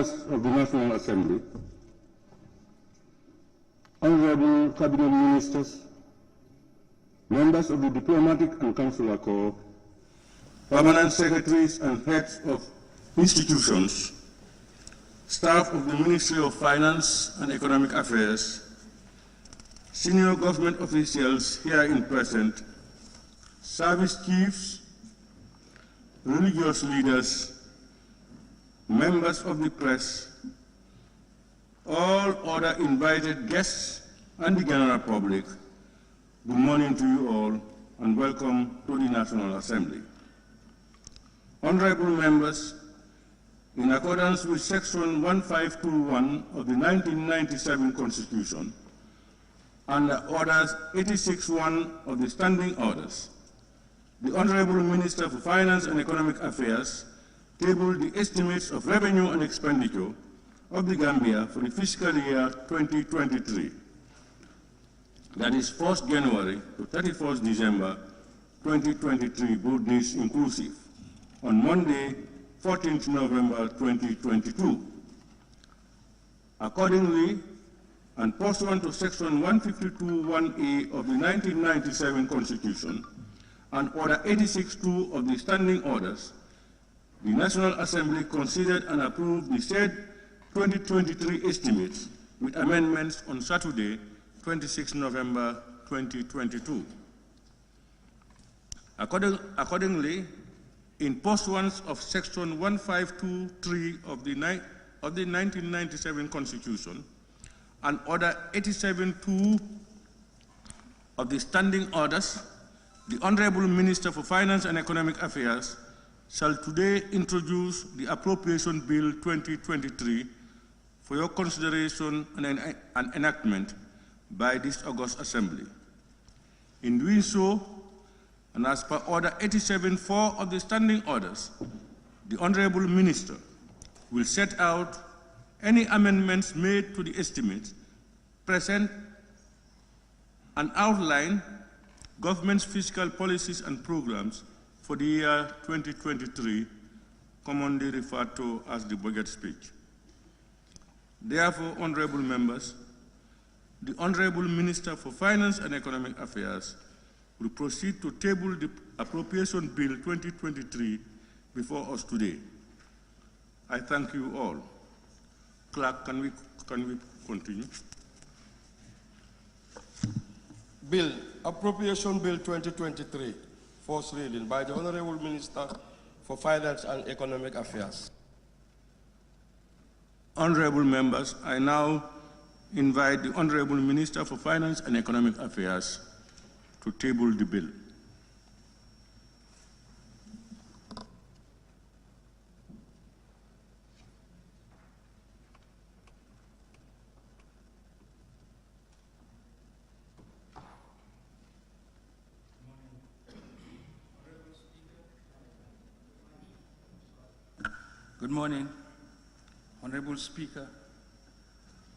members of the National Assembly, honorable cabinet ministers, members of the diplomatic and consular corps, permanent secretaries and heads of institutions, staff of the Ministry of Finance and Economic Affairs, senior government officials here in present, service chiefs, religious leaders, members of the press, all other invited guests, and the general public, good morning to you all and welcome to the National Assembly. Honorable members, in accordance with Section 1521 of the 1997 Constitution and Orders 86-1 of the Standing Orders, the Honorable Minister for Finance and Economic Affairs tabled the estimates of revenue and expenditure of the Gambia for the fiscal year 2023. That is 1st January to 31st December 2023, both days inclusive, on Monday, 14th November 2022. Accordingly, and pursuant to Section 152(1)(a) of the 1997 Constitution and Order 86-2 of the Standing Orders, the National Assembly considered and approved the said 2023 estimates with amendments on Saturday, 26 November 2022. Accordingly, in pursuance of Section 1523 of the 1997 Constitution and Order 87-2 of the Standing Orders, the Honorable Minister for Finance and Economic Affairs shall today introduce the Appropriation Bill 2023 for your consideration and enactment by this August Assembly. In doing so, and as per Order 87-4 of the Standing Orders, the Honorable Minister will set out any amendments made to the estimates, present and outline government's fiscal policies and programs for the year 2023, commonly referred to as the budget speech. Therefore, honorable members, the Honorable Minister for Finance and Economic Affairs will proceed to table the Appropriation Bill 2023 before us today. I thank you all. Clerk, can we continue? Bill, Appropriation Bill 2023, first reading by the Honorable Minister for Finance and Economic Affairs. Honorable members, I now invite the Honorable Minister for Finance and Economic Affairs to table the bill. Good morning, Honorable Speaker,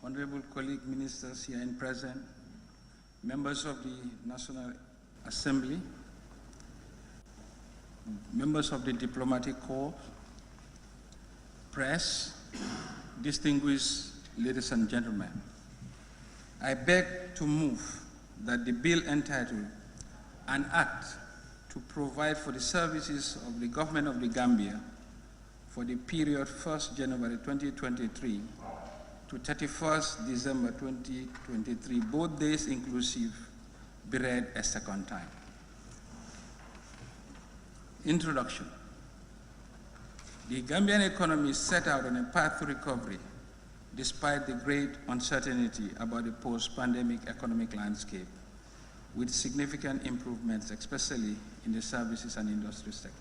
Honorable colleague ministers here and present, members of the National Assembly, members of the Diplomatic Corps, press, distinguished ladies and gentlemen. I beg to move that the bill entitled An Act to Provide for the Services of the Government of the Gambia for the period 1st January 2023 to 31st December 2023, both days inclusive, be read a second time. Introduction. The Gambian economy is set out on a path to recovery despite the great uncertainty about the post-pandemic economic landscape, with significant improvements, especially in the services and industry sector.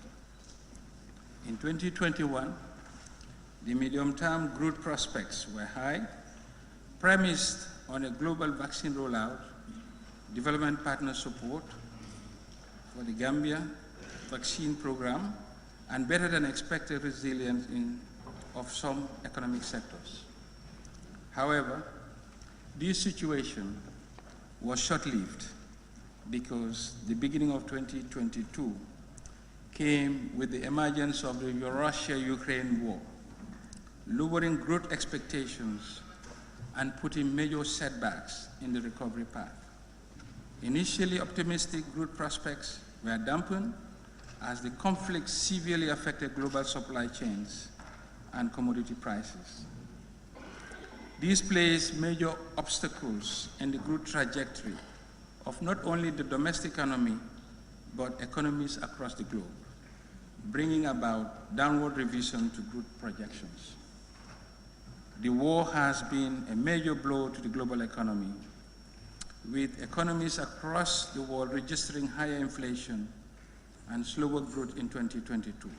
In 2021, the medium-term growth prospects were high, premised on a global vaccine rollout, development partner support for the Gambia vaccine program, and better than expected resilience of some economic sectors. However, this situation was short-lived because the beginning of 2022 came with the emergence of the Russia-Ukraine war, lowering growth expectations, and putting major setbacks in the recovery path. Initially optimistic growth prospects were dampened as the conflict severely affected global supply chains and commodity prices. These placed major obstacles in the growth trajectory of not only the domestic economy, but economies across the globe, bringing about downward revision to growth projections. The war has been a major blow to the global economy, with economies across the world registering higher inflation and slower growth in 2022.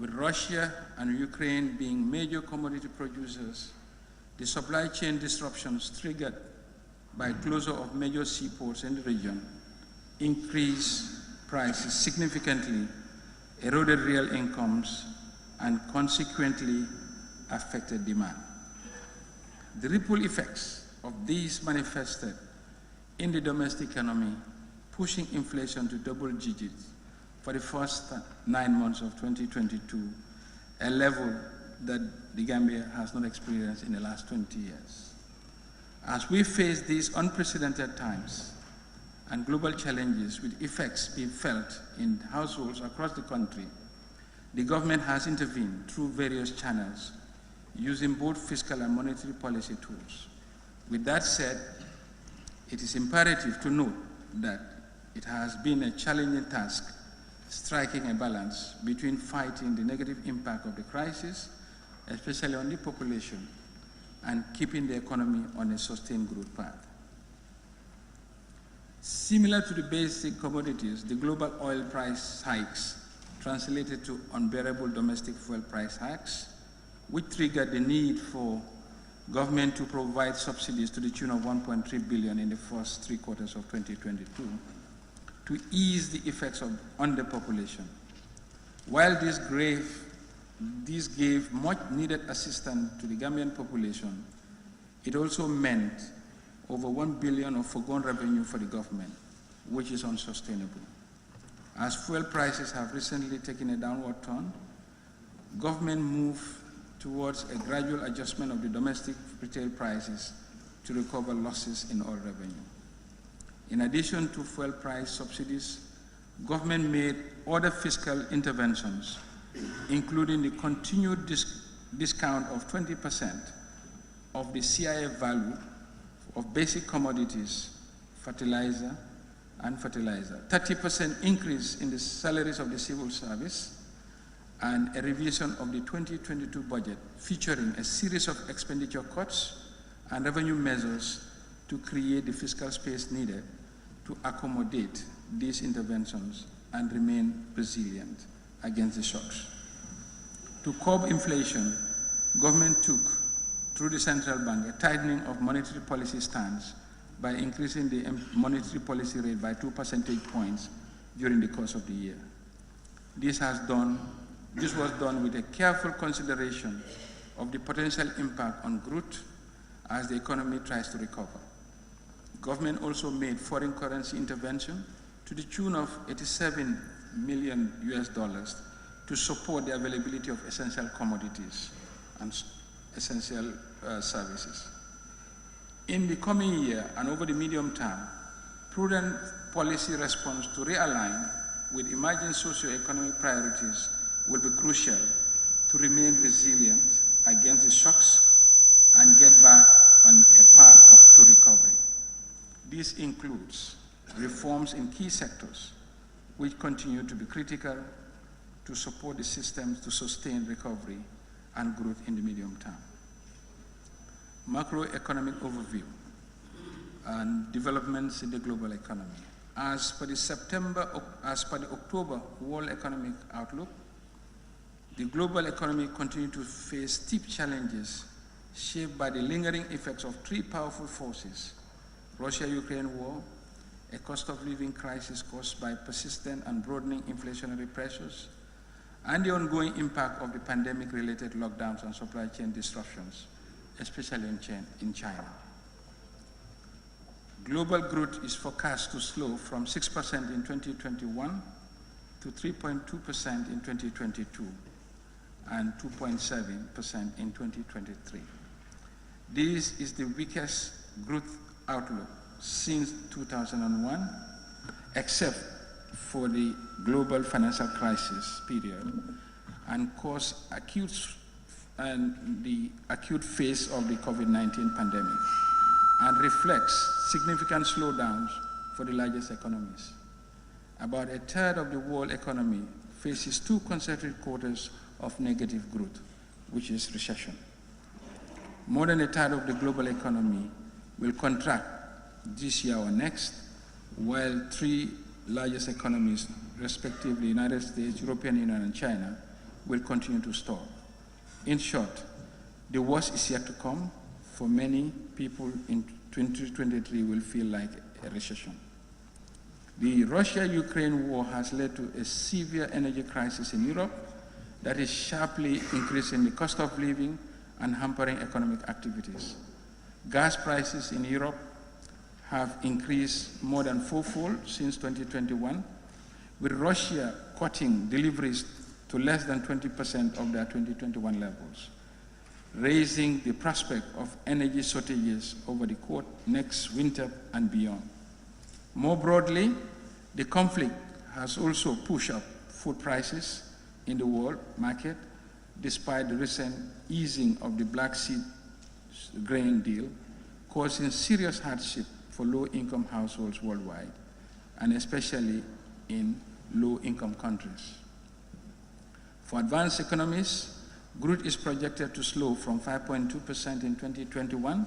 With Russia and Ukraine being major commodity producers, the supply chain disruptions triggered by closure of major seaports in the region increased prices significantly, eroded real incomes, and consequently affected demand. The ripple effects of these manifested in the domestic economy, pushing inflation to double digits for the first 9 months of 2022, a level that the Gambia has not experienced in the last 20 years. As we face these unprecedented times and global challenges with effects being felt in households across the country, the government has intervened through various channels, using both fiscal and monetary policy tools. With that said, it is imperative to note that it has been a challenging task striking a balance between fighting the negative impact of the crisis, especially on the population, and keeping the economy on a sustained growth path. Similar to the basic commodities, the global oil price hikes translated to unbearable domestic fuel price hikes, which triggered the need for government to provide subsidies to the tune of $1.3 billion in the first 3 quarters of 2022 to ease the effects of underpopulation. While this gave much needed assistance to the Gambian population, it also meant over $1 billion of foregone revenue for the government, which is unsustainable. As fuel prices have recently taken a downward turn, government moved towards a gradual adjustment of the domestic retail prices to recover losses in oil revenue. In addition to fuel price subsidies, government made other fiscal interventions, including the continued discount of 20% of the CIF value of basic commodities, fertilizer, 30% increase in the salaries of the civil service, and a revision of the 2022 budget featuring a series of expenditure cuts and revenue measures to create the fiscal space needed to accommodate these interventions and remain resilient against the shocks. To curb inflation, government took, through the central bank, a tightening of monetary policy stance by increasing the monetary policy rate by 2 percentage points during the course of the year. This was done with a careful consideration of the potential impact on growth as the economy tries to recover. Government also made foreign currency intervention to the tune of $87 million to support the availability of essential commodities and essential services. In the coming year and over the medium term, prudent policy response to realign with emerging socio-economic priorities will be crucial to remain resilient against the shocks and get back on a path to recovery. This includes reforms in key sectors which continue to be critical to support the systems to sustain recovery and growth in the medium term. Macroeconomic overview and developments in the global economy. As per the October World Economic Outlook, the global economy continued to face steep challenges shaped by the lingering effects of 3 powerful forces: Russia-Ukraine war, a cost of living crisis caused by persistent and broadening inflationary pressures, and the ongoing impact of the pandemic-related lockdowns and supply chain disruptions, especially in China. Global growth is forecast to slow from 6% in 2021 to 3.2% in 2022, and 2.7% in 2023. This is the weakest growth outlook since 2001, except for the global financial crisis period, and caused the acute phase of the COVID-19 pandemic, and reflects significant slowdowns for the largest economies. About a third of the world economy faces 2 consecutive quarters of negative growth, which is recession. More than a third of the global economy will contract this year or next, while 3 largest economies, respectively United States, European Union, and China, will continue to stall. In short, the worst is yet to come. For many people in 2023 will feel like a recession. The Russia-Ukraine war has led to a severe energy crisis in Europe that is sharply increasing the cost of living and hampering economic activities. Gas prices in Europe have increased more than 4-fold since 2021, with Russia cutting deliveries to less than 20% of their 2021 levels, raising the prospect of energy shortages over the next winter and beyond. More broadly, the conflict has also pushed up food prices in the world market, despite the recent easing of the Black Sea grain deal, causing serious hardship for low-income households worldwide, and especially in low-income countries. For advanced economies, growth is projected to slow from 5.2% in 2021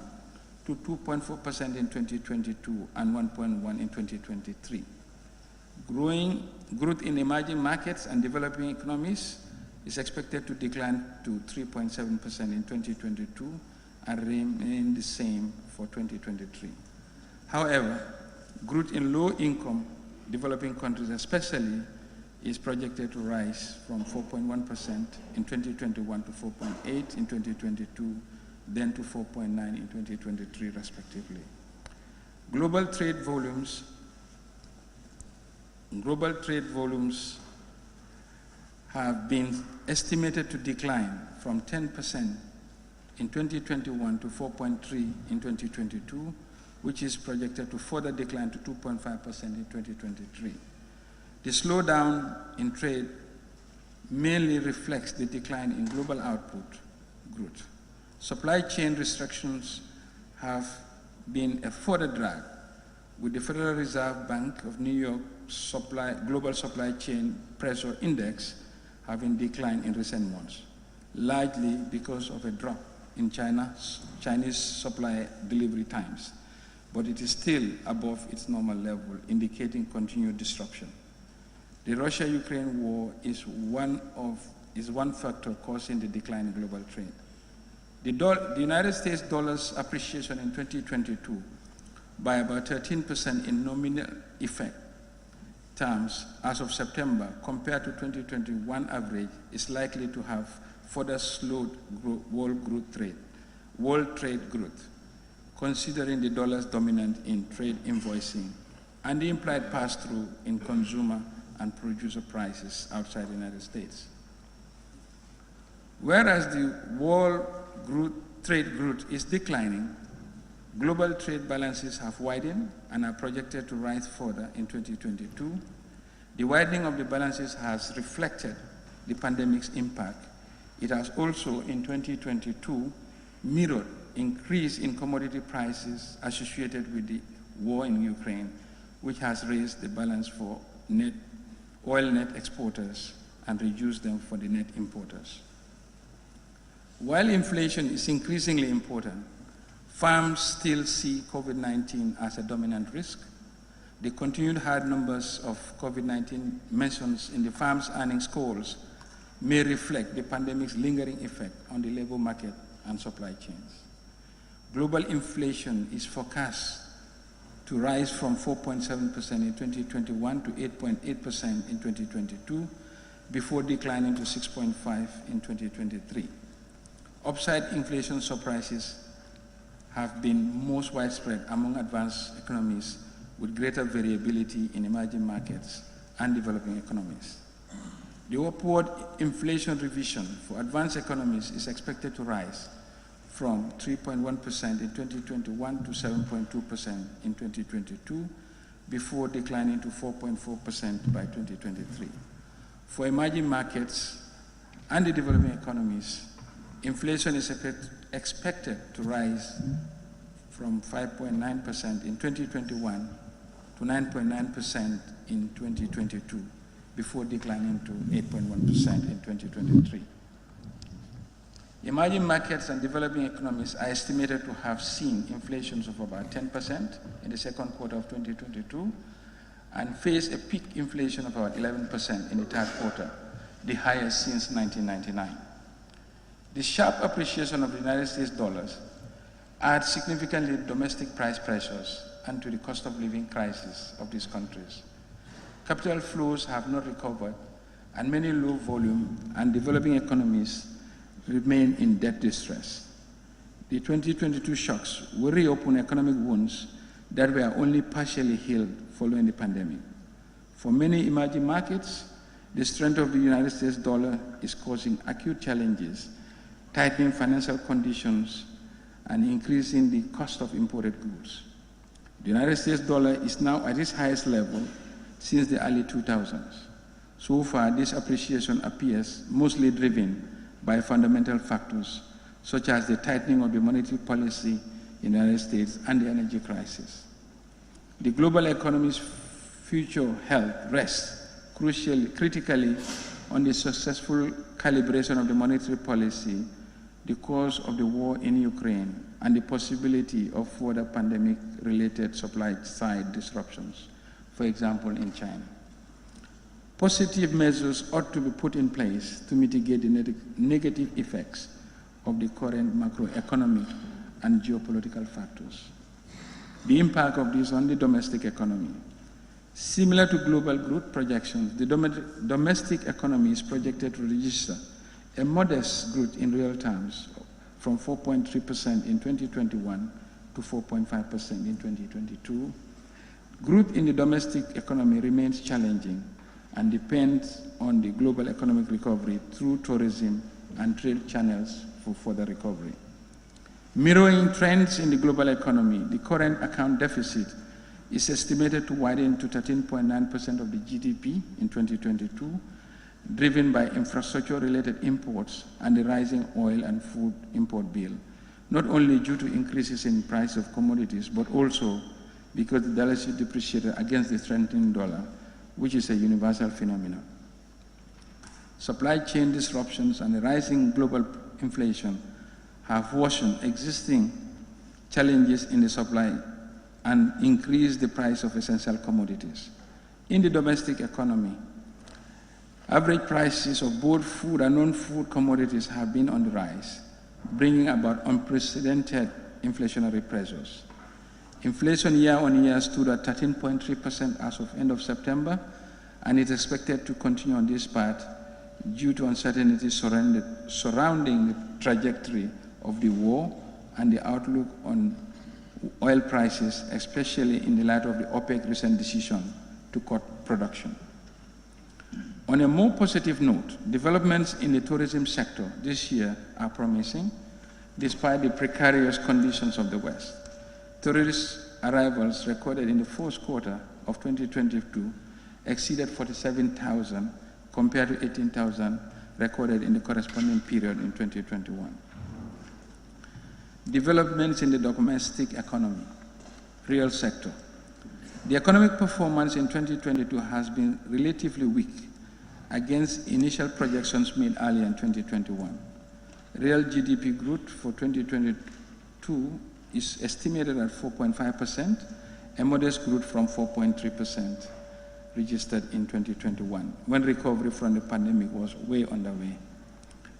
to 2.4% in 2022 and 1.1% in 2023. Growth in emerging markets and developing economies is expected to decline to 3.7% in 2022 and remain the same for 2023. However, growth in low-income developing countries especially is projected to rise from 4.1% in 2021 to 4.8% in 2022, then to 4.9% in 2023 respectively. Global trade volumes have been estimated to decline from 10% in 2021 to 4.3% in 2022, which is projected to further decline to 2.5% in 2023. The slowdown in trade mainly reflects the decline in global output growth. Supply chain restrictions have been a further drag, with the Federal Reserve Bank of New York Global Supply Chain Pressure Index having declined in recent months, largely because of a drop in Chinese supply delivery times, but it is still above its normal level, indicating continued disruption. The Russia-Ukraine war is one factor causing the decline in global trade. The United States dollar's appreciation in 2022 by about 13% in nominal effect terms as of September compared to 2021 average is likely to have further slowed world trade growth, considering the dollar's dominance in trade invoicing and the implied pass-through in consumer and producer prices outside the United States. Whereas the world trade growth is declining, global trade balances have widened and are projected to rise further in 2022. The widening of the balances has reflected the pandemic's impact. It has also, in 2022, mirrored increase in commodity prices associated with the war in Ukraine, which has raised the balance for oil net exporters and reduced them for the net importers. While inflation is increasingly important, firms still see COVID-19 as a dominant risk. The continued high numbers of COVID-19 mentions in the firm's earnings calls may reflect the pandemic's lingering effect on the labor market and supply chains. Global inflation is forecast to rise from 4.7% in 2021 to 8.8% in 2022, before declining to 6.5% in 2023. Upside inflation surprises have been most widespread among advanced economies, with greater variability in emerging markets and developing economies. The upward inflation revision for advanced economies is expected to rise from 3.1% in 2021 to 7.2% in 2022, before declining to 4.4% by 2023. For emerging markets and the developing economies, inflation is expected to rise from 5.9% in 2021 to 9.9% in 2022, before declining to 8.1% in 2023. Emerging markets and developing economies are estimated to have seen inflations of about 10% in the second quarter of 2022 and face a peak inflation of about 11% in the third quarter, the highest since 1999. The sharp appreciation of the United States dollars adds significantly to domestic price pressures and to the cost of living crisis of these countries. Capital flows have not recovered, and many low volume and developing economies remain in debt distress. The 2022 shocks will reopen economic wounds that were only partially healed following the pandemic. For many emerging markets, the strength of the United States dollar is causing acute challenges, tightening financial conditions and increasing the cost of imported goods. The United States dollar is now at its highest level since the early 2000s. So far, this appreciation appears mostly driven by fundamental factors such as the tightening of the monetary policy in the United States and the energy crisis. The global economy's future health rests critically on the successful calibration of the monetary policy, the cause of the war in Ukraine, and the possibility of further pandemic-related supply-side disruptions, for example, in China. Positive measures ought to be put in place to mitigate the negative effects of the current macroeconomic and geopolitical factors. The impact of this on the domestic economy. Similar to global growth projections, the domestic economy is projected to register a modest growth in real terms from 4.3% in 2021 to 4.5% in 2022. Growth in the domestic economy remains challenging and depends on the global economic recovery through tourism and trade channels for further recovery. Mirroring trends in the global economy, the current account deficit is estimated to widen to 13.9% of the GDP in 2022, driven by infrastructure-related imports and the rising oil and food import bill, not only due to increases in price of commodities, but also because the dollar is depreciated against the strengthening dollar, which is a universal phenomenon. Supply chain disruptions and the rising global inflation have worsened existing challenges in the supply and increased the price of essential commodities. In the domestic economy, average prices of both food and non-food commodities have been on the rise, bringing about unprecedented inflationary pressures. Inflation year-on-year stood at 13.3% as of end of September, and is expected to continue on this path due to uncertainty surrounding the trajectory of the war and the outlook on oil prices, especially in the light of the OPEC recent decision to cut production. On a more positive note, developments in the tourism sector this year are promising, despite the precarious conditions of the West. Tourist arrivals recorded in the fourth quarter of 2022 exceeded 47,000 compared to 18,000 recorded in the corresponding period in 2021. Developments in the domestic economy, real sector. The economic performance in 2022 has been relatively weak against initial projections made earlier in 2021. Real GDP growth for 2022 is estimated at 4.5%, a modest growth from 4.3% registered in 2021, when recovery from the pandemic was way underway.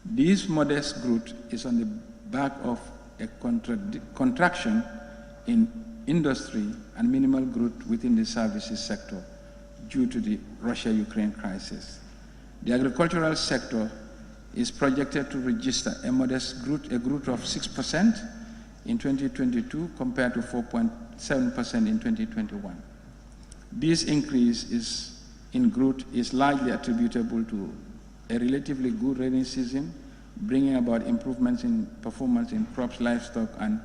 This modest growth is on the back of a contraction in industry and minimal growth within the services sector due to the Russia-Ukraine crisis. The agricultural sector is projected to register a modest growth, a growth of 6% in 2022 compared to 4.7% in 2021. This increase in growth is largely attributable to a relatively good rainy season, bringing about improvements in performance in crops, livestock, and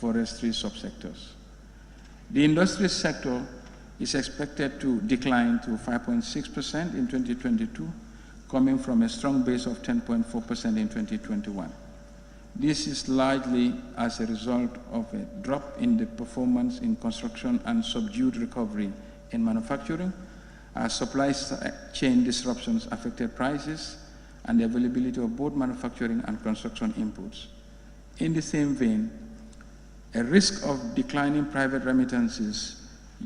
forestry subsectors. The industry sector is expected to decline to 5.6% in 2022, coming from a strong base of 10.4% in 2021. This is largely as a result of a drop in the performance in construction and subdued recovery in manufacturing, as supply chain disruptions affected prices and the availability of both manufacturing and construction inputs. In the same vein, a risk of declining private remittances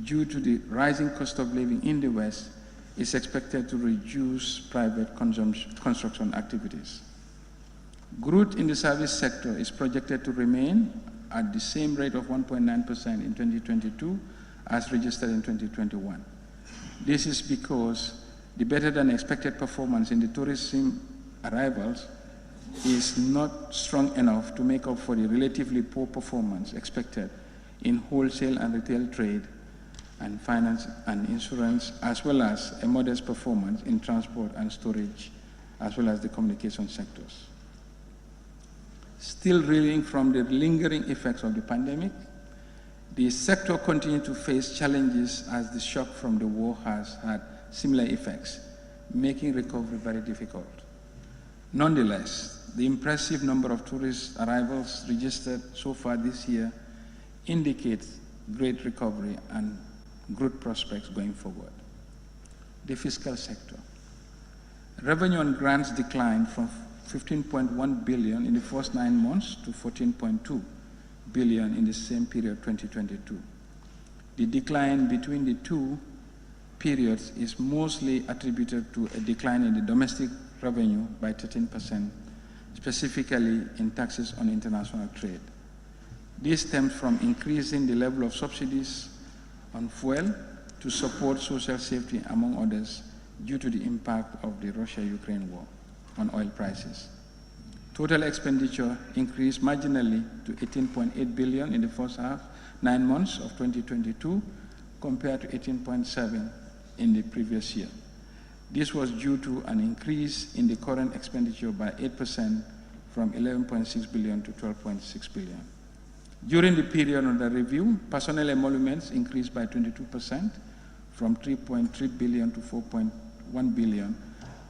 due to the rising cost of living in the West is expected to reduce private construction activities. Growth in the service sector is projected to remain at the same rate of 1.9% in 2022 as registered in 2021. This is because the better than expected performance in the tourism arrivals is not strong enough to make up for the relatively poor performance expected in wholesale and retail trade and finance and insurance, as well as a modest performance in transport and storage, as well as the communication sectors. Still reeling from the lingering effects of the pandemic, the sector continues to face challenges as the shock from the war has had similar effects, making recovery very difficult. Nonetheless, the impressive number of tourist arrivals registered so far this year indicates great recovery and good prospects going forward. The fiscal sector. Revenue and grants declined from 15.1 billion in the first 9 months to 14.2 billion in the same period 2022. The decline between the two periods is mostly attributed to a decline in the domestic revenue by 13%, specifically in taxes on international trade. This stems from increasing the level of subsidies on fuel to support social safety, among others, due to the impact of the Russia-Ukraine war on oil prices. Total expenditure increased marginally to 18.8 billion in the first 9 months of 2022, compared to 18.7 in the previous year. This was due to an increase in the current expenditure by 8% from 11.6 billion to 12.6 billion. During the period under review, personnel emoluments increased by 22% from 3.3 billion to 4.1 billion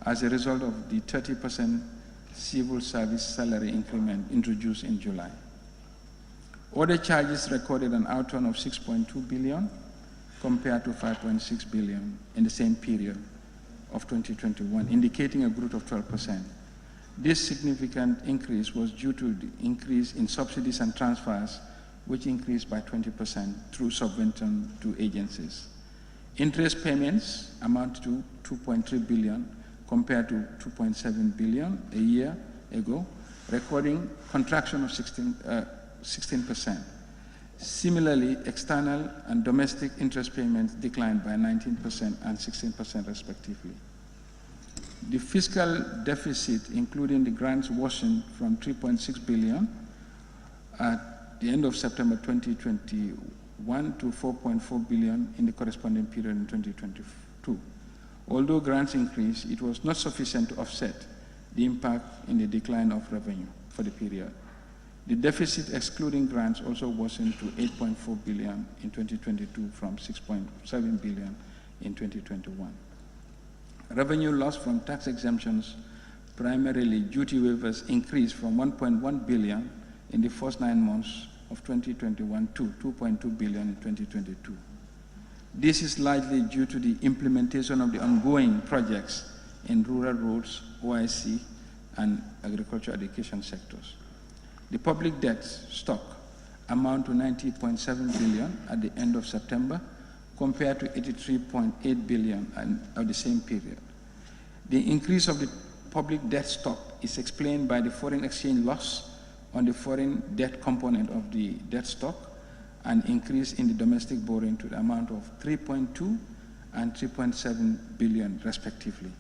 as a result of the 30% civil service salary increment introduced in July. Other charges recorded an outturn of 6.2 billion compared to 5.6 billion in the same period of 2021, indicating a growth of 12%. This significant increase was due to the increase in subsidies and transfers, which increased by 20% through subvention to agencies. Interest payments amount to 2.3 billion compared to 2.7 billion a year ago, recording contraction of 16%. Similarly, external and domestic interest payments declined by 19% and 16% respectively. The fiscal deficit, including the grants, worsened from 3.6 billion at the end of September 2021 to 4.4 billion in the corresponding period in 2022. Although grants increased, it was not sufficient to offset the impact in the decline of revenue for the period. The deficit excluding grants also worsened to 8.4 billion in 2022 from 6.7 billion in 2021. Revenue loss from tax exemptions, primarily duty waivers, increased from 1.1 billion in the first 9 months of 2021 to 2.2 billion in 2022. This is largely due to the implementation of the ongoing projects in rural roads, OIC, and agriculture education sectors. The public debt stock amount to 90.7 billion at the end of September, compared to 83.8 billion of the same period. The increase of the public debt stock is explained by the foreign exchange loss on the foreign debt component of the debt stock, an increase in the domestic borrowing to the amount of 3.2 and 3.7 billion respectively.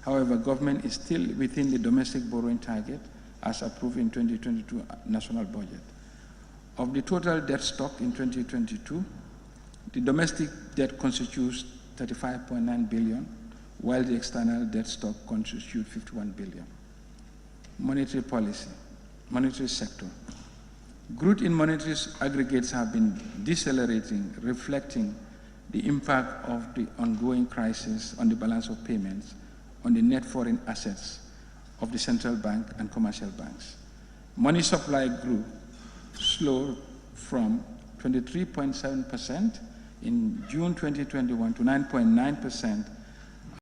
However, government is still within the domestic borrowing target as approved in 2022 national budget. Of the total debt stock in 2022, the domestic debt constitutes 35.9 billion, while the external debt stock constitutes 51 billion. Monetary policy, monetary sector. Growth in monetary aggregates have been decelerating, reflecting the impact of the ongoing crisis on the balance of payments on the net foreign assets of the central bank and commercial banks. Money supply grew slow from 23.7% in June 2021 to 9.9%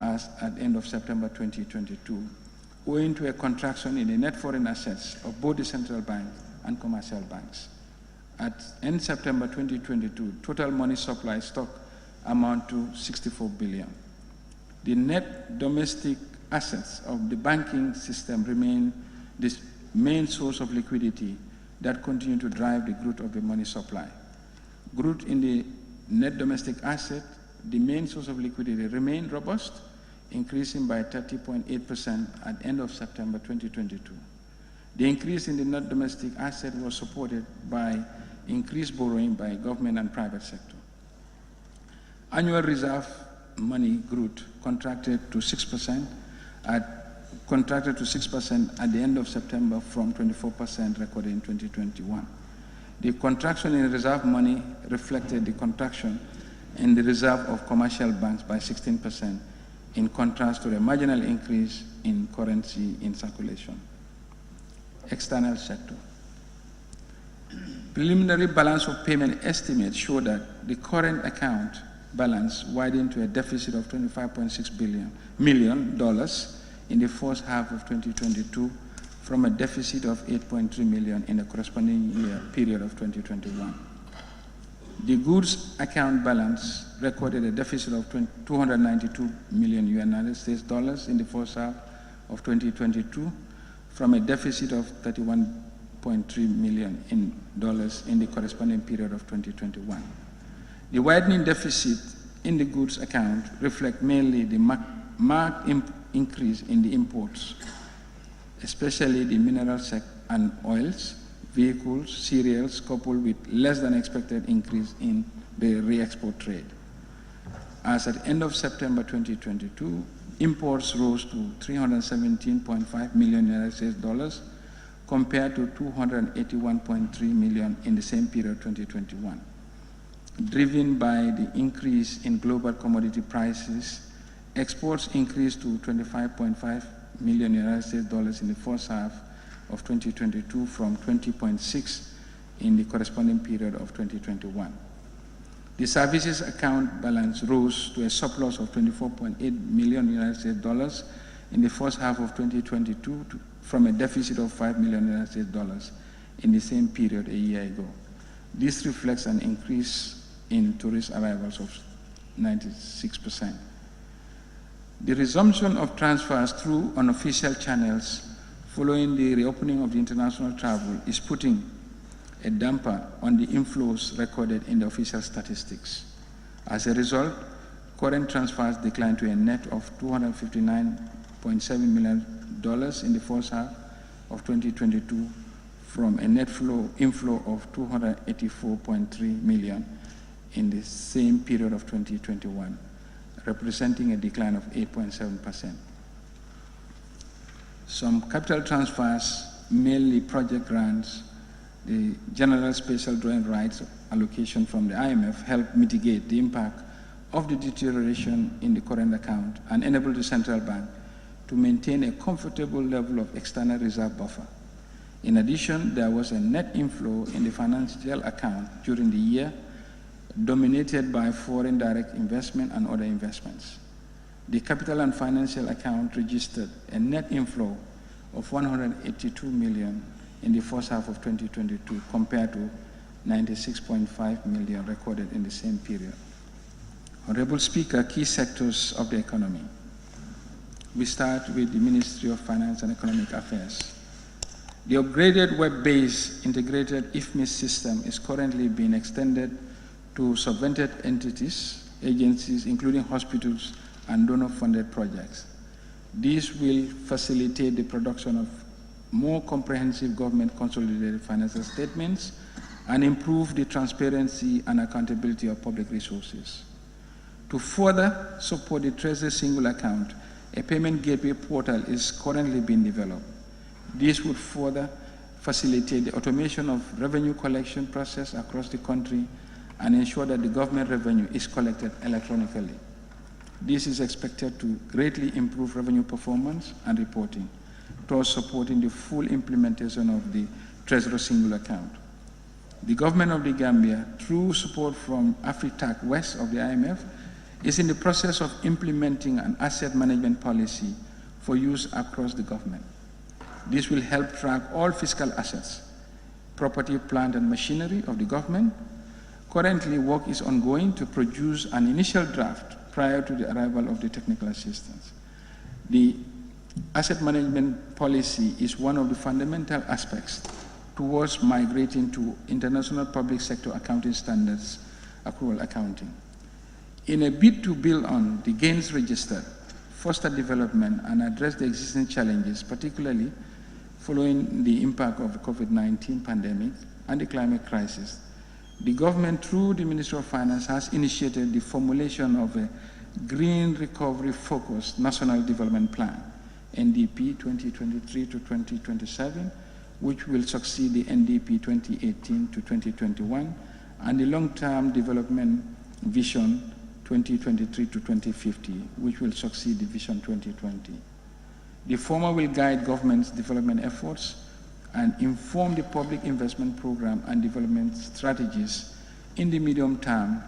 as at the end of September 2022, owing to a contraction in the net foreign assets of both the central bank and commercial banks. At end September 2022, total money supply stock amount to 64 billion. The net domestic assets of the banking system remain the main source of liquidity that continue to drive the growth of the money supply. Growth in the net domestic asset, the main source of liquidity, remained robust, increasing by 30.8% at the end of September 2022. The increase in the net domestic asset was supported by increased borrowing by government and private sector. Annual reserve money growth contracted to 6% at the end of September from 24% recorded in 2021. The contraction in reserve money reflected the contraction in the reserve of commercial banks by 16%, in contrast to a marginal increase in currency in circulation. External sector. Preliminary balance of payment estimates show that the current account balance widened to a deficit of $25.6 million in the first half of 2022 from a deficit of $8.3 million in the corresponding year period of 2021. The goods account balance recorded a deficit of $292 million in the first half of 2022 from a deficit of $31.3 million in the corresponding period of 2021. The widening deficit in the goods account reflects mainly the marked increase in the imports, especially the minerals and oils, vehicles, cereals, coupled with less than expected increase in the re-export trade. As at the end of September 2022, imports rose to $317.5 million compared to $281.3 million in the same period 2021. Driven by the increase in global commodity prices, exports increased to $25.5 million in the first half of 2022 from 20.6 in the corresponding period of 2021. The services account balance rose to a surplus of $24.8 million in the first half of 2022 from a deficit of $5 million in the same period a year ago. This reflects an increase in tourist arrivals of 96%. The resumption of transfers through unofficial channels following the reopening of the international travel is putting a damper on the inflows recorded in the official statistics. As a result, current transfers declined to a net of $259.7 million in the first half of 2022 from a net inflow of $284.3 million in the same period of 2021, representing a decline of 8.7%. Some capital transfers, mainly project grants, the general special drawing rights allocation from the IMF helped mitigate the impact of the deterioration in the current account and enabled the central bank to maintain a comfortable level of external reserve buffer. In addition, there was a net inflow in the financial account during the year, dominated by foreign direct investment and other investments. The capital and financial account registered a net inflow of $182 million in the first half of 2022 compared to $96.5 million recorded in the same period. Honorable Speaker, key sectors of the economy. We start with the Ministry of Finance and Economic Affairs. The upgraded web-based integrated IFMIS system is currently being extended to subvented entities, agencies, including hospitals and donor-funded projects. This will facilitate the production of more comprehensive government consolidated financial statements and improve the transparency and accountability of public resources. To further support the Treasury single account, a payment gateway portal is currently being developed. This would further facilitate the automation of revenue collection process across the country and ensure that the government revenue is collected electronically. This is expected to greatly improve revenue performance and reporting, towards supporting the full implementation of the Treasury single account. The government of the Gambia, through support from AfriTac West of the IMF, is in the process of implementing an asset management policy for use across the government. This will help track all fiscal assets, property, plant, and machinery of the government. Currently, work is ongoing to produce an initial draft prior to the arrival of the technical assistance. The asset management policy is one of the fundamental aspects towards migrating to international public sector accounting standards, accrual accounting. In a bid to build on the gains registered, foster development, and address the existing challenges, particularly following the impact of the COVID-19 pandemic and the climate crisis, the government, through the Ministry of Finance, has initiated the formulation of a Green Recovery Focused National Development Plan, NDP 2023 to 2027, which will succeed the NDP 2018 to 2021, and the Long-Term Development Vision 2023 to 2050, which will succeed the Vision 2020. The former will guide government's development efforts and inform the public investment program and development strategies in the medium term,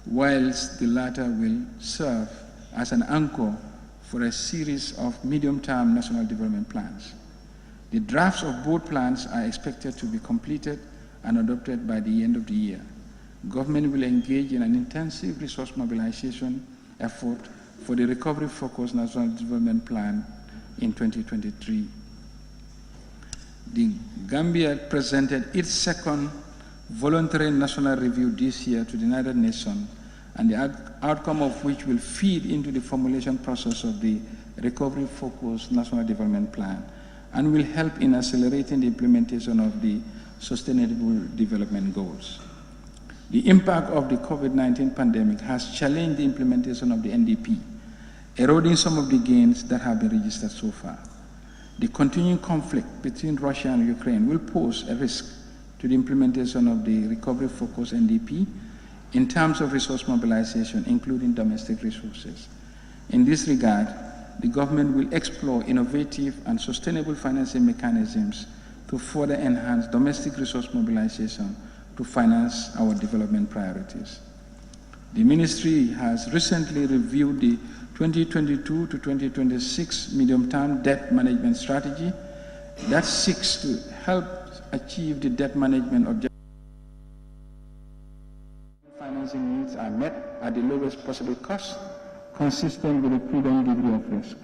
whilst the latter will serve as an anchor for a series of medium-term national development plans. The drafts of both plans are expected to be completed and adopted by the end of the year. Government will engage in an intensive resource mobilization effort for the recovery-focused national development plan in 2023. The Gambia presented its second voluntary national review this year to the United Nations, and the outcome of which will feed into the formulation process of the recovery-focused national development plan and will help in accelerating the implementation of the sustainable development goals. The impact of the COVID-19 pandemic has challenged the implementation of the NDP, eroding some of the gains that have been registered so far. The continuing conflict between Russia and Ukraine will pose a risk to the implementation of the recovery-focused NDP in terms of resource mobilization, including domestic resources. In this regard, the government will explore innovative and sustainable financing mechanisms to further enhance domestic resource mobilization to finance our development priorities. The ministry has recently reviewed the 2022 to 2026 medium-term debt management strategy that seeks to help achieve the debt management objectives. Financing needs are met at the lowest possible cost, consistent with a prudent degree of risk.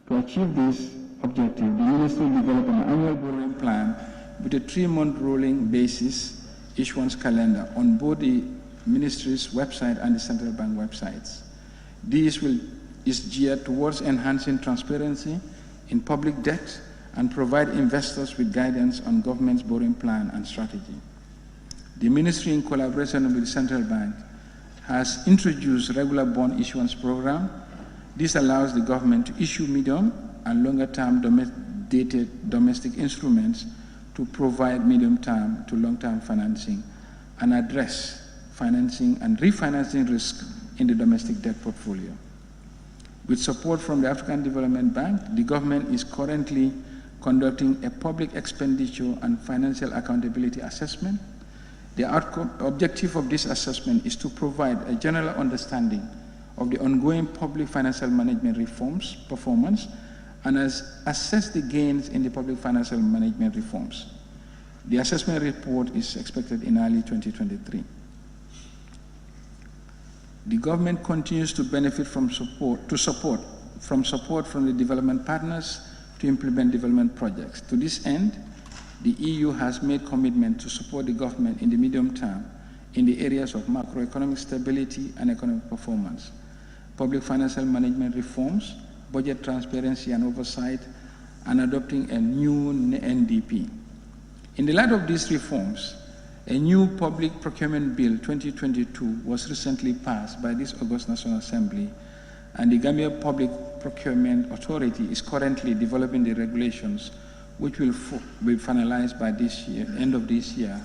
To achieve this objective, the ministry developed an annual borrowing plan with a 3-month rolling basis issuance calendar on both the ministry's website and the central bank websites. This is geared towards enhancing transparency in public debt and provide investors with guidance on government's borrowing plan and strategy. The ministry, in collaboration with the central bank, has introduced regular bond issuance program. This allows the government to issue medium and longer-term dated domestic instruments to provide medium-term to long-term financing and address financing and refinancing risk in the domestic debt portfolio. With support from the African Development Bank, the government is currently conducting a public expenditure and financial accountability assessment. The objective of this assessment is to provide a general understanding of the ongoing public financial management reforms performance and assess the gains in the public financial management reforms. The assessment report is expected in early 2023. The government continues to benefit from support from the development partners to implement development projects. To this end, the EU has made commitment to support the government in the medium term in the areas of macroeconomic stability and economic performance, public financial management reforms, budget transparency and oversight, and adopting a new NDP. In the light of these reforms, A new Public Procurement Bill 2022 was recently passed by this August National Assembly, and the Gambia Public Procurement Authority is currently developing the regulations which will be finalized by this year, end of this year,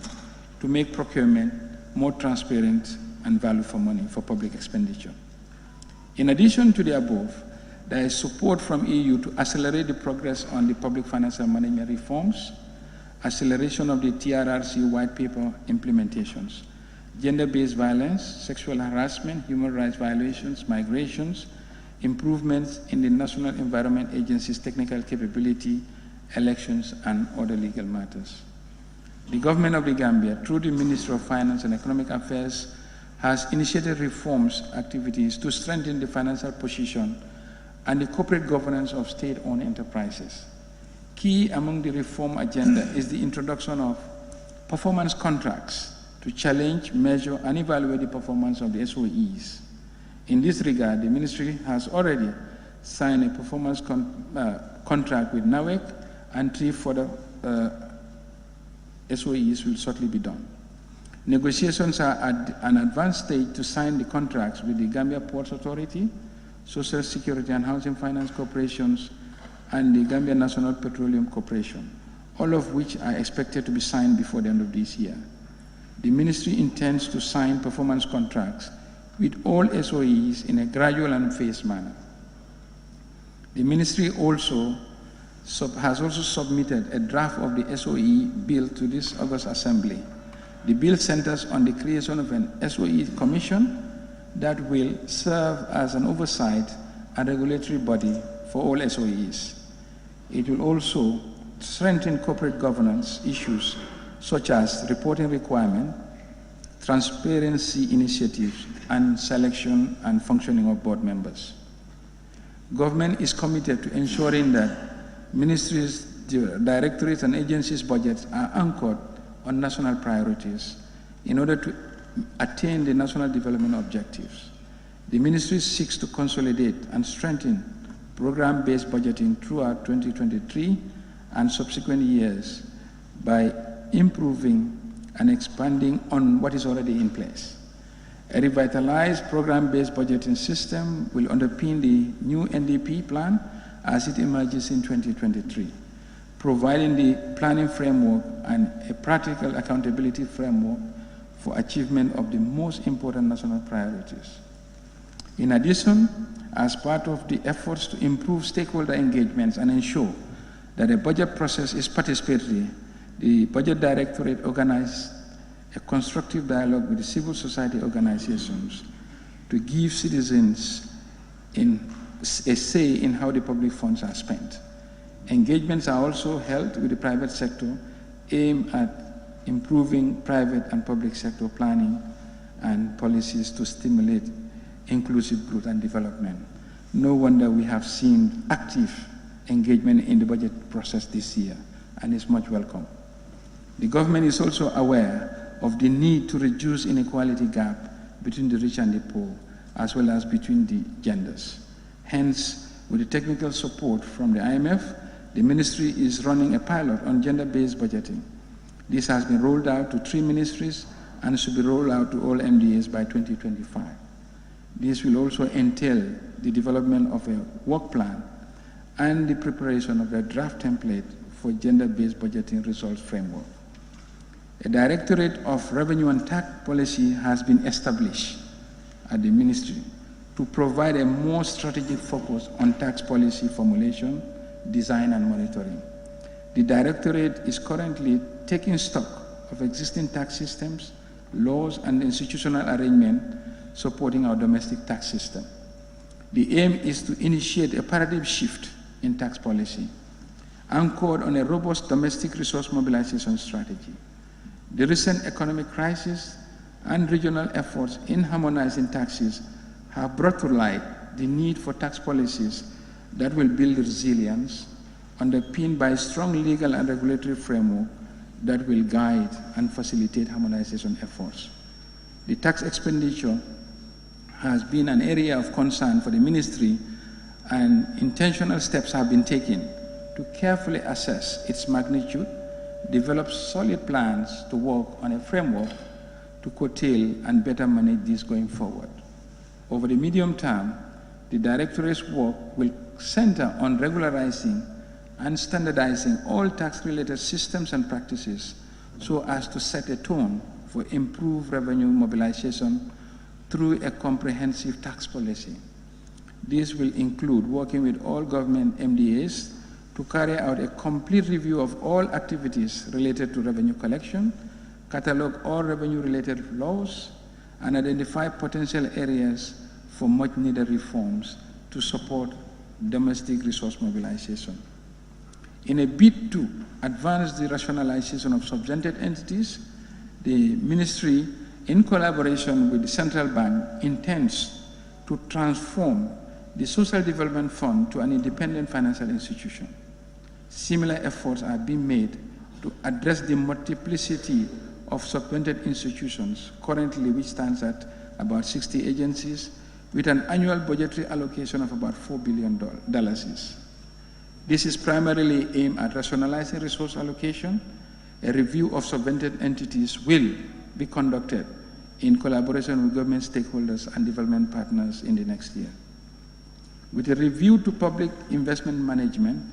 to make procurement more transparent and value for money for public expenditure. In addition to the above, there is support from EU to accelerate the progress on the public financial management reforms, acceleration of the TRRC white paper implementations, gender-based violence, sexual harassment, human rights violations, migrations, improvements in the National Environment Agency's technical capability, elections, and other legal matters. The government of the Gambia, through the Ministry of Finance and Economic Affairs, has initiated reforms activities to strengthen the financial position and the corporate governance of state-owned enterprises. Key among the reform agenda is the introduction of performance contracts to challenge, measure, and evaluate the performance of the SOEs. In this regard, the ministry has already signed a performance contract with NAWEC, and 3 further SOEs will shortly be done. Negotiations are at an advanced stage to sign the contracts with the Gambia Ports Authority, Social Security and Housing Finance Corporations, and the Gambia National Petroleum Corporation, all of which are expected to be signed before the end of this year. The ministry intends to sign performance contracts with all SOEs in a gradual and phased manner. The ministry has also submitted a draft of the SOE bill to this August Assembly. The bill centers on the creation of an SOE commission that will serve as an oversight and regulatory body for all SOEs. It will also strengthen corporate governance issues such as reporting requirement, transparency initiatives, and selection and functioning of board members. Government is committed to ensuring that ministries, directorates, and agencies' budgets are anchored on national priorities in order to attain the national development objectives. The ministry seeks to consolidate and strengthen program-based budgeting throughout 2023 and subsequent years by improving and expanding on what is already in place. A revitalized program-based budgeting system will underpin the new NDP plan as it emerges in 2023, providing the planning framework and a practical accountability framework for achievement of the most important national priorities. In addition, as part of the efforts to improve stakeholder engagements and ensure that the budget process is participatory, the Budget Directorate organized a constructive dialogue with the civil society organizations to give citizens a say in how the public funds are spent. Engagements are also held with the private sector aimed at improving private and public sector planning and policies to stimulate inclusive growth and development. No wonder we have seen active engagement in the budget process this year, and it's much welcome. The government is also aware of the need to reduce inequality gap between the rich and the poor, as well as between the genders. Hence, with the technical support from the IMF, the ministry is running a pilot on gender-based budgeting. This has been rolled out to 3 ministries and should be rolled out to all MDAs by 2025. This will also entail the development of a work plan and the preparation of a draft template for gender-based budgeting results framework. A Directorate of Revenue and Tax Policy has been established at the ministry to provide a more strategic focus on tax policy formulation, design, and monitoring. The Directorate is currently taking stock of existing tax systems, laws, and institutional arrangement supporting our domestic tax system. The aim is to initiate a paradigm shift in tax policy, anchored on a robust domestic resource mobilization strategy. The recent economic crisis and regional efforts in harmonizing taxes have brought to light the need for tax policies that will build resilience, underpinned by a strong legal and regulatory framework that will guide and facilitate harmonization efforts. The tax expenditure has been an area of concern for the ministry, and intentional steps have been taken to carefully assess its magnitude, develop solid plans to work on a framework to curtail and better manage this going forward. Over the medium term, the Directorate's work will center on regularizing and standardizing all tax-related systems and practices so as to set a tone for improved revenue mobilization through a comprehensive tax policy. This will include working with all government MDAs to carry out a complete review of all activities related to revenue collection, catalog all revenue-related laws, and identify potential areas for much-needed reforms to support domestic resource mobilization. In a bid to advance the rationalization of subjected entities, the Ministry, in collaboration with the Central Bank, intends to transform the Social Development Fund to an independent financial institution. Similar efforts are being made to address the multiplicity of subvented institutions, currently which stands at about 60 agencies, with an annual budgetary allocation of about $4 billion. This is primarily aimed at rationalizing resource allocation. A review of subvented entities will be conducted in collaboration with government stakeholders and development partners in the next year. With a review to public investment management,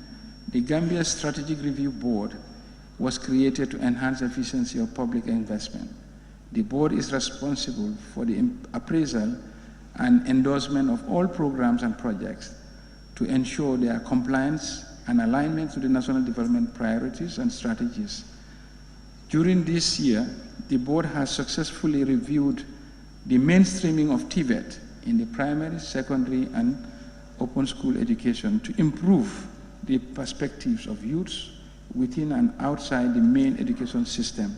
the Gambia Strategic Review Board was created to enhance efficiency of public investment. The board is responsible for the appraisal and endorsement of all programs and projects to ensure their compliance and alignment to the national development priorities and strategies. During this year, the board has successfully reviewed the mainstreaming of TVET in the primary, secondary, and open school education to improve the perspectives of youths within and outside the main education system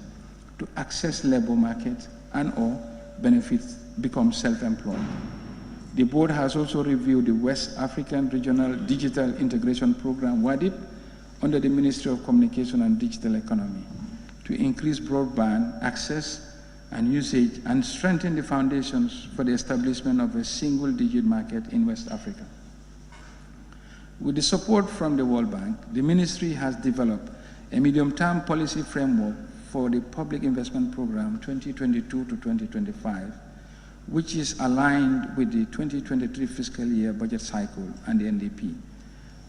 to access labor market and/or benefits, become self-employed. The board has also reviewed the West African Regional Digital Integration Program, WADIP, under the Ministry of Communication and Digital Economy to increase broadband access and usage and strengthen the foundations for the establishment of a single-digit market in West Africa. With the support from the World Bank, the Ministry has developed a medium-term policy framework for the Public Investment Program 2022 to 2025, which is aligned with the 2023 fiscal year budget cycle and the NDP.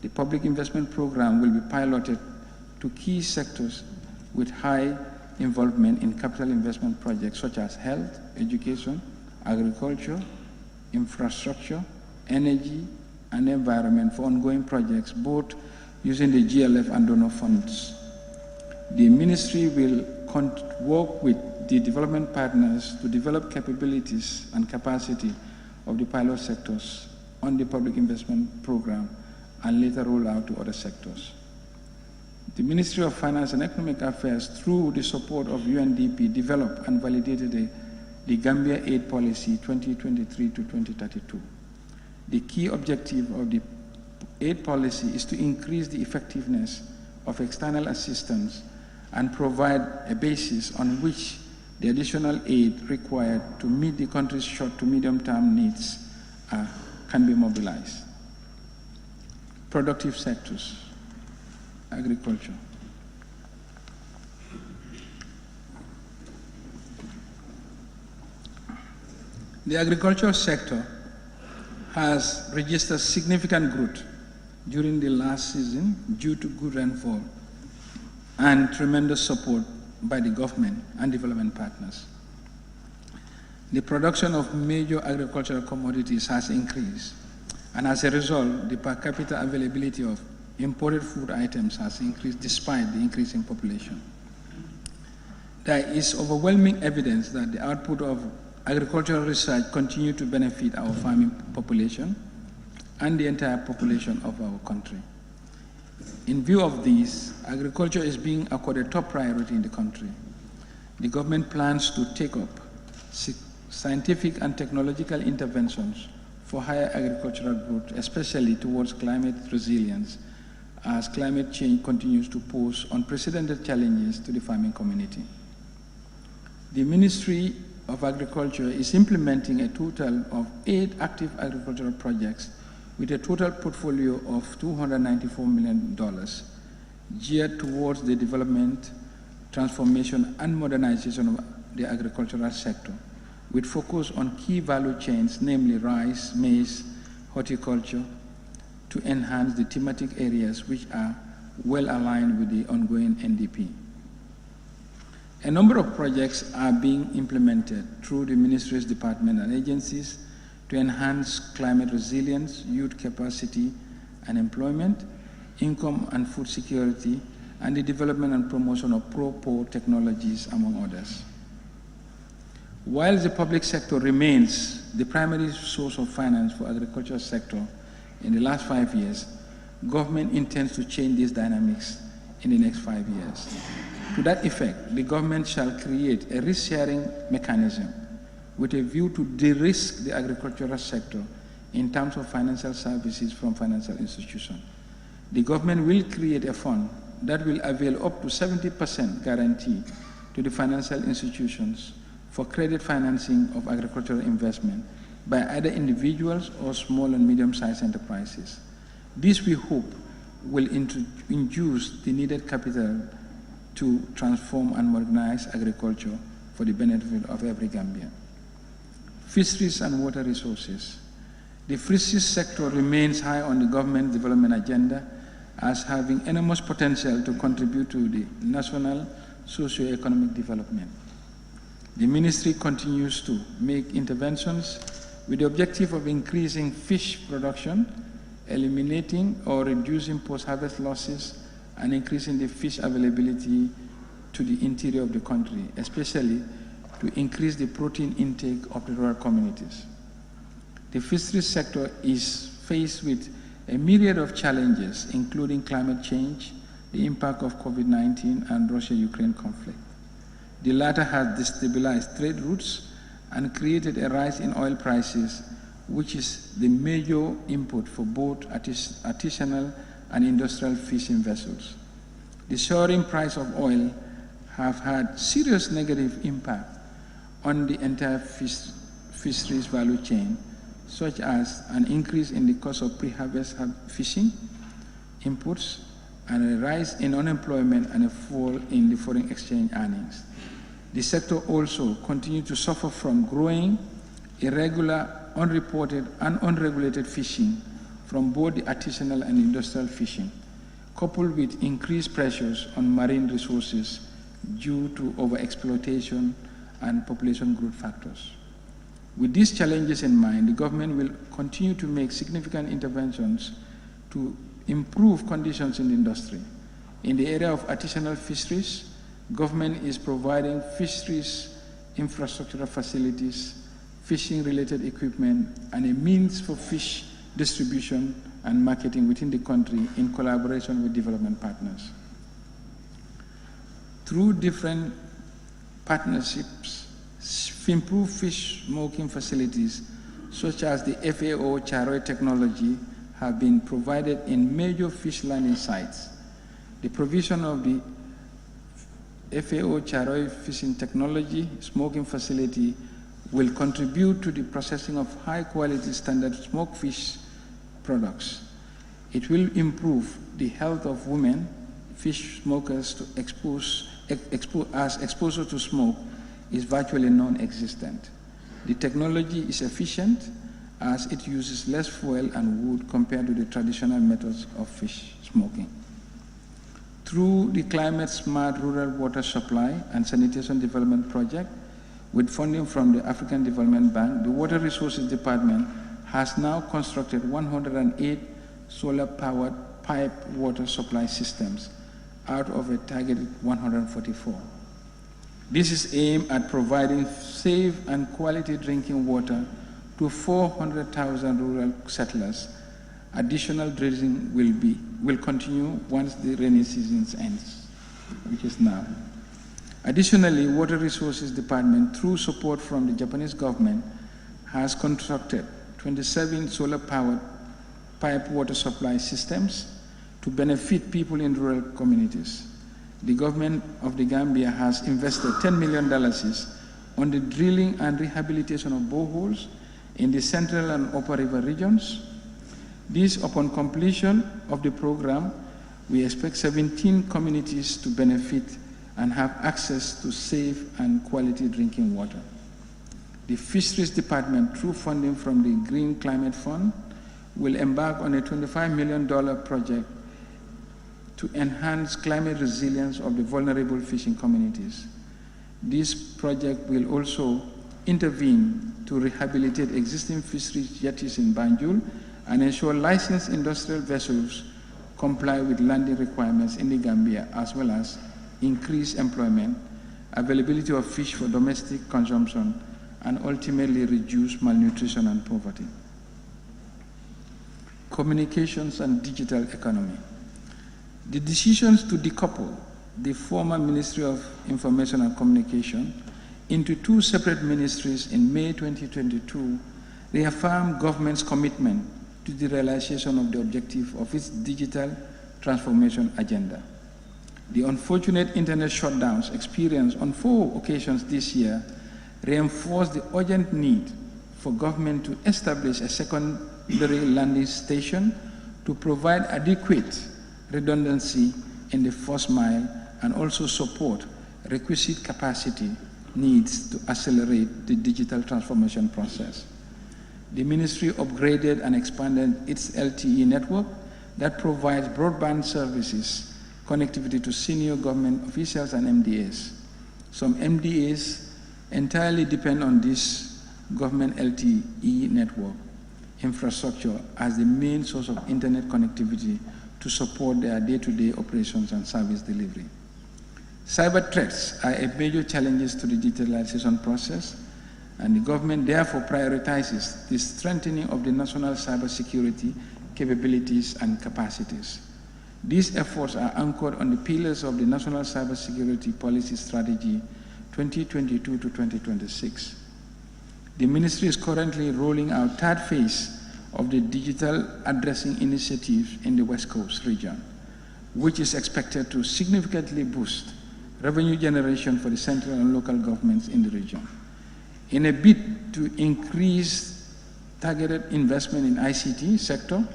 The Public Investment Program will be piloted to key sectors with high involvement in capital investment projects such as health, education, agriculture, infrastructure, energy, and environment for ongoing projects, both using the GLF and donor funds. The Ministry will work with the development partners to develop capabilities and capacity of the pilot sectors on the Public Investment Program and later roll out to other sectors. The Ministry of Finance and Economic Affairs, through the support of UNDP, developed and validated the Gambia Aid Policy 2023 to 2032. The key objective of the aid policy is to increase the effectiveness of external assistance and provide a basis on which the additional aid required to meet the country's short to medium-term needs can be mobilized. Productive sectors, agriculture. The agricultural sector has registered significant growth during the last season due to good rainfall and tremendous support by the government and development partners. The production of major agricultural commodities has increased, and as a result, the per capita availability of imported food items has increased despite the increase in population. There is overwhelming evidence that the output of agricultural research continue to benefit our farming population and the entire population of our country. In view of this, agriculture is being accorded top priority in the country. The government plans to take up scientific and technological interventions for higher agricultural growth, especially towards climate resilience, as climate change continues to pose unprecedented challenges to the farming community. The Ministry of Agriculture is implementing a total of 8 active agricultural projects with a total portfolio of $294 million geared towards the development transformation and modernization of the agricultural sector, with focus on key value chains, namely rice, maize, horticulture, to enhance the thematic areas which are well aligned with the ongoing NDP. A number of projects are being implemented through the ministries, departments, and agencies to enhance climate resilience, youth capacity and employment, income and food security, and the development and promotion of pro-poor technologies, among others. While the public sector remains the primary source of finance for the agricultural sector in the last 5 years, government intends to change these dynamics in the next 5 years. To that effect, the government shall create a risk-sharing mechanism with a view to de-risk the agricultural sector in terms of financial services from financial institutions. The government will create a fund that will avail up to 70% guarantee to the financial institutions for credit financing of agricultural investment by either individuals or small and medium-sized enterprises. This, we hope, will induce the needed capital to transform and modernize agriculture for the benefit of every Gambian. Fisheries and water resources. The fisheries sector remains high on the government development agenda as having enormous potential to contribute to the national socio-economic development. The ministry continues to make interventions with the objective of increasing fish production, eliminating or reducing post-harvest losses, and increasing the fish availability to the interior of the country, especially to increase the protein intake of the rural communities. The fisheries sector is faced with a myriad of challenges, including climate change, the impact of COVID-19, and Russia-Ukraine conflict. The latter has destabilized trade routes and created a rise in oil prices, which is the major input for both artisanal and industrial fishing vessels. The soaring price of oil have had serious negative impact on the entire fisheries value chain, such as an increase in the cost of pre-harvest fishing inputs, and a rise in unemployment and a fall in the foreign exchange earnings. The sector also continues to suffer from growing, irregular, unreported, and unregulated fishing from both the artisanal and industrial fishing, coupled with increased pressures on marine resources due to overexploitation and population growth factors. With these challenges in mind, the government will continue to make significant interventions to improve conditions in the industry. In the area of artisanal fisheries, government is providing fisheries infrastructural facilities, fishing-related equipment, and a means for fish distribution and marketing within the country in collaboration with development partners. Through different partnerships, improved fish smoking facilities, such as the FAO Charoy technology, have been provided in major fish landing sites. The provision of the FAO Charoy fishing technology smoking facility will contribute to the processing of high-quality standard smoked fish products. It will improve the health of women, fish smokers, as exposure to smoke is virtually non-existent. The technology is efficient as it uses less fuel and wood compared to the traditional methods of fish smoking. Through the Climate Smart Rural Water Supply and Sanitation Development Project, with funding from the African Development Bank, the Water Resources Department has now constructed 108 solar-powered pipe water supply systems out of a targeted 144. This is aimed at providing safe and quality drinking water to 400,000 rural settlers. Additional dredging will continue once the rainy season ends, which is now. Additionally, Water Resources Department, through support from the Japanese government, has constructed 27 solar-powered pipe water supply systems to benefit people in rural communities. The government of the Gambia has invested $10 million on the drilling and rehabilitation of boreholes in the Central and Upper River regions. This, upon completion of the program, we expect 17 communities to benefit and have access to safe and quality drinking water. The Fisheries Department, through funding from the Green Climate Fund, will embark on a $25 million project to enhance climate resilience of the vulnerable fishing communities. This project will also intervene to rehabilitate existing fisheries jetties in Banjul and ensure licensed industrial vessels comply with landing requirements in the Gambia, as well as increase employment, availability of fish for domestic consumption, and ultimately reduce malnutrition and poverty. Communications and digital economy. The decisions to decouple the former Ministry of Information and Communication into two separate ministries in May 2022 reaffirmed government's commitment to the realization of the objective of its digital transformation agenda. The unfortunate internet shutdowns experienced on 4 occasions this year reinforced the urgent need for government to establish a secondary landing station to provide adequate redundancy in the first mile and also support requisite capacity needs to accelerate the digital transformation process. The ministry upgraded and expanded its LTE network that provides broadband services, connectivity to senior government officials and MDAs. Some MDAs entirely depend on this government LTE network infrastructure as the main source of internet connectivity to support their day-to-day operations and service delivery. Cyber threats are a major challenge to the digitalization process, and the government therefore prioritizes the strengthening of the national cybersecurity capabilities and capacities. These efforts are anchored on the pillars of the National Cybersecurity Policy Strategy 2022 to 2026. The ministry is currently rolling out third phase of the digital addressing initiative in the West Coast region, which is expected to significantly boost revenue generation for the central and local governments in the region. In a bid to increase targeted investment in ICT sector,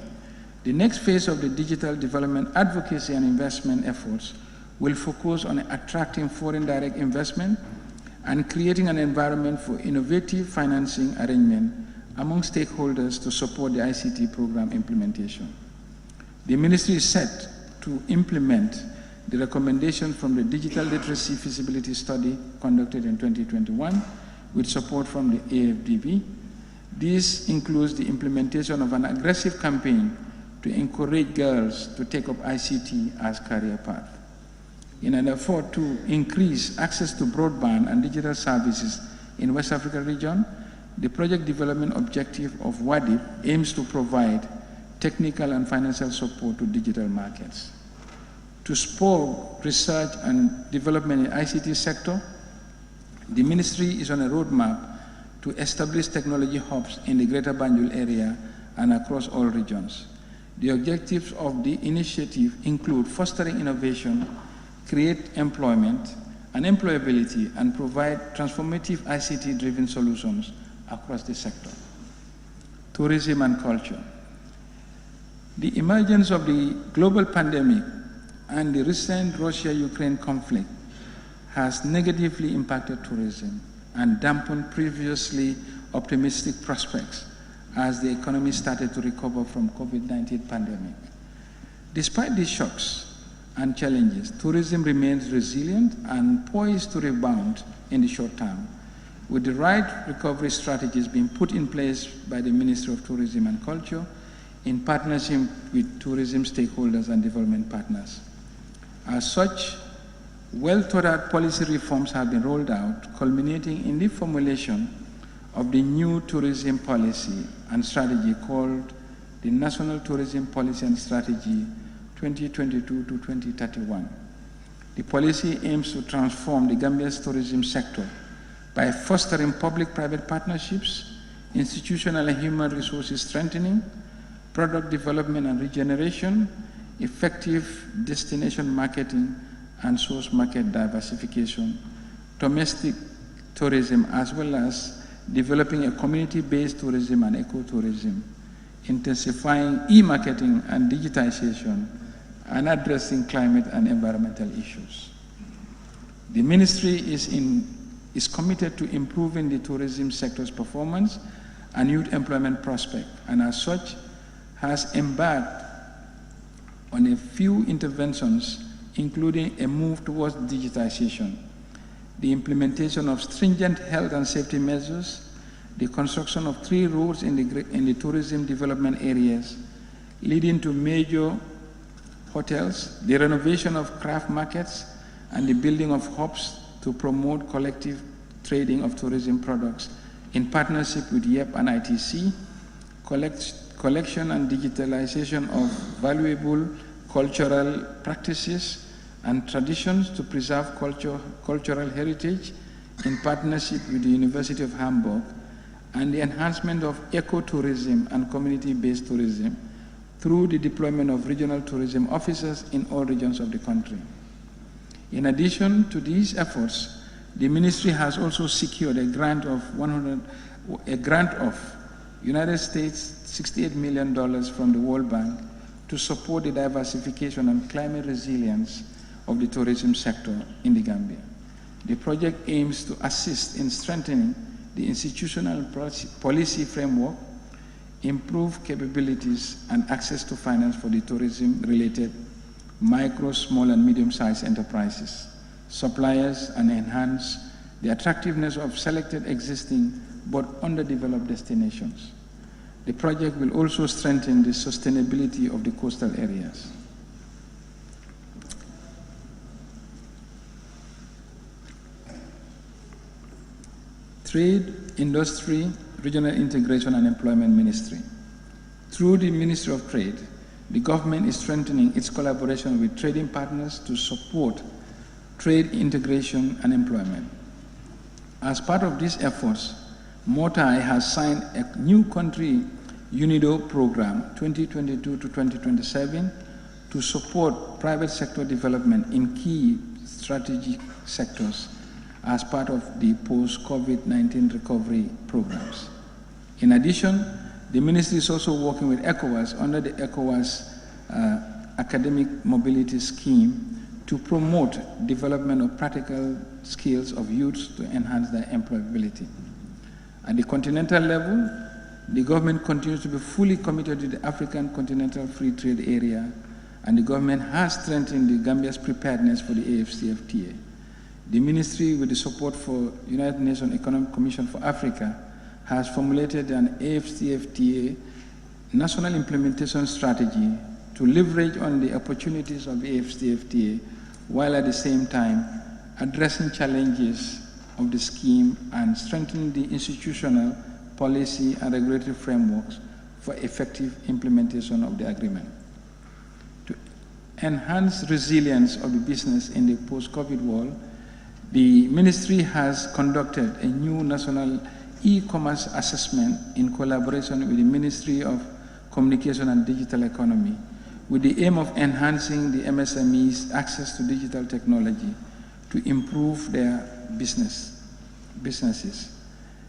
the next phase of the digital development advocacy and investment efforts will focus on attracting foreign direct investment and creating an environment for innovative financing arrangement among stakeholders to support the ICT program implementation. The ministry is set to implement the recommendation from the Digital Literacy Feasibility Study conducted in 2021 with support from the AFDB. This includes the implementation of an aggressive campaign to encourage girls to take up ICT as career path. In an effort to increase access to broadband and digital services in West Africa region, the project development objective of WADIP aims to provide technical and financial support to digital markets. To spur research and development in ICT sector, the ministry is on a roadmap to establish technology hubs in the Greater Banjul area and across all regions. The objectives of the initiative include fostering innovation, create employment and employability, and provide transformative ICT-driven solutions across the sector. Tourism and culture. The emergence of the global pandemic and the recent Russia-Ukraine conflict has negatively impacted tourism and dampened previously optimistic prospects as the economy started to recover from COVID-19 pandemic. Despite these shocks and challenges, tourism remains resilient and poised to rebound in the short term, with the right recovery strategies being put in place by the Ministry of Tourism and Culture in partnership with tourism stakeholders and development partners. As such, well-thought-out policy reforms have been rolled out, culminating in the formulation of the new tourism policy and strategy called the National Tourism Policy and Strategy 2022 to 2031. The policy aims to transform the Gambia's tourism sector by fostering public-private partnerships, institutional and human resources strengthening, product development and regeneration, effective destination marketing and source market diversification, domestic tourism, as well as developing a community-based tourism and ecotourism, intensifying e-marketing and digitization, and addressing climate and environmental issues. The ministry is committed to improving the tourism sector's performance and youth employment prospect, and as such has embarked on a few interventions, including a move towards digitization, the implementation of stringent health and safety measures, the construction of 3 roads in the tourism development areas leading to major hotels, the renovation of craft markets, and the building of hubs to promote collective trading of tourism products in partnership with YEP and ITC, collection and digitalization of valuable cultural practices and traditions to preserve cultural heritage in partnership with the University of Hamburg, and the enhancement of ecotourism and community-based tourism through the deployment of regional tourism officers in all regions of the country. In addition to these efforts, the ministry has also secured a grant of United States $68 million from the World Bank to support the diversification and climate resilience of the tourism sector in the Gambia. The project aims to assist in strengthening the institutional policy framework, improve capabilities and access to finance for the tourism-related micro, small and medium-sized enterprises, suppliers, and enhance the attractiveness of selected existing but underdeveloped destinations. The project will also strengthen the sustainability of the coastal areas. Trade, Industry, Regional Integration and Employment Ministry. Through the Ministry of Trade, the government is strengthening its collaboration with trading partners to support trade integration and employment. As part of these efforts, Motai has signed a new country UNIDO program 2022 to 2027 to support private sector development in key strategic sectors as part of the post-COVID-19 recovery programs. In addition, the ministry is also working with ECOWAS under the ECOWAS Academic Mobility Scheme to promote development of practical skills of youths to enhance their employability. At the continental level, the government continues to be fully committed to the African Continental Free Trade Area, and the government has strengthened the Gambia's preparedness for the AFCFTA. The ministry, with the support for United Nations Economic Commission for Africa, has formulated an AFCFTA national implementation strategy to leverage on the opportunities of the AFCFTA, while at the same time addressing challenges of the scheme and strengthening the institutional, policy and regulatory frameworks for effective implementation of the agreement. To enhance resilience of the business in the post-COVID world, the ministry has conducted a new national e-commerce assessment in collaboration with the Ministry of Communication and Digital Economy, with the aim of enhancing the MSMEs' access to digital technology to improve their businesses.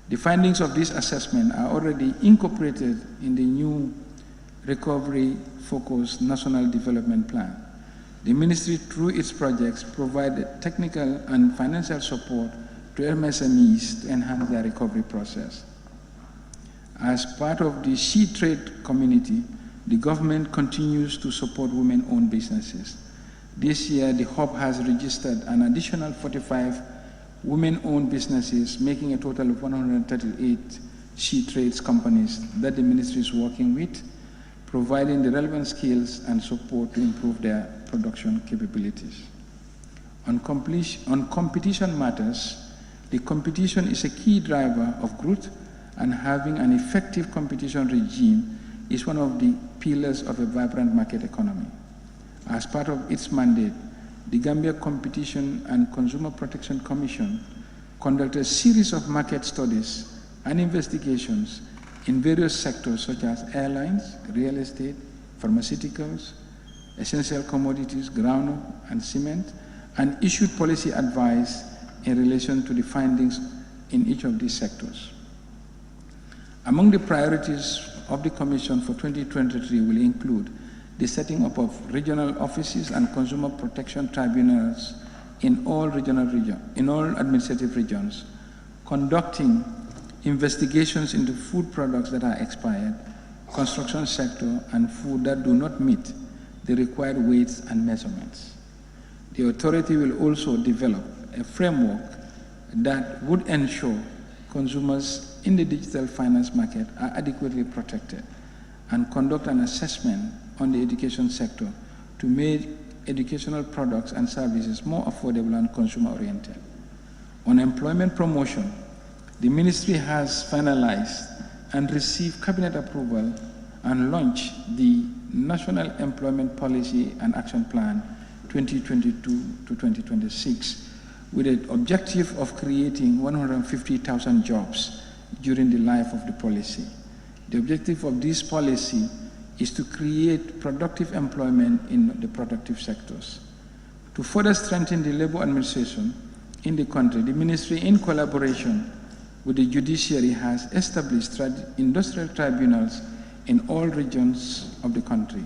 The findings of this assessment are already incorporated in the new recovery-focused National Development Plan. The ministry, through its projects, provided technical and financial support to MSMEs to enhance their recovery process. As part of the She Trade community, the government continues to support women-owned businesses. This year, the hub has registered an additional 45 women-owned businesses, making a total of 138 She Trades companies that the ministry is working with, providing the relevant skills and support to improve their production capabilities. On competition matters, the competition is a key driver of growth, and having an effective competition regime is one of the pillars of a vibrant market economy. As part of its mandate, the Gambia Competition and Consumer Protection Commission conducted a series of market studies and investigations in various sectors such as airlines, real estate, pharmaceuticals, essential commodities, groundnut, and cement, and issued policy advice in relation to the findings in each of these sectors. Among the priorities of the Commission for 2023 will include the setting up of regional offices and consumer protection tribunals in all administrative regions, conducting investigations into food products that are expired, construction sector, and food that do not meet the required weights and measurements. The authority will also develop a framework that would ensure consumers in the digital finance market are adequately protected and conduct an assessment on the education sector to make educational products and services more affordable and consumer-oriented. On employment promotion, the ministry has finalized and received cabinet approval and launched the National Employment Policy and Action Plan 2022 to 2026 with the objective of creating 150,000 jobs during the life of the policy. The objective of this policy is to create productive employment in the productive sectors. To further strengthen the labor administration in the country, the ministry, in collaboration with the judiciary, has established industrial tribunals in all regions of the country.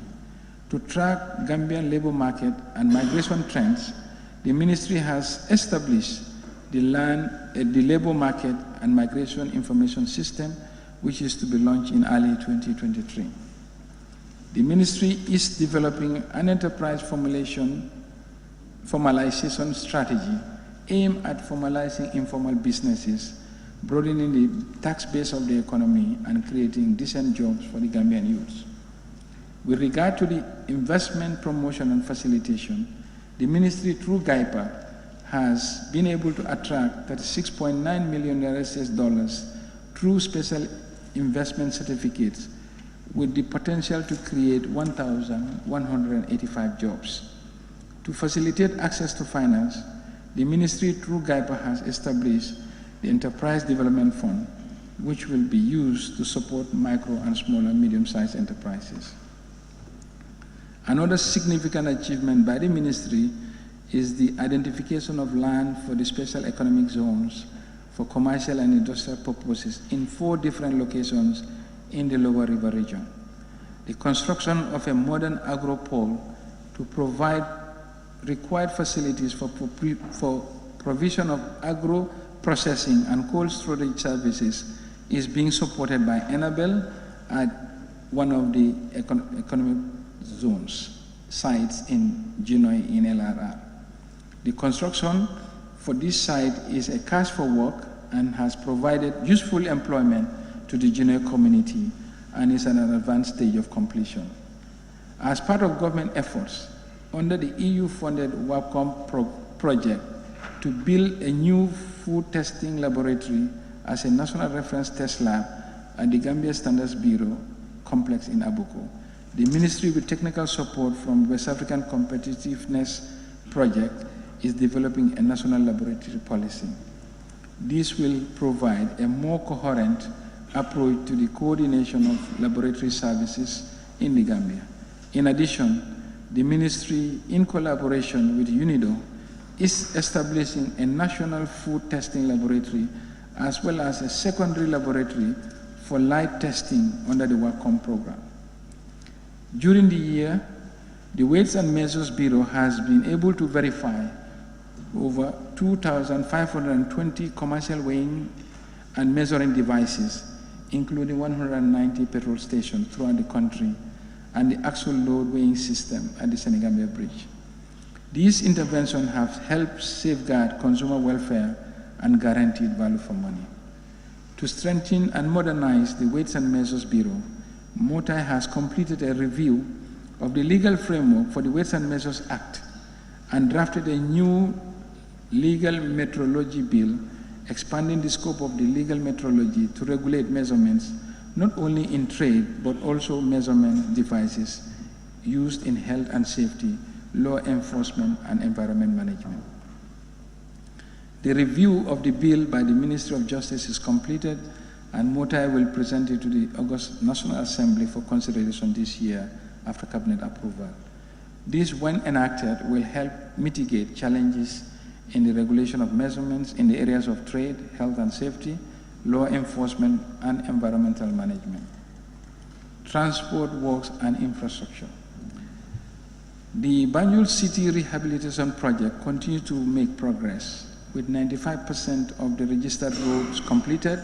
To track Gambian labor market and migration trends, the ministry has established the labor market and migration information system, which is to be launched in early 2023. The ministry is developing an enterprise formalization strategy aimed at formalizing informal businesses, broadening the tax base of the economy, and creating decent jobs for the Gambian youths. With regard to the investment promotion and facilitation, the ministry, through GAIPA, has been able to attract $36.9 million through special investment certificates, with the potential to create 1,185 jobs. To facilitate access to finance, the ministry, through GAIPA, has established the Enterprise Development Fund, which will be used to support micro and small and medium-sized enterprises. Another significant achievement by the ministry is the identification of land for the special economic zones for commercial and industrial purposes in 4 different locations in the Lower River region. The construction of a modern agro-pole to provide required facilities for provision of agro-processing and cold storage services is being supported by Enabel at one of the economic zones sites in Genoa in LRR. The construction for this site is a cash for work and has provided useful employment to the Genoa community and is at an advanced stage of completion. As part of government efforts under the EU-funded WAPCOM project to build a new food testing laboratory as a national reference test lab at the Gambia Standards Bureau complex in Abuko, the ministry, with technical support from West African Competitiveness Project, is developing a national laboratory policy. This will provide a more coherent approach to the coordination of laboratory services in the Gambia. In addition, the ministry, in collaboration with UNIDO, is establishing a national food testing laboratory as well as a secondary laboratory for light testing under the WACOM program. During the year, the Weights and Measures Bureau has been able to verify over 2,520 commercial weighing and measuring devices, including 190 petrol stations throughout the country and the axle load weighing system at the Senegambia Bridge. These interventions have helped safeguard consumer welfare and guaranteed value for money. To strengthen and modernize the Weights and Measures Bureau, MOTAI has completed a review of the legal framework for the Weights and Measures Act and drafted a new legal metrology bill expanding the scope of the legal metrology to regulate measurements not only in trade but also measurement devices used in health and safety, law enforcement, and environment management. The review of the bill by the Ministry of Justice is completed, and MOTAI will present it to the August National Assembly for consideration this year after cabinet approval. This, when enacted, will help mitigate challenges in the regulation of measurements in the areas of trade, health and safety, law enforcement, and environmental management. Transport, works, and infrastructure. The Banjul City Rehabilitation Project continues to make progress, with 95% of the registered roads completed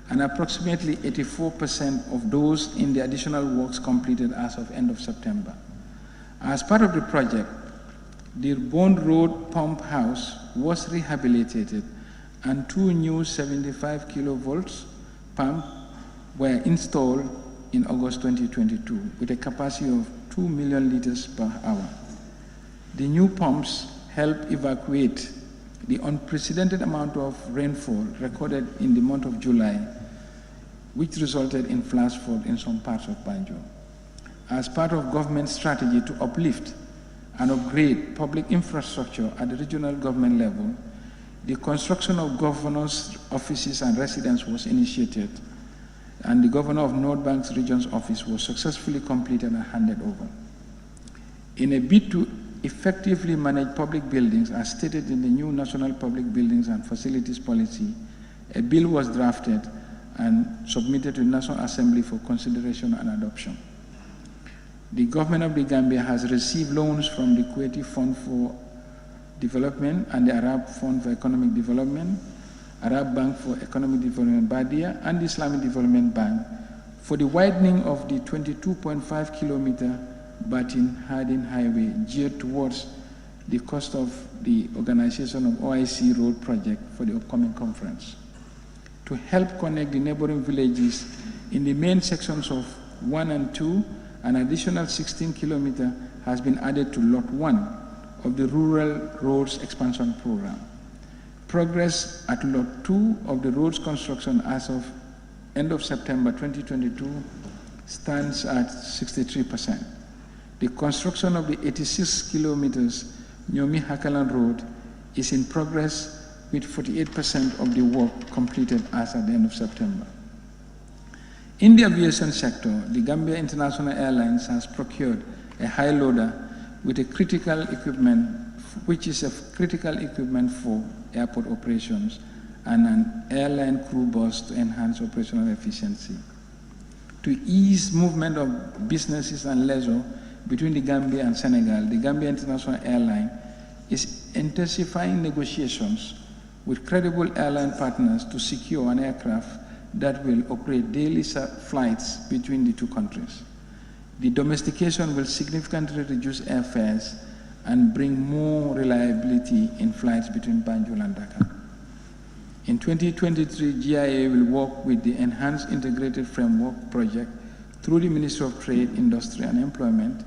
and approximately 84% of those in the additional works completed as of end of September. As part of the project, the Bond Road Pump House was rehabilitated and 2 new 75 kilovolts pumps were installed in August 2022 with a capacity of 2 million liters per hour. The new pumps help evacuate the unprecedented amount of rainfall recorded in the month of July, which resulted in flash flood in some parts of Banjul. As part of government strategy to uplift and upgrade public infrastructure at the regional government level, the construction of governors' offices and residences was initiated, and the governor of North Bank's region's office was successfully completed and handed over. In a bid to effectively manage public buildings, as stated in the new National Public Buildings and Facilities Policy, a bill was drafted and submitted to the National Assembly for consideration and adoption. The government of the Gambia has received loans from the Kuwaiti Fund for Development and the Arab Fund for Economic Development, Arab Bank for Economic Development Badia, and the Islamic Development Bank for the widening of the 22.5 kilometer Batin-Hardin Highway geared towards the cost of the organization of OIC Road Project for the upcoming conference. To help connect the neighboring villages in the main sections of 1 and 2, an additional 16 kilometers has been added to Lot 1 of the Rural Roads Expansion Program. Progress at Lot 2 of the roads construction as of end of September 2022 stands at 63%. The construction of the 86 kilometers Nyomi Hakalan Road is in progress with 48% of the work completed as at the end of September. In the aviation sector, the Gambia International Airlines has procured a high loader with a critical equipment, which is a critical equipment for airport operations, and an airline crew bus to enhance operational efficiency. To ease movement of businesses and leisure between the Gambia and Senegal, the Gambia International Airline is intensifying negotiations with credible airline partners to secure an aircraft that will operate daily flights between the two countries. The domestication will significantly reduce airfares and bring more reliability in flights between Banjul and Dakar. In 2023, GIA will work with the Enhanced Integrated Framework Project through the Ministry of Trade, Industry and Employment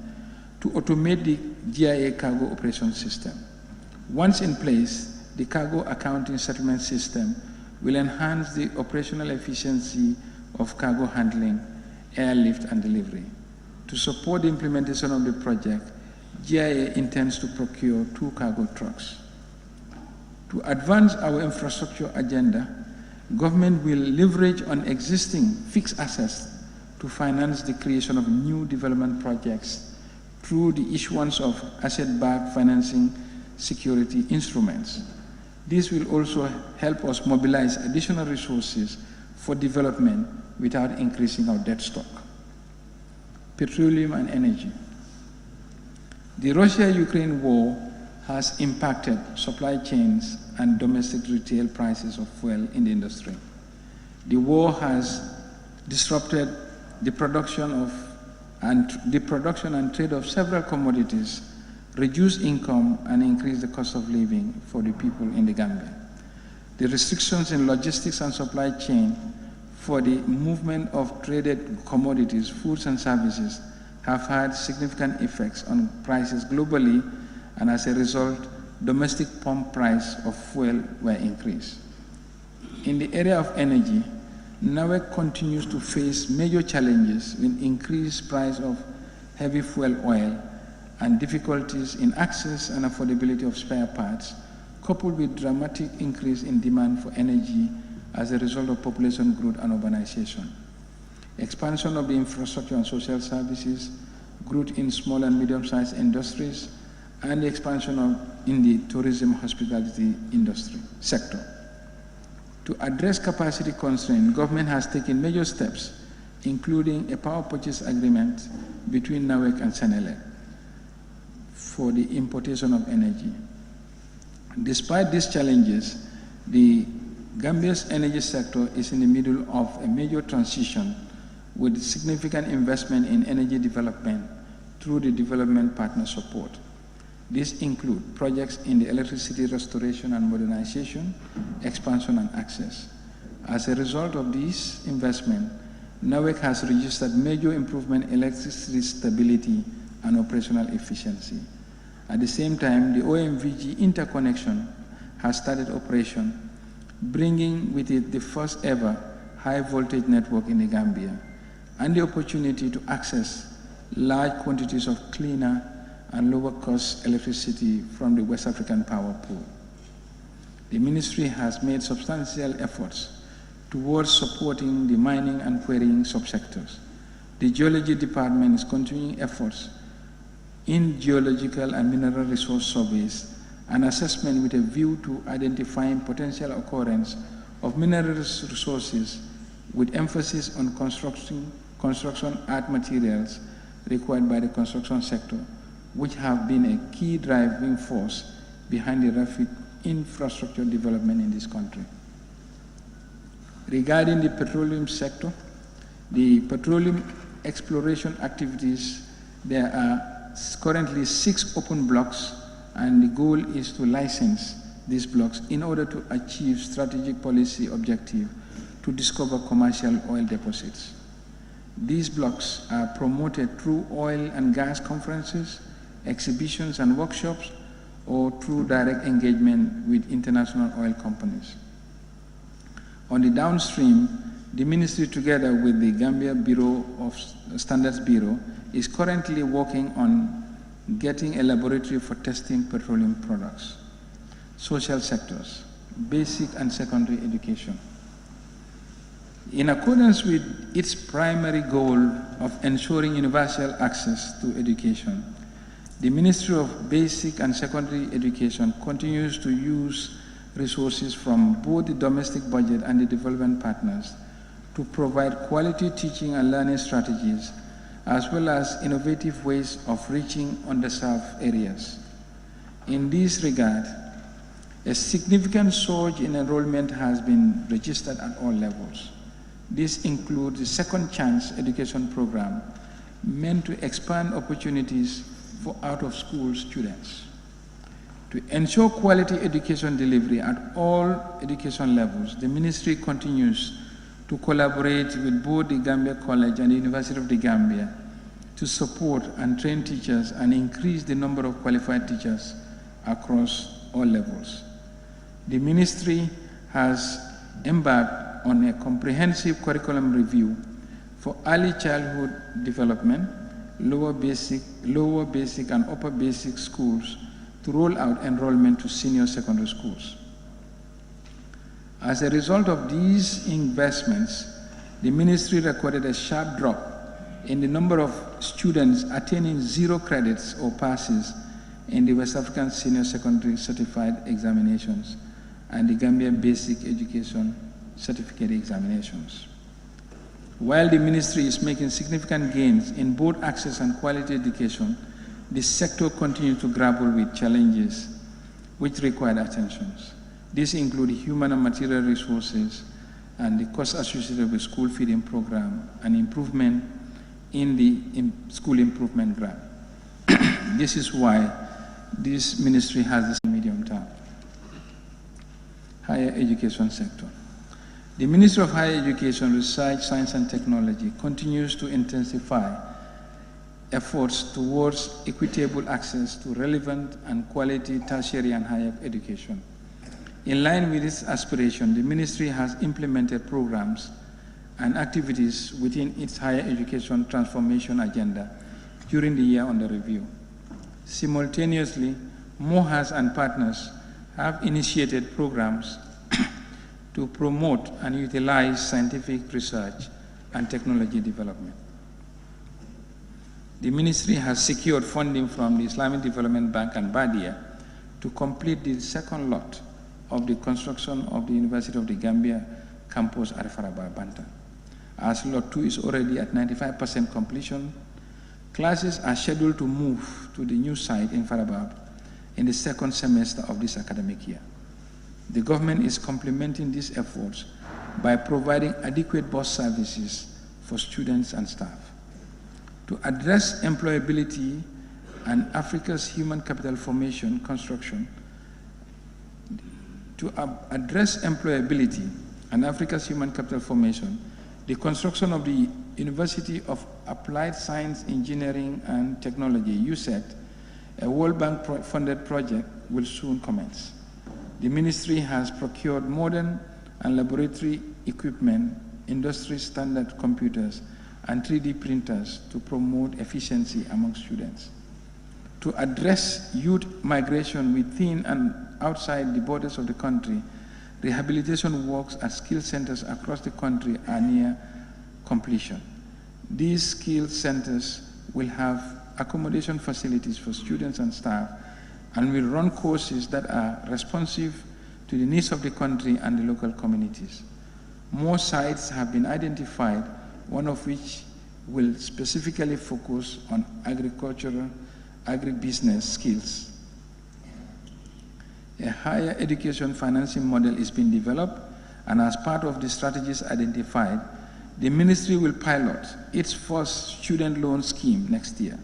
to automate the GIA cargo operation system. Once in place, the cargo accounting settlement system will enhance the operational efficiency of cargo handling, airlift and delivery. To support the implementation of the project, GIA intends to procure 2 cargo trucks. To advance our infrastructure agenda, government will leverage on existing fixed assets to finance the creation of new development projects through the issuance of asset-backed financing security instruments. This will also help us mobilize additional resources for development without increasing our debt stock. Petroleum and energy. The Russia-Ukraine war has impacted supply chains and domestic retail prices of fuel in the industry. The war has disrupted the production and trade of several commodities, reduced income, and increased the cost of living for the people in the Gambia. The restrictions in logistics and supply chain for the movement of traded commodities, foods and services have had significant effects on prices globally, and as a result, domestic pump price of fuel were increased. In the area of energy, NAWEC continues to face major challenges with increased price of heavy fuel oil and difficulties in access and affordability of spare parts, coupled with dramatic increase in demand for energy as a result of population growth and urbanization. Expansion of the infrastructure and social services, growth in small and medium-sized industries, and the expansion in the tourism hospitality industry sector. To address capacity constraint, government has taken major steps, including a power purchase agreement between NAWEC and Senelec. for the importation of energy. Despite these challenges, the Gambia's energy sector is in the middle of a major transition with significant investment in energy development through the development partner support. These include projects in the electricity restoration and modernization, expansion and access. As a result of this investment, NAWEC has registered major improvement in electricity stability and operational efficiency. At the same time, the OMVG interconnection has started operation, bringing with it the first ever high voltage network in the Gambia and the opportunity to access large quantities of cleaner and lower cost electricity from the West African power pool. The ministry has made substantial efforts towards supporting the mining and quarrying subsectors. The Geology Department is continuing efforts in geological and mineral resource surveys and assessment with a view to identifying potential occurrence of mineral resources with emphasis on construction art materials required by the construction sector, which have been a key driving force behind the rapid infrastructure development in this country. Regarding the petroleum sector, the petroleum exploration activities, there are currently 6 open blocks, and the goal is to license these blocks in order to achieve strategic policy objective to discover commercial oil deposits. These blocks are promoted through oil and gas conferences, exhibitions and workshops, or through direct engagement with international oil companies. On the downstream, the ministry, together with the Gambia Bureau of Standards Bureau, is currently working on getting a laboratory for testing petroleum products. Social sectors, basic and secondary education. In accordance with its primary goal of ensuring universal access to education, the Ministry of Basic and Secondary Education continues to use resources from both the domestic budget and the development partners to provide quality teaching and learning strategies, as well as innovative ways of reaching underserved areas. In this regard, a significant surge in enrollment has been registered at all levels. This includes the Second Chance Education Program, meant to expand opportunities for out-of-school students. To ensure quality education delivery at all education levels, the ministry continues to collaborate with both the Gambia College and the University of the Gambia to support and train teachers and increase the number of qualified teachers across all levels. The ministry has embarked on a comprehensive curriculum review for early childhood development, lower basic and upper basic schools to roll out enrollment to senior secondary schools. As a result of these investments, the ministry recorded a sharp drop in the number of students attaining 0 credits or passes in the West African Senior Secondary Certified Examinations and the Gambia Basic Education Certificate Examinations. While the ministry is making significant gains in both access and quality education, the sector continues to grapple with challenges which require attention. These include human and material resources and the costs associated with school feeding program and improvement in the school improvement grant. This is why this ministry has this medium term. Higher education sector. The Ministry of Higher Education, Research, Science and Technology continues to intensify efforts towards equitable access to relevant and quality tertiary and higher education. In line with its aspiration, the ministry has implemented programs and activities within its higher education transformation agenda during the year under review. Simultaneously, MOHAS and partners have initiated programs to promote and utilize scientific research and technology development. The ministry has secured funding from the Islamic Development Bank and Badia to complete the second lot of the construction of the University of the Gambia campus at Faraba, Bantan. As Lot 2 is already at 95% completion, Classes are scheduled to move to the new site in Farabab in the second semester of this academic year. The government is complementing these efforts by providing adequate bus services for students and staff. To address employability and Africa's human capital formation construction, the construction of the University of Applied Science, Engineering and Technology, USET, a World Bank funded project, will soon commence. The ministry has procured modern and laboratory equipment, industry standard computers, and 3D printers to promote efficiency among students. To address youth migration within and outside the borders of the country, rehabilitation works at skill centers across the country are near completion. These skill centers will have accommodation facilities for students and staff and will run courses that are responsive to the needs of the country and the local communities. More sites have been identified, one of which will specifically focus on agribusiness skills. A higher education financing model is being developed, and as part of the strategies identified, the ministry will pilot its first student loan scheme next year.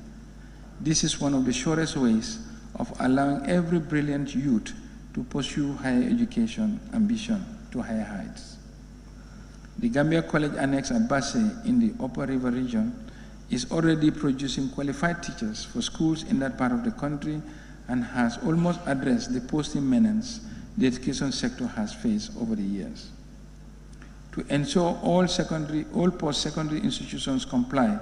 This is one of the surest ways of allowing every brilliant youth to pursue higher education ambition to higher heights. The Gambia College Annex at Basse in the Upper River region is already producing qualified teachers for schools in that part of the country and has almost addressed the posting menace the education sector has faced over the years. To ensure all post-secondary institutions comply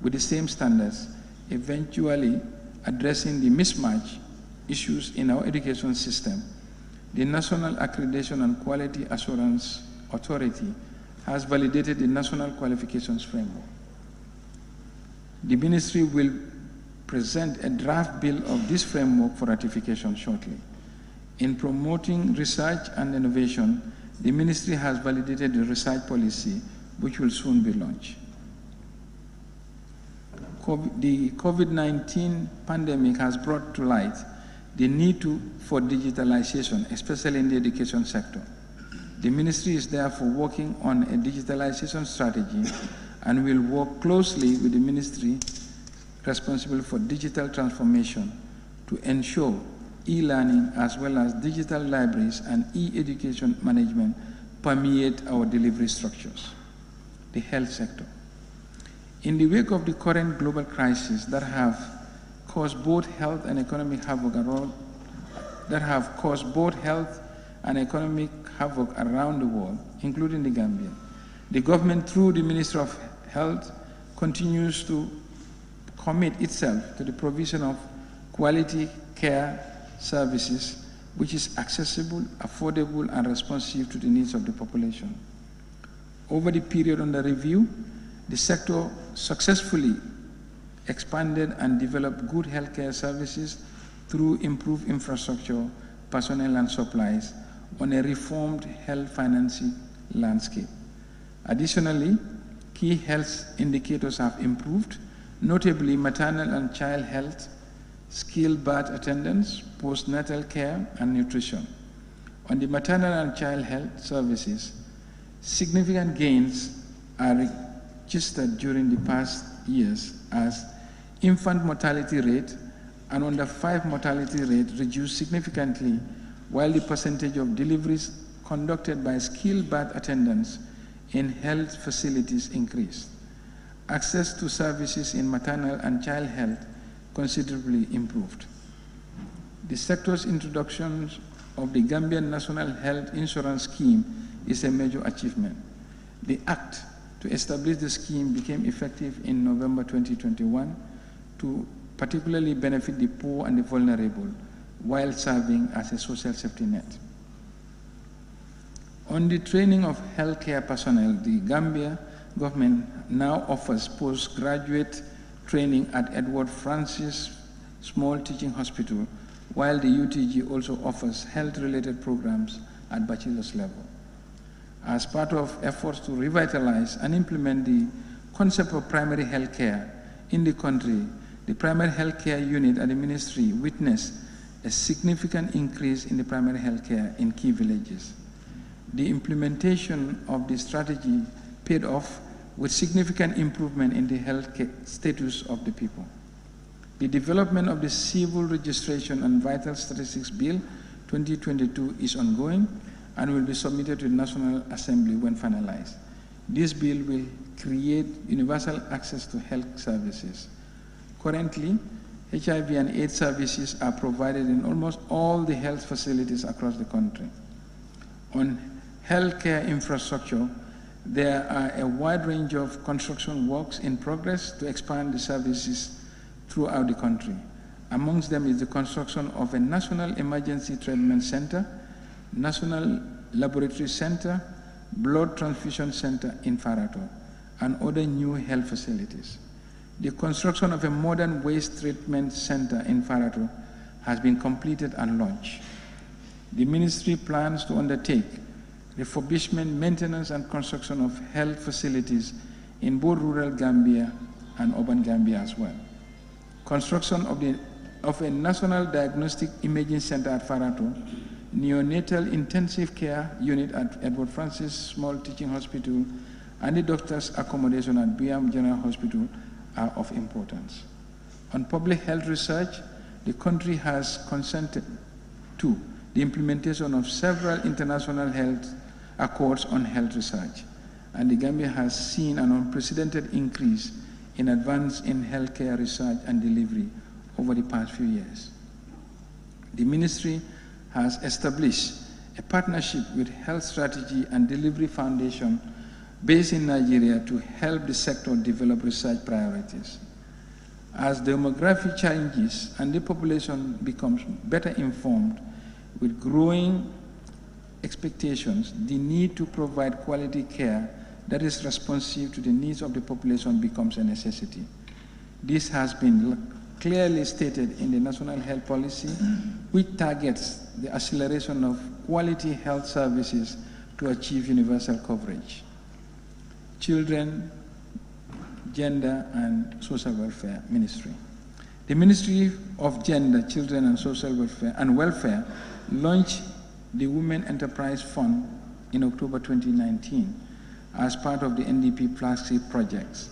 with the same standards, eventually addressing the mismatch issues in our education system, the National Accreditation and Quality Assurance Authority has validated the National Qualifications Framework. The ministry will present a draft bill of this framework for ratification shortly. In promoting research and innovation, the ministry has validated the research policy, which will soon be launched. The COVID-19 pandemic has brought to light the need for digitalization, especially in the education sector. The ministry is therefore working on a digitalization strategy and will work closely with the ministry responsible for digital transformation to ensure e-learning as well as digital libraries and e-education management permeate our delivery structures. The health sector. In the wake of the current global crisis that have caused both health and economic havoc around the world, including the Gambia, the government, through the Ministry of Health, continues to commit itself to the provision of quality care services which is accessible, affordable, and responsive to the needs of the population. Over the period under review, the sector successfully expanded and developed good healthcare services through improved infrastructure, personnel, and supplies on a reformed health financing landscape. Additionally, key health indicators have improved, notably maternal and child health, skilled birth attendance, postnatal care, and nutrition. On the maternal and child health services, significant gains are registered during the past years as infant mortality rate and under 5 mortality rate reduced significantly, while the percentage of deliveries conducted by skilled birth attendants in health facilities increased. Access to services in maternal and child health considerably improved. The sector's introduction of the Gambian National Health Insurance Scheme is a major achievement. The act to establish the scheme became effective in November 2021 to particularly benefit the poor and the vulnerable while serving as a social safety net. On the training of healthcare personnel, the Gambia government now offers postgraduate training at Edward Francis Small Teaching Hospital, while the UTG also offers health-related programs at bachelor's level. As part of efforts to revitalize and implement the concept of primary health care in the country, the primary health care unit at the ministry witnessed a significant increase in the primary health care in key villages. The implementation of the strategy paid off with significant improvement in the health care status of the people. The development of the Civil Registration and Vital Statistics Bill 2022 is ongoing and will be submitted to the National Assembly when finalized. This bill will create universal access to health services. Currently, HIV and AIDS services are provided in almost all the health facilities across the country. On healthcare infrastructure, there are a wide range of construction works in progress to expand the services throughout the country. Amongst them is the construction of a National Emergency Treatment Center, National Laboratory Center, Blood Transfusion Center in Farato, and other new health facilities. The construction of a modern waste treatment center in Farato has been completed and launched. The ministry plans to undertake refurbishment, maintenance, and construction of health facilities in both rural Gambia and urban Gambia as well. Construction of a National Diagnostic Imaging Center at Farato, neonatal intensive care unit at Edward Francis Small Teaching Hospital, and the doctor's accommodation at Biam General Hospital are of importance. On public health research, the country has consented to the implementation of several international health accords on health research, and the Gambia has seen an unprecedented increase in advance in healthcare research and delivery over the past few years. The ministry has established a partnership with Health Strategy and Delivery Foundation based in Nigeria to help the sector develop research priorities. As demographic changes and the population becomes better informed with growing expectations, the need to provide quality care that is responsive to the needs of the population becomes a necessity. This has been clearly stated in the National Health Policy, which targets the acceleration of quality health services to achieve universal coverage. Children, Gender and Social Welfare Ministry. The Ministry of Gender, Children and Social Welfare launched the Women Enterprise Fund in October 2019 as part of the NDP flagship projects,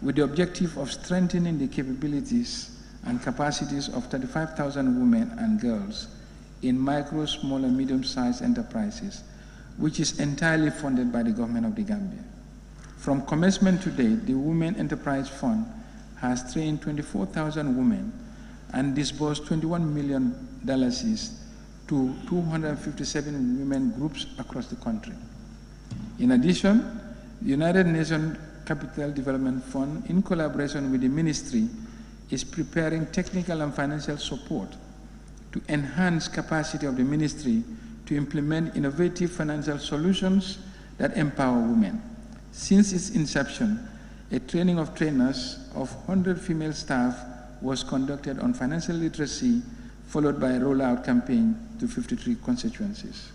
with the objective of strengthening the capabilities and capacities of 35,000 women and girls in micro, small and medium-sized enterprises, which is entirely funded by the government of the Gambia. From commencement to date, the Women Enterprise Fund has trained 24,000 women and disbursed $21 million to 257 women groups across the country. In addition, the United Nations Capital Development Fund, in collaboration with the ministry, is preparing technical and financial support to enhance capacity of the ministry to implement innovative financial solutions that empower women. Since its inception, a training of trainers of 100 female staff was conducted on financial literacy, followed by a rollout campaign to 53 constituencies.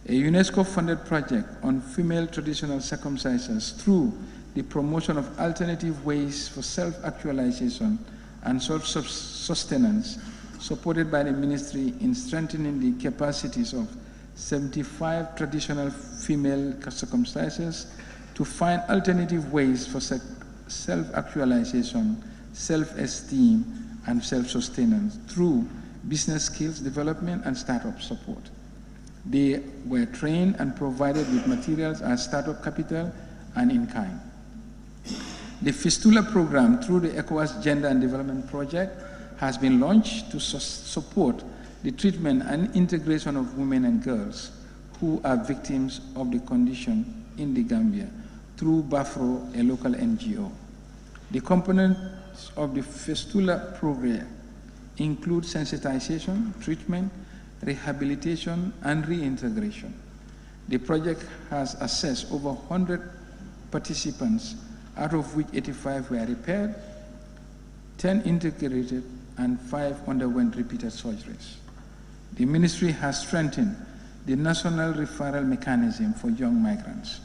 A UNESCO-funded project on female traditional circumcisions through the promotion of alternative ways for self-actualization and self-sustenance, supported by the ministry in strengthening the capacities of 75 traditional female circumcisers to find alternative ways for self-actualization, self-esteem, and self-sustenance through business skills development and startup support. They were trained and provided with materials as startup capital and in kind. The Fistula program through the ECOWAS Gender and Development Project has been launched to support the treatment and integration of women and girls who are victims of the condition in the Gambia through BAFRO, a local NGO. The components of the Fistula program include sensitization, treatment, rehabilitation, and reintegration. The project has assessed over 100 participants, out of which 85 were repaired, 10 integrated, and 5 underwent repeated surgeries. The ministry has strengthened the National Referral Mechanism for Young Migrants.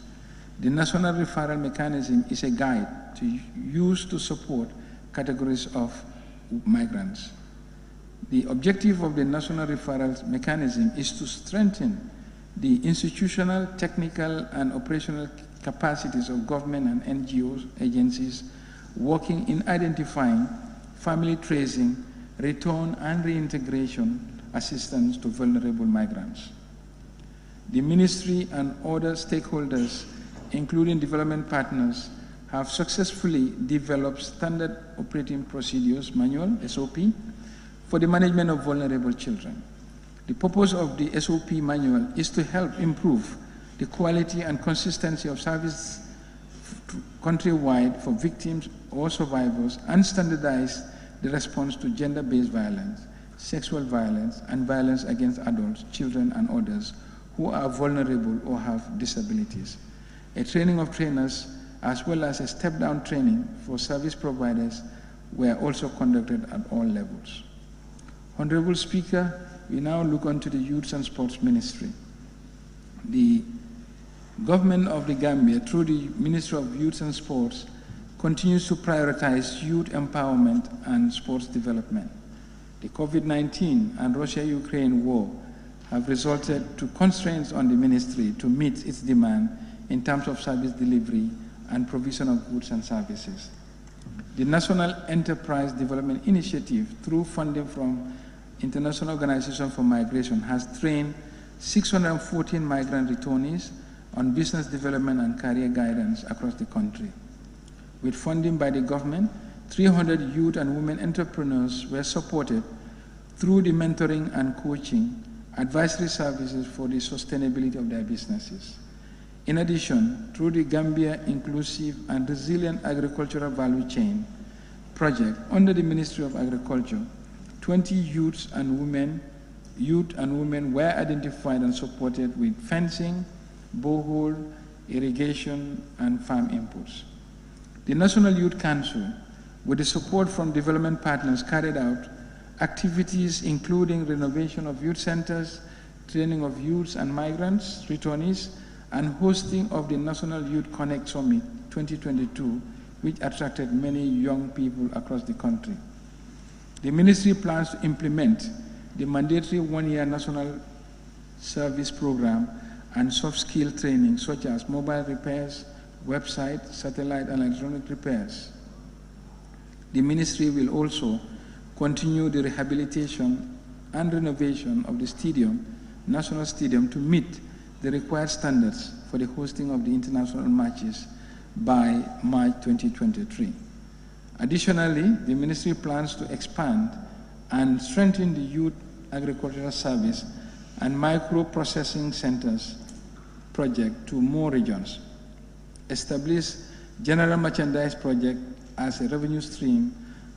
The National Referral Mechanism is a guide to use to support categories of migrants. The objective of the national referral mechanism is to strengthen the institutional, technical, and operational capacities of government and NGOs, agencies working in identifying, family tracing, return and reintegration assistance to vulnerable migrants. The ministry and other stakeholders, including development partners, have successfully developed standard operating procedures manual, SOP, for the management of vulnerable children. The purpose of the SOP manual is to help improve the quality and consistency of service countrywide for victims or survivors and standardize the response to gender-based violence, sexual violence, and violence against adults, children, and others who are vulnerable or have disabilities. A training of trainers as well as a step-down training for service providers were also conducted at all levels. Honorable Speaker, we now look on to the Youth and Sports Ministry. The government of the Gambia, through the Ministry of Youth and Sports, continues to prioritize youth empowerment and sports development. The COVID-19 and Russia-Ukraine war have resulted to constraints on the ministry to meet its demand in terms of service delivery and provision of goods and services. The National Enterprise Development Initiative, through funding from International Organization for Migration, has trained 614 migrant returnees on business development and career guidance across the country. With funding by the government, 300 youth and women entrepreneurs were supported through the mentoring and coaching, advisory services for the sustainability of their businesses. In addition, through the Gambia Inclusive and Resilient Agricultural Value Chain project under the Ministry of Agriculture, 20 youth and women were identified and supported with fencing, borehole, irrigation, and farm inputs. The National Youth Council, with the support from development partners, carried out activities including renovation of youth centers, training of youths and migrants, returnees, and hosting of the National Youth Connect Summit 2022, which attracted many young people across the country. The ministry plans to implement the mandatory one-year national service program and soft skill training such as mobile repairs, website, satellite, and electronic repairs. The ministry will also continue the rehabilitation and renovation of the stadium, National Stadium, to meet the required standards for the hosting of the international matches by March 2023. Additionally, the ministry plans to expand and strengthen the youth agricultural service and micro-processing centers project to more regions, establish general merchandise project as a revenue stream,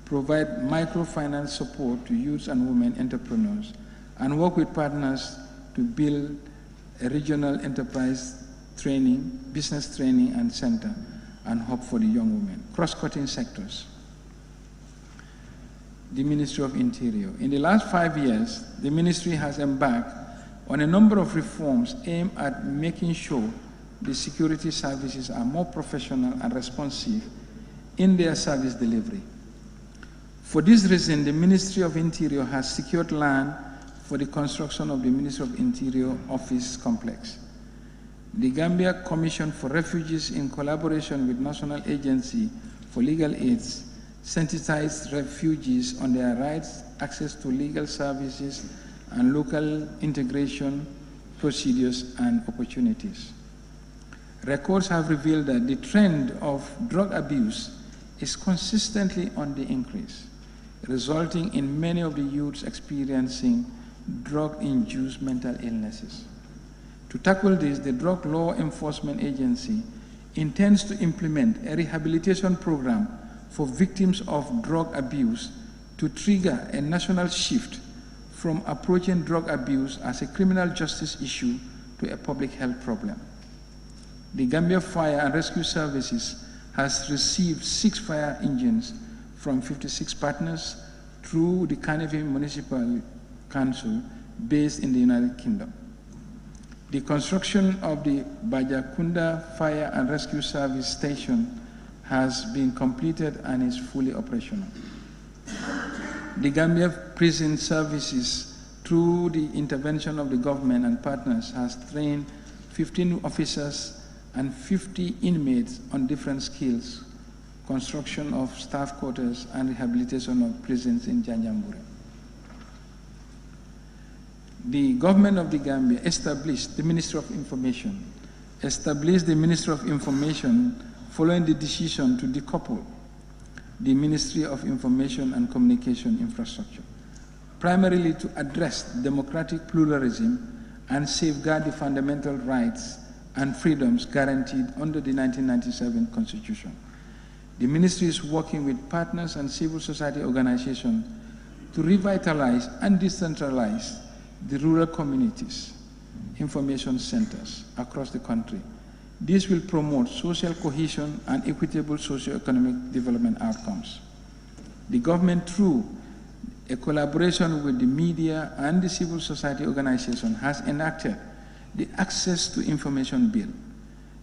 provide microfinance support to youth and women entrepreneurs, and work with partners to build a regional enterprise training, business training and center and hub for the young women. Cross-cutting sectors. The Ministry of Interior. In the last 5 years, the ministry has embarked on a number of reforms aimed at making sure the security services are more professional and responsive in their service delivery. For this reason, the Ministry of Interior has secured land for the construction of the Ministry of Interior office complex. The Gambia Commission for Refugees, in collaboration with National Agency for Legal Aids, sensitized refugees on their rights, access to legal services, and local integration procedures and opportunities. Records have revealed that the trend of drug abuse is consistently on the increase, resulting in many of the youths experiencing drug-induced mental illnesses. To tackle this, the Drug Law Enforcement Agency intends to implement a rehabilitation program for victims of drug abuse to trigger a national shift from approaching drug abuse as a criminal justice issue to a public health problem. The Gambia Fire and Rescue Services has received 6 fire engines from 56 partners through the Carnegie Municipal Council based in the United Kingdom. The construction of the Bajakunda Fire and Rescue Service Station has been completed and is fully operational. The Gambia Prison Services, through the intervention of the government and partners, has trained 15 officers and 50 inmates on different skills, construction of staff quarters and rehabilitation of prisons in Janjambure. The government of the Gambia established the Ministry of Information, following the decision to decouple the Ministry of Information and Communication Infrastructure, primarily to address democratic pluralism and safeguard the fundamental rights and freedoms guaranteed under the 1997 Constitution. The ministry is working with partners and civil society organizations to revitalize and decentralize the rural communities, information centers across the country. This will promote social cohesion and equitable socio-economic development outcomes. The government, through a collaboration with the media and the civil society organization, has enacted the Access to Information Bill.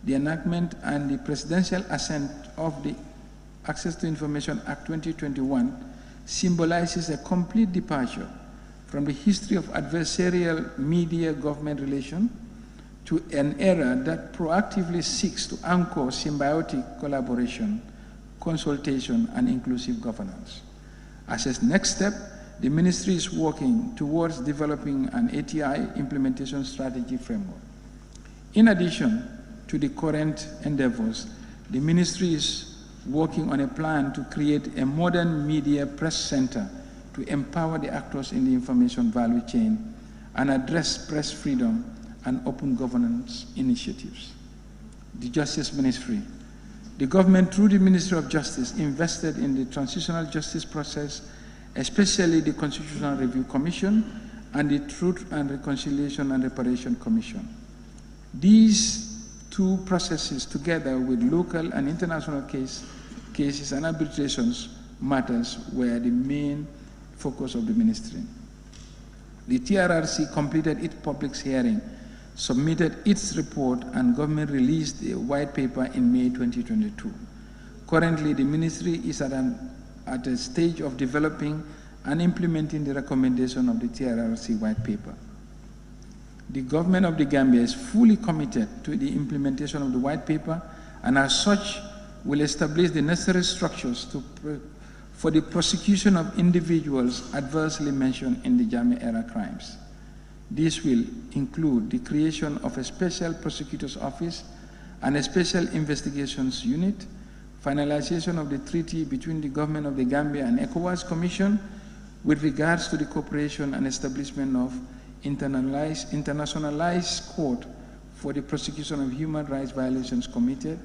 The enactment and the presidential assent of the Access to Information Act 2021 symbolizes a complete departure from the history of adversarial media-government relation to an era that proactively seeks to anchor symbiotic collaboration, consultation, and inclusive governance. As a next step, the ministry is working towards developing an ATI implementation strategy framework. In addition to the current endeavors, the ministry is working on a plan to create a modern media press center to empower the actors in the information value chain and address press freedom and open governance initiatives. The Justice Ministry. The government, through the Ministry of Justice, invested in the transitional justice process, especially the Constitutional Review Commission and the Truth and Reconciliation and Reparation Commission. These two processes, together with local and international cases and arbitrations matters, were the main focus of the ministry. The TRRC completed its public hearing, submitted its report, and government released a white paper in May 2022. Currently, the ministry is at a stage of developing and implementing the recommendation of the TRRC white paper. The government of the Gambia is fully committed to the implementation of the white paper, and as such will establish the necessary structures for the prosecution of individuals adversely mentioned in the Jammeh-era crimes. This will include the creation of a special prosecutor's office and a special investigations unit, finalization of the treaty between the government of the Gambia and ECOWAS Commission with regards to the cooperation and establishment of internationalized court for the prosecution of human rights violations committed,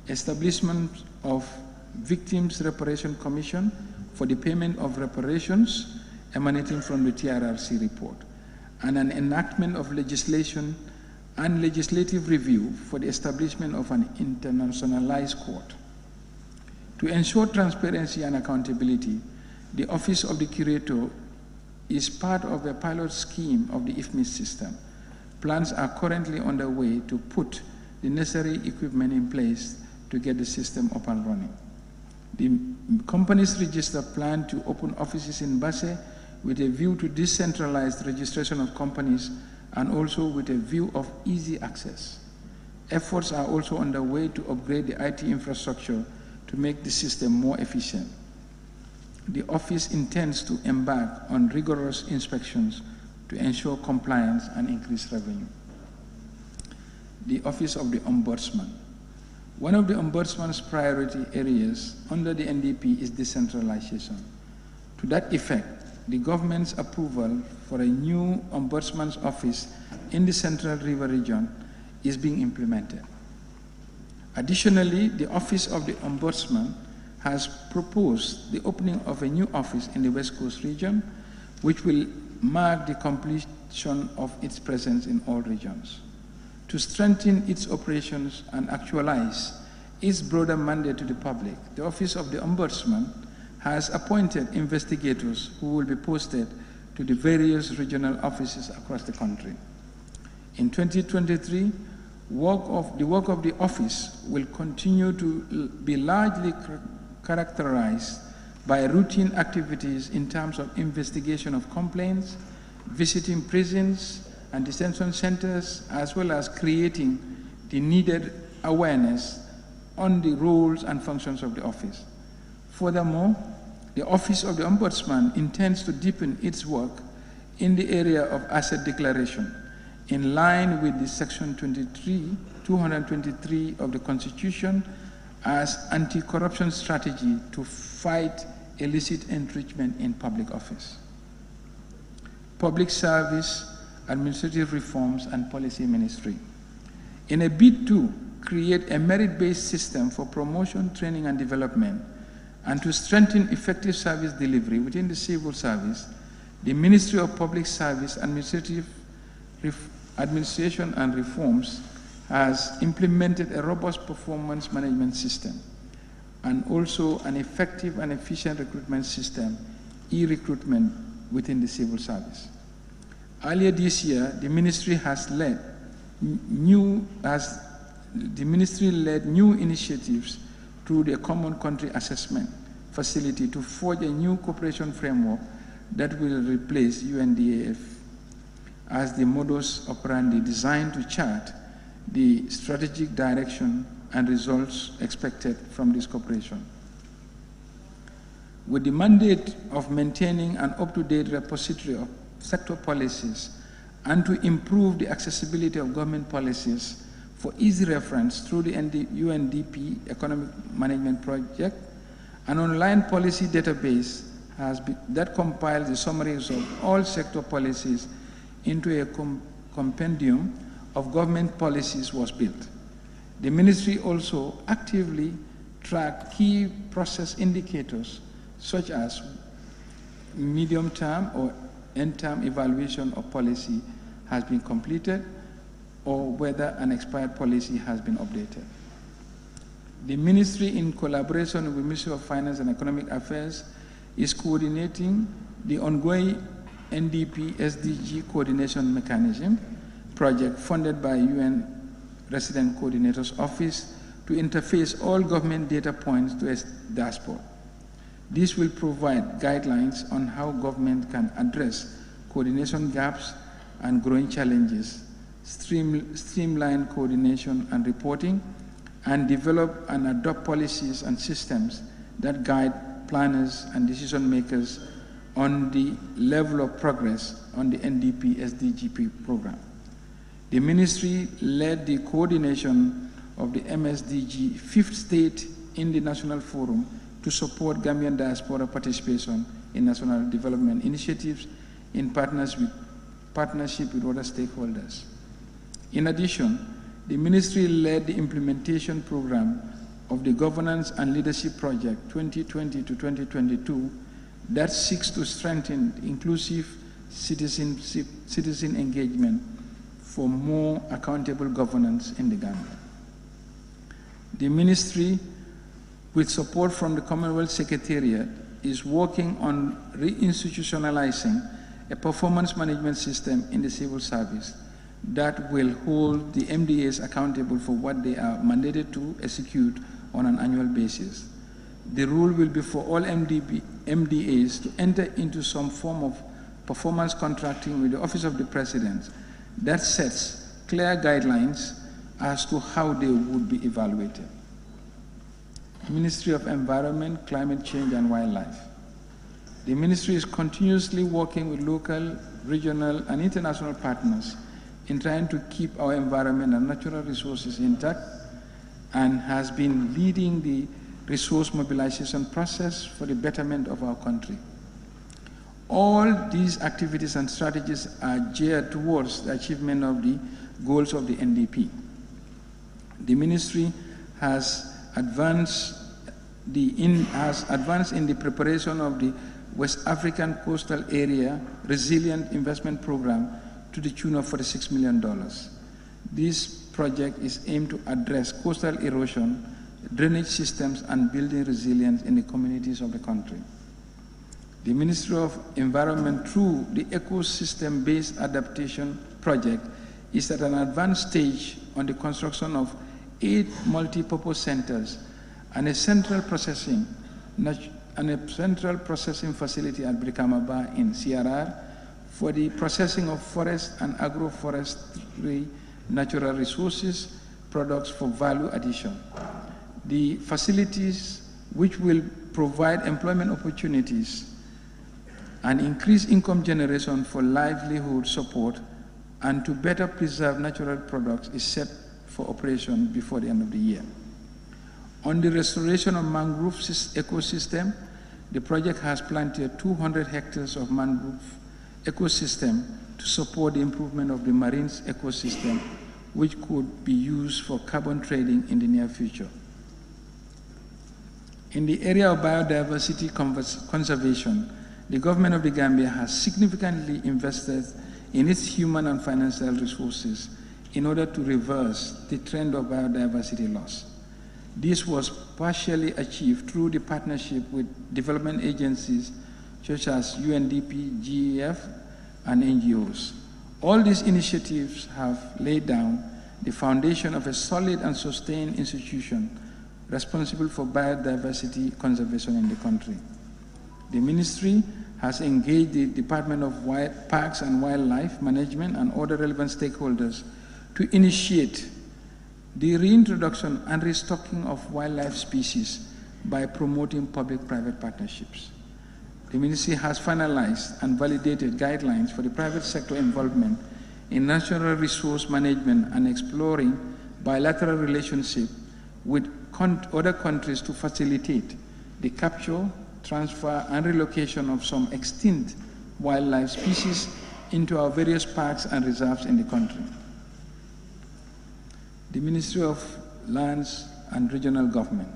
establishment of Victims Reparation Commission for the payment of reparations emanating from the TRRC report, and an enactment of legislation and legislative review for the establishment of an internationalized court. To ensure transparency and accountability, the Office of the Curator is part of a pilot scheme of the IFMIS system. Plans are currently underway to put the necessary equipment in place to get the system up and running. The companies register plan to open offices in Basse with a view to decentralized registration of companies and also with a view of easy access. Efforts are also underway to upgrade the IT infrastructure to make the system more efficient. The office intends to embark on rigorous inspections to ensure compliance and increase revenue. The Office of the Ombudsman. One of the Ombudsman's priority areas under the NDP is decentralization. To that effect, the government's approval for a new Ombudsman's office in the Central River region is being implemented. Additionally, the Office of the Ombudsman has proposed the opening of a new office in the West Coast region, which will mark the completion of its presence in all regions. To strengthen its operations and actualize its broader mandate to the public, the Office of the Ombudsman has appointed investigators who will be posted to the various regional offices across the country. In 2023, The work of the office will continue to be largely characterized by routine activities in terms of investigation of complaints, visiting prisons and detention centers, as well as creating the needed awareness on the roles and functions of the office. Furthermore, the Office of the Ombudsman intends to deepen its work in the area of asset declaration, in line with the Section 223 of the Constitution as anti-corruption strategy to fight illicit enrichment in public office. Public service, administrative reforms, and policy ministry. In a bid to create a merit-based system for promotion, training, and development, and to strengthen effective service delivery within the civil service, the Ministry of Public Service, Administration and Reforms has implemented a robust performance management system and also an effective and efficient recruitment system, e-recruitment, within the civil service. Earlier this year, the ministry led new initiatives through the Common Country Assessment Facility to forge a new cooperation framework that will replace UNDAF as the modus operandi designed to chart the strategic direction and results expected from this cooperation. With the mandate of maintaining an up-to-date repository of sector policies and to improve the accessibility of government policies for easy reference through the UNDP Economic Management Project, an online policy database that compiles the summaries of all sector policies into a compendium of government policies was built. The ministry also actively tracked key process indicators such as medium-term or end-term evaluation of policy has been completed or whether an expired policy has been updated. The ministry, in collaboration with the Ministry of Finance and Economic Affairs, is coordinating the ongoing NDP SDG coordination mechanism project funded by UN Resident Coordinator's Office to interface all government data points to a dashboard. This will provide guidelines on how government can address coordination gaps and growing challenges, streamline coordination and reporting, and develop and adopt policies and systems that guide planners and decision makers on the level of progress on the NDP SDGP program. The ministry led the coordination of the MSDG 5th state in the National Forum to support Gambian diaspora participation in national development initiatives in partnership with other stakeholders. In addition, the ministry led the implementation program of the Governance and Leadership Project 2020 to 2022 that seeks to strengthen inclusive citizen engagement for more accountable governance in the Gambia. The ministry, with support from the Commonwealth Secretariat, is working on reinstitutionalizing a performance management system in the civil service that will hold the MDAs accountable for what they are mandated to execute on an annual basis. The rule will be for all MDAs to enter into some form of performance contracting with the Office of the President that sets clear guidelines as to how they would be evaluated. Ministry of Environment, Climate Change and Wildlife. The ministry is continuously working with local, regional and international partners in trying to keep our environment and natural resources intact, and has been leading the resource mobilization process for the betterment of our country. All these activities and strategies are geared towards the achievement of the goals of the NDP. The ministry has advanced in the preparation of the West African Coastal Area Resilient Investment Program to the tune of $46 million. This project is aimed to address coastal erosion, drainage systems, and building resilience in the communities of the country. The Ministry of Environment, through the Ecosystem-Based Adaptation Project, is at an advanced stage on the construction of 8 multi-purpose centers and a central processing facility at Brikamaba in CRR for the processing of forest and agroforestry natural resources products for value addition. The facilities, which will provide employment opportunities and increase income generation for livelihood support and to better preserve natural products, is set for operation before the end of the year. On the restoration of mangrove ecosystem, the project has planted 200 hectares of mangrove ecosystem to support the improvement of the marine ecosystem, which could be used for carbon trading in the near future. In the area of biodiversity conservation, the government of the Gambia has significantly invested in its human and financial resources in order to reverse the trend of biodiversity loss. This was partially achieved through the partnership with development agencies such as UNDP, GEF, and NGOs. All these initiatives have laid down the foundation of a solid and sustained institution responsible for biodiversity conservation in the country. The ministry has engaged the Department of Parks and Wildlife Management and other relevant stakeholders to initiate the reintroduction and restocking of wildlife species by promoting public-private partnerships. The ministry has finalized and validated guidelines for the private sector involvement in natural resource management and exploring bilateral relationships with other countries to facilitate the capture, transfer, and relocation of some extinct wildlife species into our various parks and reserves in the country. The Ministry of Lands and Regional Government.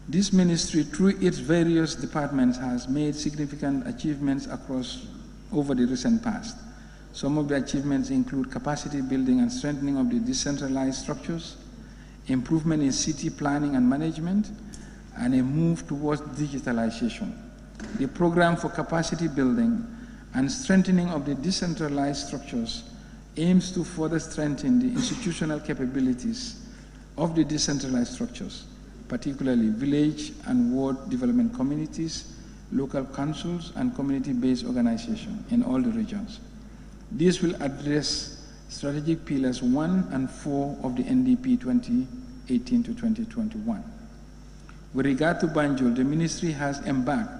This ministry, through its various departments, has made significant achievements over the recent past. Some of the achievements include capacity building and strengthening of the decentralized structures, improvement in city planning and management, and a move towards digitalization. The program for capacity building and strengthening of the decentralized structures aims to further strengthen the institutional capabilities of the decentralized structures, particularly village and ward development communities, local councils, and community-based organizations in all the regions. This will address strategic pillars 1 and 4 of the NDP 2018 to 2021. With regard to Banjul, the ministry has embarked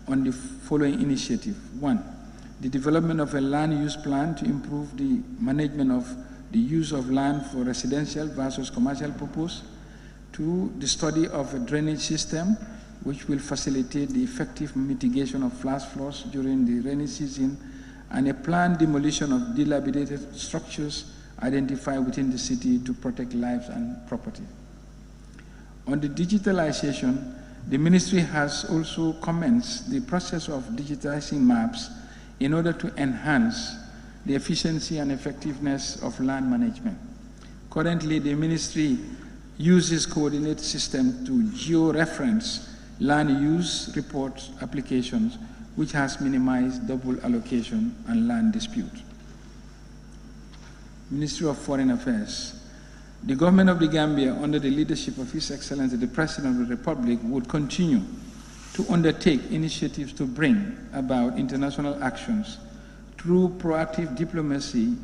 on the following initiative. 1, the development of a land use plan to improve the management of the use of land for residential versus commercial purpose. 2, the study of a drainage system which will facilitate the effective mitigation of flash floods during the rainy season, and a planned demolition of dilapidated structures identified within the city to protect lives and property. On the digitalization, the ministry has also commenced the process of digitizing maps in order to enhance the efficiency and effectiveness of land management. Currently, the ministry uses coordinate system to geo-reference land use report applications, which has minimized double allocation and land dispute. Ministry of Foreign Affairs. The government of the Gambia, under the leadership of His Excellency the President of the Republic, would continue to undertake initiatives to bring about international actions through proactive diplomacy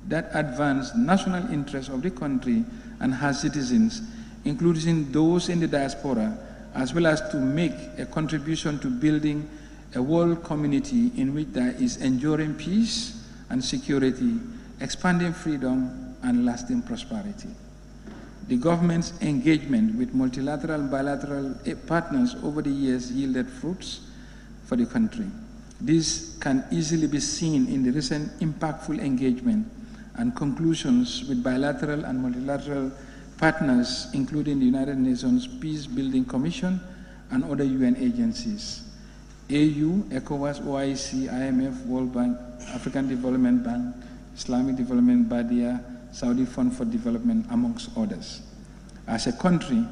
that advance national interests of the country and her citizens, including those in the diaspora, as well as to make a contribution to building a world community in which there is enduring peace and security, expanding freedom, and lasting prosperity. The government's engagement with multilateral and bilateral partners over the years yielded fruits for the country. This can easily be seen in the recent impactful engagement and conclusions with bilateral and multilateral partners, including the United Nations Peace Building Commission and other UN agencies, AU, ECOWAS, OIC, IMF, World Bank, African Development Bank, Islamic Development Badia, Saudi Fund for Development, amongst others. As a country,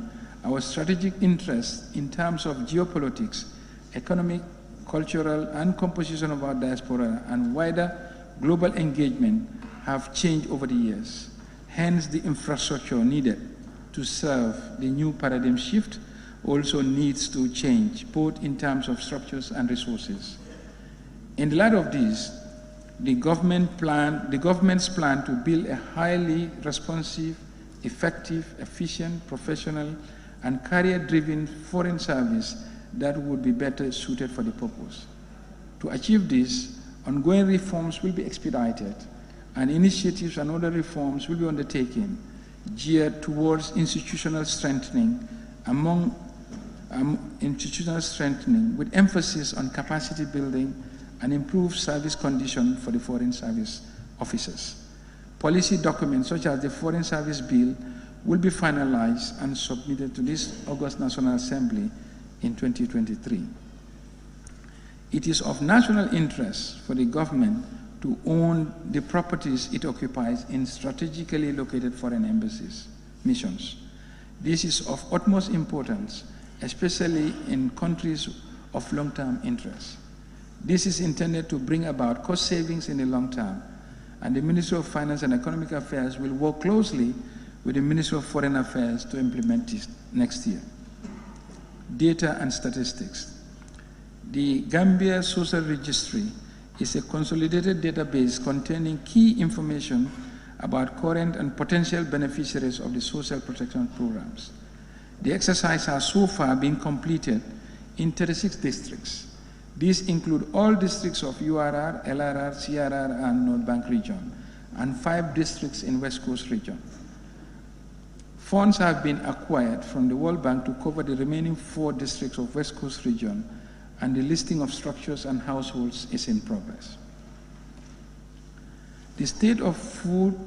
our strategic interests in terms of geopolitics, economic, cultural, and composition of our diaspora and wider global engagement have changed over the years. Hence, the infrastructure needed to serve the new paradigm shift also needs to change, both in terms of structures and resources. In the light of this, the government's plan to build a highly responsive, effective, efficient, professional, and career-driven foreign service that would be better suited for the purpose. To achieve this, ongoing reforms will be expedited, and initiatives and other reforms will be undertaken geared towards institutional strengthening with emphasis on capacity building and improved service conditions for the foreign service officers. Policy documents such as the Foreign Service Bill will be finalized and submitted to this August National Assembly in 2023. It is of national interest for the government to own the properties it occupies in strategically located foreign embassies, missions. This is of utmost importance, especially in countries of long-term interest. This is intended to bring about cost savings in the long term, and the Ministry of Finance and Economic Affairs will work closely with the Ministry of Foreign Affairs to implement this next year. Data and statistics. The Gambia Social Registry is a consolidated database containing key information about current and potential beneficiaries of the social protection programs. The exercise has so far been completed in 36 districts. These include all districts of URR, LRR, CRR, and North Bank region, and 5 districts in West Coast region. Funds have been acquired from the World Bank to cover the remaining 4 districts of West Coast region, and the listing of structures and households is in progress. The state of food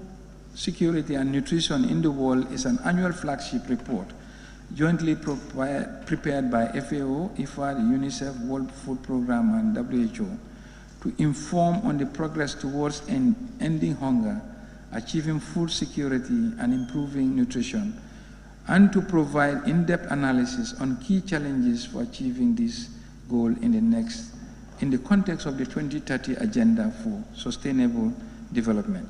security and nutrition in the world is an annual flagship report jointly prepared by FAO, IFAD, UNICEF, World Food Programme, and WHO to inform on the progress towards ending hunger, achieving food security, and improving nutrition, and to provide in-depth analysis on key challenges for achieving this goal in the context of the 2030 Agenda for Sustainable Development.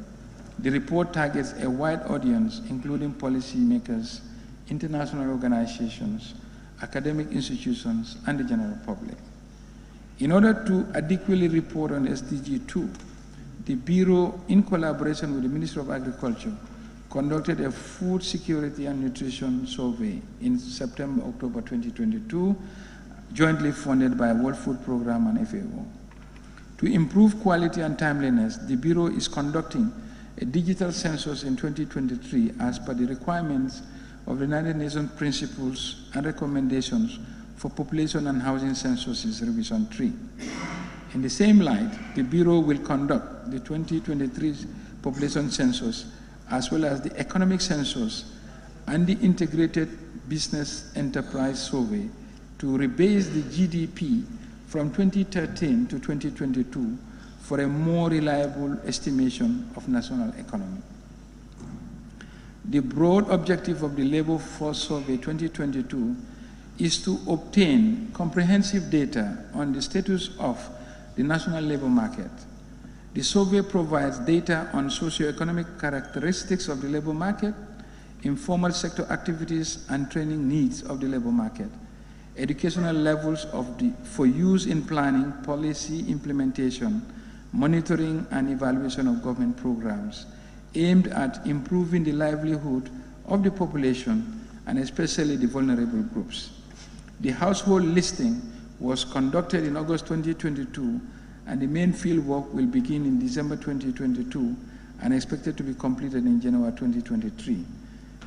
The report targets a wide audience, including policymakers, international organizations, academic institutions, and the general public. In order to adequately report on SDG 2, the Bureau, in collaboration with the Ministry of Agriculture, conducted a food security and nutrition survey in September-October 2022, jointly funded by World Food Programme and FAO. To improve quality and timeliness, the Bureau is conducting a digital census in 2023 as per the requirements of the United Nations Principles and Recommendations for Population and Housing Censuses Revision 3. In the same light, the Bureau will conduct the 2023 population census as well as the economic census and the integrated business enterprise survey to rebase the GDP from 2013 to 2022 for a more reliable estimation of national economy. The broad objective of the Labor Force Survey 2022 is to obtain comprehensive data on the status of the national labor market. The survey provides data on socioeconomic characteristics of the labor market, informal sector activities and training needs of the labor market, educational levels for use in planning, policy implementation, monitoring and evaluation of government programs aimed at improving the livelihood of the population and especially the vulnerable groups. The household listing was conducted in August 2022, and the main field work will begin in December 2022 and expected to be completed in January 2023.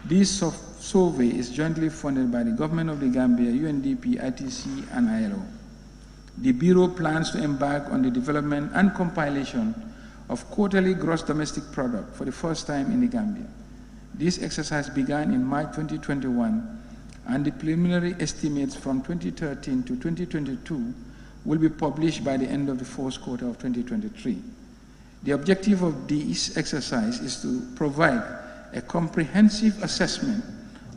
This survey is jointly funded by the Government of the Gambia, UNDP, ITC, and ILO. The Bureau plans to embark on the development and compilation of quarterly gross domestic product for the first time in the Gambia. This exercise began in March 2021, and the preliminary estimates from 2013 to 2022 will be published by the end of the fourth quarter of 2023. The objective of this exercise is to provide a comprehensive assessment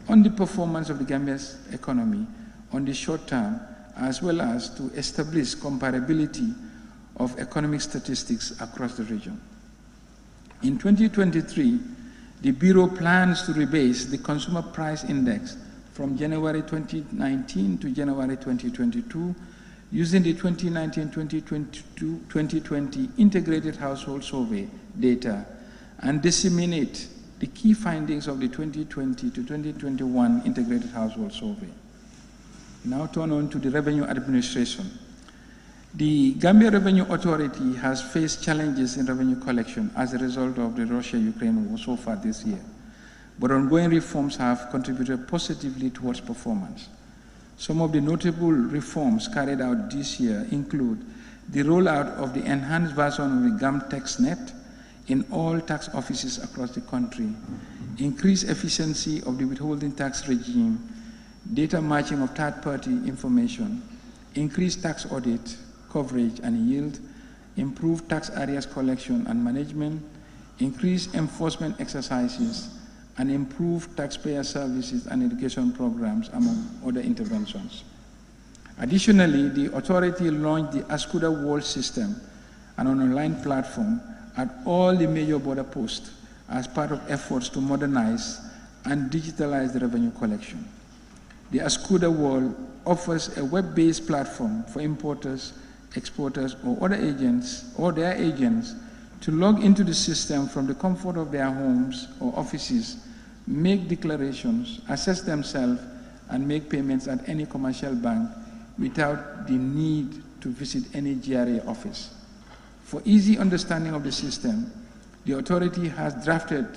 on the performance of the Gambia's economy on the short term, as well as to establish comparability of economic statistics across the region. In 2023, The Bureau plans to rebase the Consumer Price Index from January 2019 to January 2022 using the 2019-2020 Integrated Household Survey data and disseminate the key findings of the 2020 to 2021 Integrated Household Survey. Now turn on to the revenue administration. The Gambia Revenue Authority has faced challenges in revenue collection as a result of the Russia-Ukraine war so far this year, but ongoing reforms have contributed positively towards performance. Some of the notable reforms carried out this year include the rollout of the enhanced version of the GAM TaxNet in all tax offices across the country, increased efficiency of the withholding tax regime, data matching of third-party information, increased tax audit coverage and yield, improved tax areas collection and management, increased enforcement exercises, and improved taxpayer services and education programs, among other interventions. Additionally, the authority launched the Ascuda World System, an online platform, at all the major border posts as part of efforts to modernize and digitalize the revenue collection. The Ascuda World offers a web-based platform for importers, exporters, or other agents or their agents to log into the system from the comfort of their homes or offices, make declarations, assess themselves, and make payments at any commercial bank without the need to visit any GRA office. For easy understanding of the system, the authority has drafted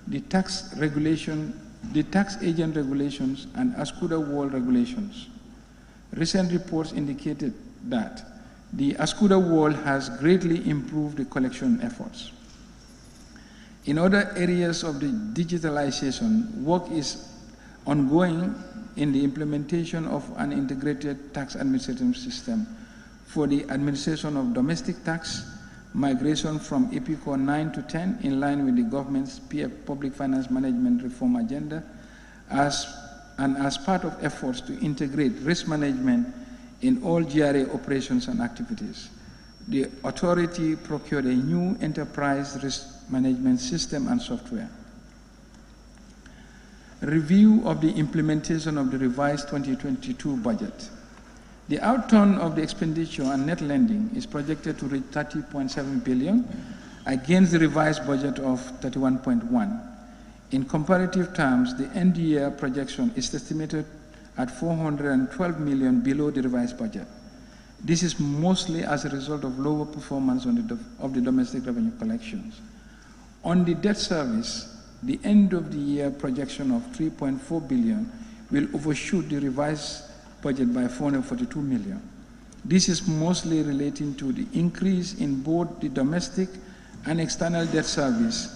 the tax agent regulations and Ascuda World regulations. Recent reports indicated that the Ascuda World has greatly improved the collection efforts. In other areas of the digitalization, work is ongoing in the implementation of an integrated tax administration system for the administration of domestic tax, migration from EPICO 9 to 10 in line with the government's public finance management reform agenda, as part of efforts to integrate risk management in all GRA operations and activities. The authority procured a new enterprise risk management system and software. Review of the implementation of the revised 2022 budget. The outturn of the expenditure and net lending is projected to reach 30.7 billion against the revised budget of 31.1. In comparative terms, the end year projection is estimated at 412 million below the revised budget. This is mostly as a result of lower performance of the domestic revenue collections. On the debt service, the end of the year projection of 3.4 billion will overshoot the revised budget by 442 million. This is mostly relating to the increase in both the domestic and external debt service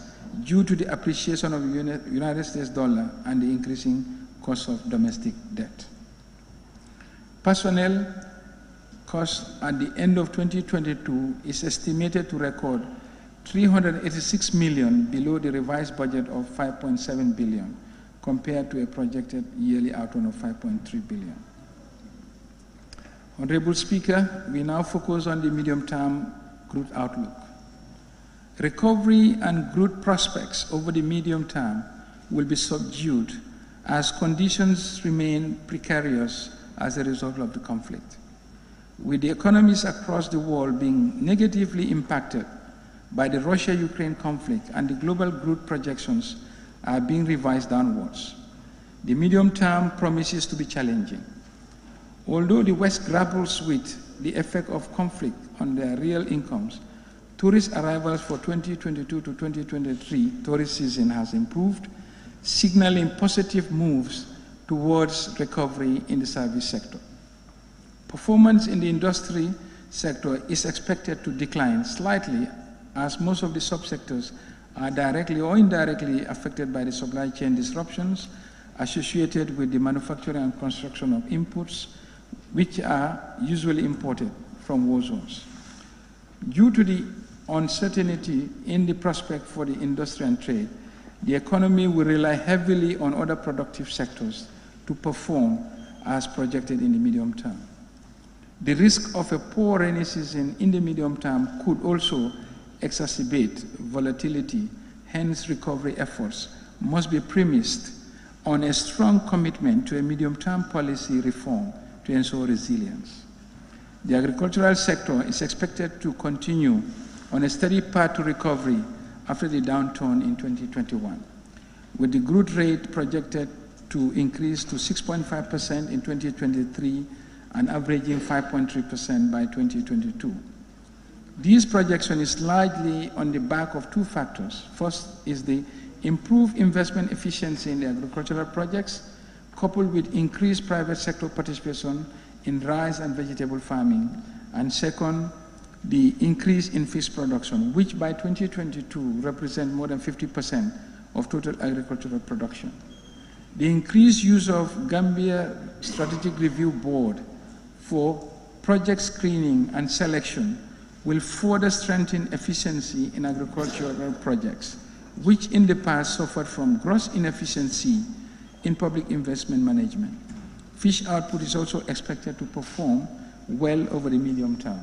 due to the appreciation of the United States dollar and the increasing cost of domestic debt. Personnel cost at the end of 2022 is estimated to record 386 million below the revised budget of 5.7 billion compared to a projected yearly outturn of 5.3 billion. Honorable Speaker, we now focus on the medium-term growth outlook. Recovery and growth prospects over the medium term will be subdued as conditions remain precarious as a result of the conflict. With the economies across the world being negatively impacted by the Russia-Ukraine conflict and the global growth projections are being revised downwards, the medium term promises to be challenging. Although the West grapples with the effect of conflict on their real incomes, tourist arrivals for 2022 to 2023 tourist season has improved, signaling positive moves towards recovery in the service sector. Performance in the industry sector is expected to decline slightly as most of the subsectors are directly or indirectly affected by the supply chain disruptions associated with the manufacturing and construction of inputs, which are usually imported from war zones. Due to the uncertainty in the prospect for the industry and trade, the economy will rely heavily on other productive sectors to perform as projected in the medium term. The risk of a poor rainy season in the medium term could also exacerbate volatility hence recovery efforts must be premised on a strong commitment to a medium-term policy reform to ensure resilience. The agricultural sector is expected to continue on a steady path to recovery after the downturn in 2021, with the growth rate projected to increase to 6.5% in 2023 and averaging 5.3% by 2022. This projection is largely on the back of two factors. First is the improved investment efficiency in the agricultural projects, coupled with increased private sector participation in rice and vegetable farming, and second, the increase in fish production, which by 2022 represent more than 50% of total agricultural production. The increased use of Gambia Strategic Review Board for project screening and selection will further strengthen efficiency in agricultural projects, which in the past suffered from gross inefficiency in public investment management. Fish output is also expected to perform well over the medium term.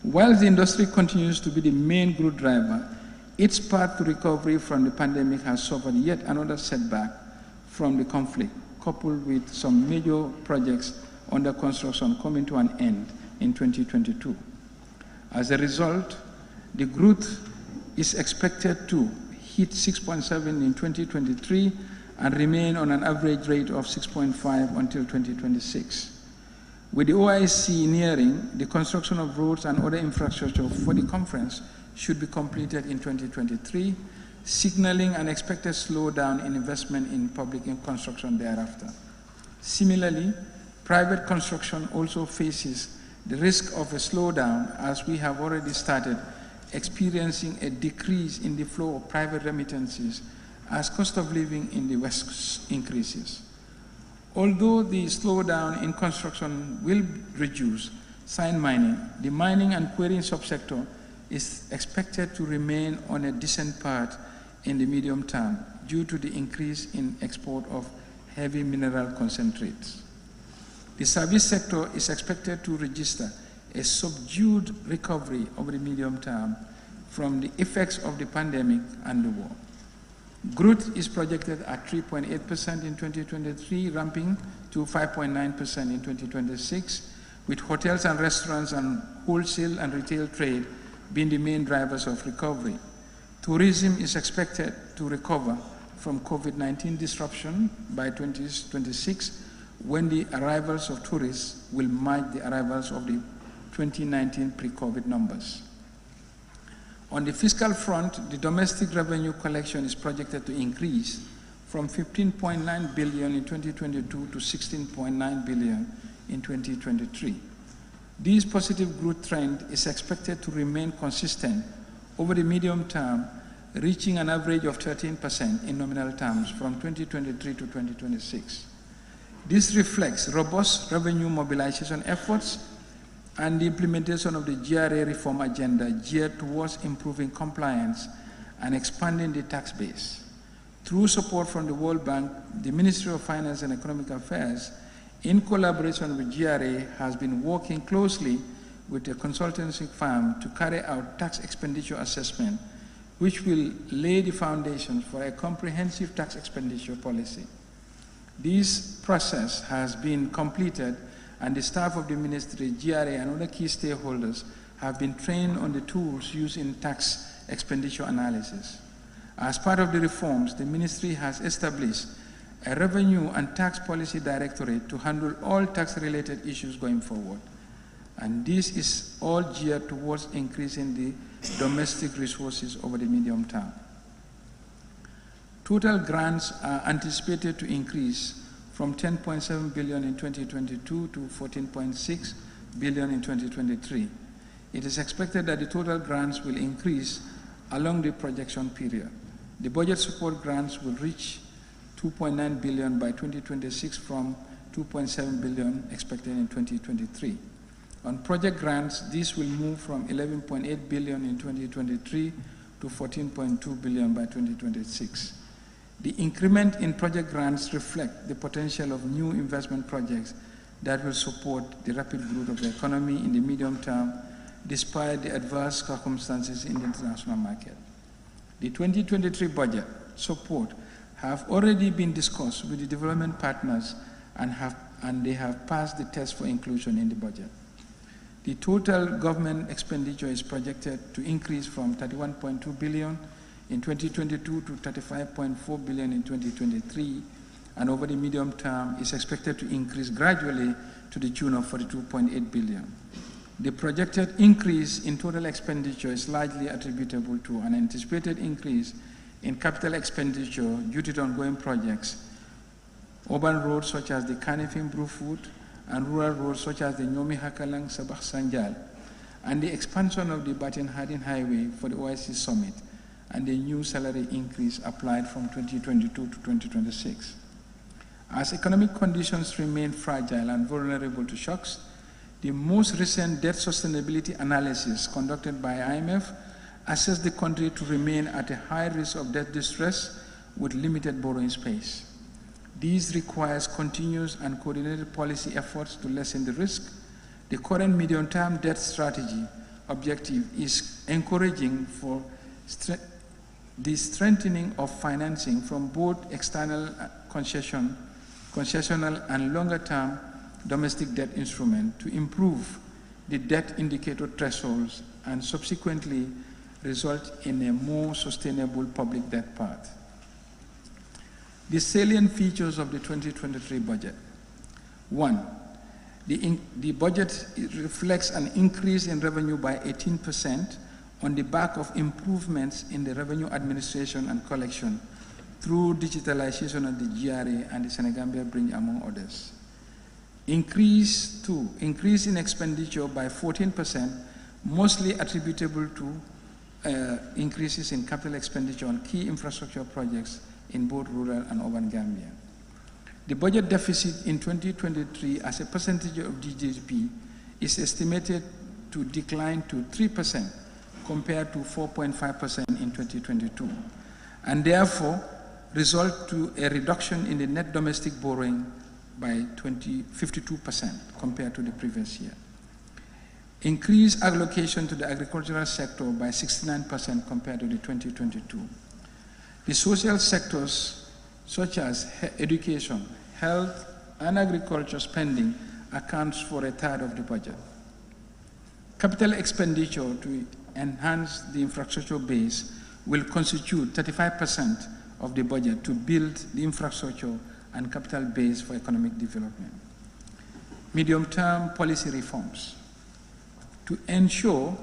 While the industry continues to be the main growth driver, its path to recovery from the pandemic has suffered yet another setback from the conflict, coupled with some major projects under construction coming to an end in 2022. As a result, the growth is expected to hit 6.7 in 2023 and remain on an average rate of 6.5 until 2026. With the OIC nearing, the construction of roads and other infrastructure for the conference should be completed in 2023, signaling an expected slowdown in investment in public construction thereafter. Similarly, private construction also faces the risk of a slowdown, as we have already started experiencing a decrease in the flow of private remittances as cost of living in the West increases. Although the slowdown in construction will reduce sand mining, the mining and quarrying subsector is expected to remain on a decent path in the medium term due to the increase in export of heavy mineral concentrates. The service sector is expected to register a subdued recovery over the medium term from the effects of the pandemic and the war. Growth is projected at 3.8% in 2023, ramping to 5.9% in 2026, with hotels and restaurants and wholesale and retail trade being the main drivers of recovery. Tourism is expected to recover from COVID-19 disruption by 2026, when the arrivals of tourists will match the arrivals of the 2019 pre-COVID numbers. On the fiscal front, the domestic revenue collection is projected to increase from 15.9 billion in 2022 to 16.9 billion in 2023. This positive growth trend is expected to remain consistent over the medium term, reaching an average of 13% in nominal terms from 2023 to 2026. This reflects robust revenue mobilization efforts and the implementation of the GRA reform agenda geared towards improving compliance and expanding the tax base. Through support from the World Bank, the Ministry of Finance and Economic Affairs, in collaboration with GRA, has been working closely with a consultancy firm to carry out tax expenditure assessment, which will lay the foundations for a comprehensive tax expenditure policy. This process has been completed, and the staff of the ministry, GRA, and other key stakeholders have been trained on the tools used in tax expenditure analysis. As part of the reforms, the ministry has established a Revenue and Tax Policy Directorate to handle all tax-related issues going forward. And this is all geared towards increasing the domestic resources over the medium term. Total grants are anticipated to increase from 10.7 billion in 2022 to 14.6 billion in 2023. It is expected that the total grants will increase along the projection period. The budget support grants will reach 2.9 billion by 2026 from 2.7 billion expected in 2023. On project grants, this will move from 11.8 billion in 2023 to 14.2 billion by 2026. The increment in project grants reflect the potential of new investment projects that will support the rapid growth of the economy in the medium term, despite the adverse circumstances in the international market. The 2023 budget support have already been discussed with the development partners and they have passed the test for inclusion in the budget. The total government expenditure is projected to increase from 31.2 billion in 2022 to 35.4 billion in 2023, and over the medium term is expected to increase gradually to the tune of 42.8 billion. The projected increase in total expenditure is largely attributable to an anticipated increase in capital expenditure due to the ongoing projects, urban roads such as the Kanifing Brufut, and rural roads such as the Nyomi Hakalang Sabah Sanjal, and the expansion of the Batin Hardin Highway for the OIC Summit, and the new salary increase applied from 2022 to 2026. As economic conditions remain fragile and vulnerable to shocks, the most recent debt sustainability analysis conducted by IMF assessed the country to remain at a high risk of debt distress with limited borrowing space. This requires continuous and coordinated policy efforts to lessen the risk. The current medium-term debt strategy objective is encouraging for the strengthening of financing from both external concessional and longer-term domestic debt instruments to improve the debt indicator thresholds and subsequently result in a more sustainable public debt path. The salient features of the 2023 budget. 1, the budget reflects an increase in revenue by 18% on the back of improvements in the revenue administration and collection through digitalization of the GRA and the Senegambia Bridge, among others. Increase in expenditure by 14%, mostly attributable to increases in capital expenditure on key infrastructure projects in both rural and urban Gambia. The budget deficit in 2023 as a percentage of GDP is estimated to decline to 3% compared to 4.5% in 2022, and therefore result to a reduction in the net domestic borrowing by 52% compared to the previous year. Increased allocation to the agricultural sector by 69% compared to the 2022. The social sectors such as education, health, and agriculture spending accounts for a third of the budget. Capital expenditure to enhance the infrastructure base will constitute 35% of the budget to build the infrastructure and capital base for economic development. Medium-term policy reforms. To ensure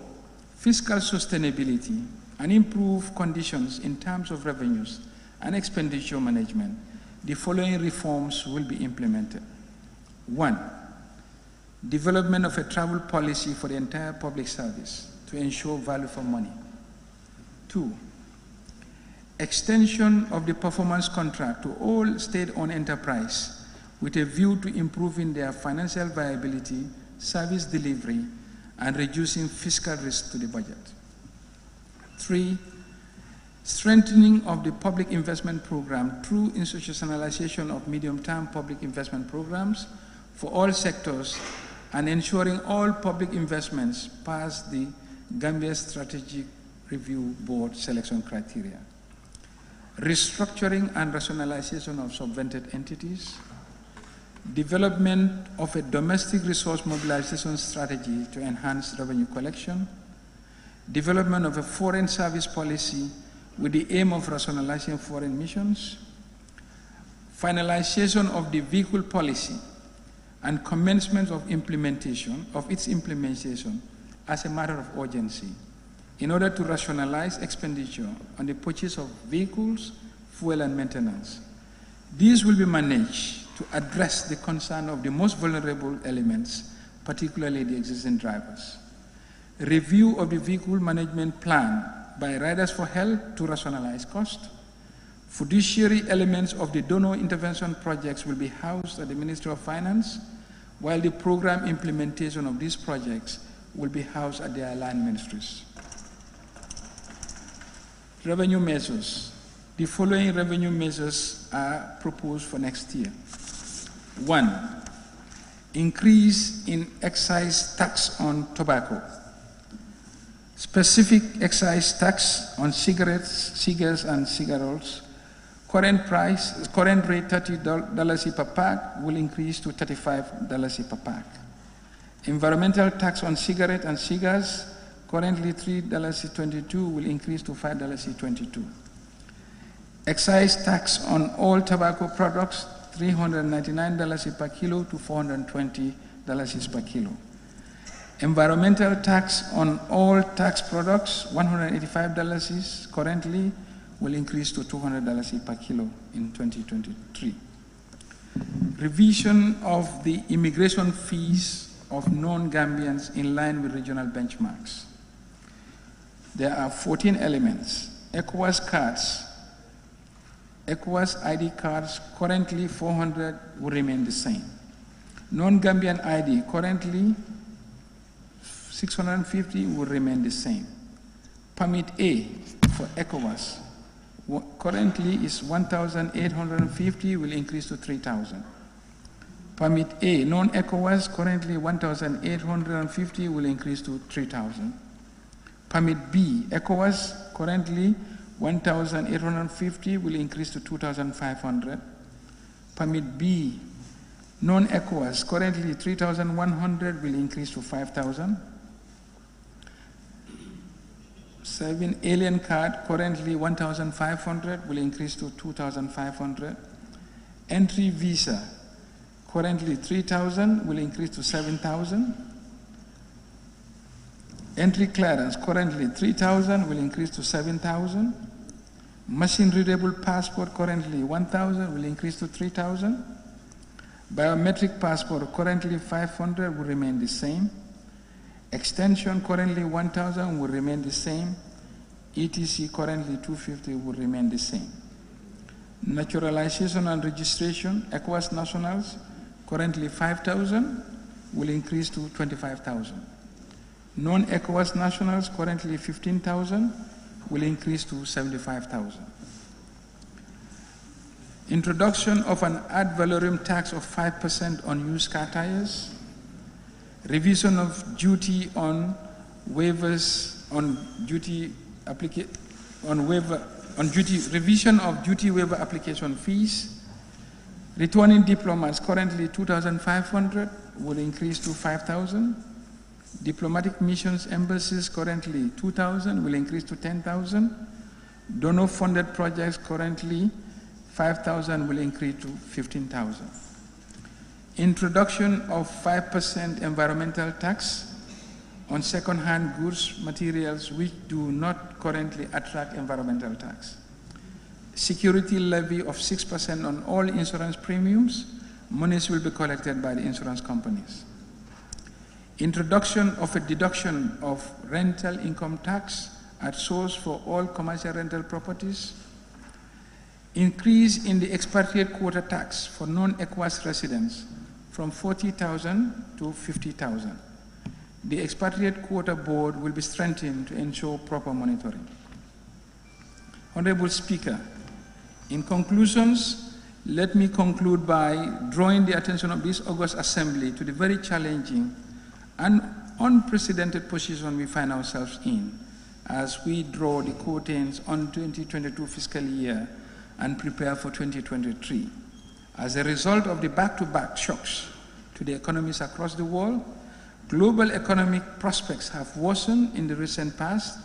fiscal sustainability and improve conditions in terms of revenues and expenditure management, the following reforms will be implemented. 1, development of a travel policy for the entire public service to ensure value for money. 2, extension of the performance contract to all state-owned enterprise with a view to improving their financial viability, service delivery, and reducing fiscal risk to the budget. 3, strengthening of the public investment program through institutionalization of medium-term public investment programs for all sectors and ensuring all public investments pass the Gambia Strategic Review Board selection criteria. Restructuring and rationalization of subvented entities. Development of a domestic resource mobilization strategy to enhance revenue collection. Development of a foreign service policy with the aim of rationalizing foreign missions. Finalization of the vehicle policy and commencement of its implementation as a matter of urgency in order to rationalize expenditure on the purchase of vehicles, fuel, and maintenance. These will be managed to address the concern of the most vulnerable elements, particularly the existing drivers. Review of the vehicle management plan by Riders for Health to rationalize cost. Fiduciary elements of the donor intervention projects will be housed at the Ministry of Finance, while the program implementation of these projects will be housed at the aligned ministries. Revenue measures. The following revenue measures are proposed for next year. 1, increase in excise tax on tobacco. Specific excise tax on cigarettes, cigars, and cigarillos. Current rate $30 per pack will increase to $35 per pack. Environmental tax on cigarette and cigars, currently $3.22, will increase to $5.22. Excise tax on all tobacco products, $399 per kilo to $420 per kilo. Environmental tax on all tax products, $185 currently, will increase to $200 per kilo in 2023. Revision of the immigration fees of non-Gambians in line with regional benchmarks. There are 14 elements. ECOWAS cards, ECOWAS ID cards, currently 400, will remain the same. Non-Gambian ID, currently 650, will remain the same. Permit A for ECOWAS, currently is 1,850, will increase to 3,000. Permit A, non-ECOWAS, currently 1,850, will increase to 3,000. Permit B, ECOWAS, currently 1,850, will increase to 2,500. Permit B, non-ECOWAS, currently 3,100, will increase to 5,000. 7, alien card, currently 1,500, will increase to 2,500. Entry visa, currently 3,000, will increase to 7,000. Entry clearance, currently 3,000, will increase to 7,000. Machine readable passport, currently 1,000, will increase to 3,000. Biometric passport, currently 500, will remain the same. Extension, currently 1,000, will remain the same. ETC, currently 250, will remain the same. Naturalization and registration, ECOWAS nationals, currently 5,000, will increase to 25,000. Non-ECOWAS nationals, currently 15,000, will increase to 75,000. Introduction of an ad valorem tax of 5% on used car tires. Revision of duty on waivers on duty revision of duty waiver application fees. Returning diplomats, currently 2,500, will increase to 5,000. Diplomatic missions, embassies, currently 2,000, will increase to 10,000. Donor-funded projects, currently 5,000, will increase to 15,000. Introduction of 5% environmental tax on second-hand goods, materials which do not currently attract environmental tax. Security levy of 6% on all insurance premiums. Monies will be collected by the insurance companies. Introduction of a deduction of rental income tax at source for all commercial rental properties. Increase in the expatriate quota tax for non-ECOWAS residents from 40,000 to 50,000. The expatriate quota board will be strengthened to ensure proper monitoring. Honorable Speaker, in conclusions, let me conclude by drawing the attention of this August Assembly to the very challenging and unprecedented position we find ourselves in as we draw the curtains on 2022 fiscal year and prepare for 2023. As a result of the back-to-back shocks to the economies across the world, global economic prospects have worsened in the recent past,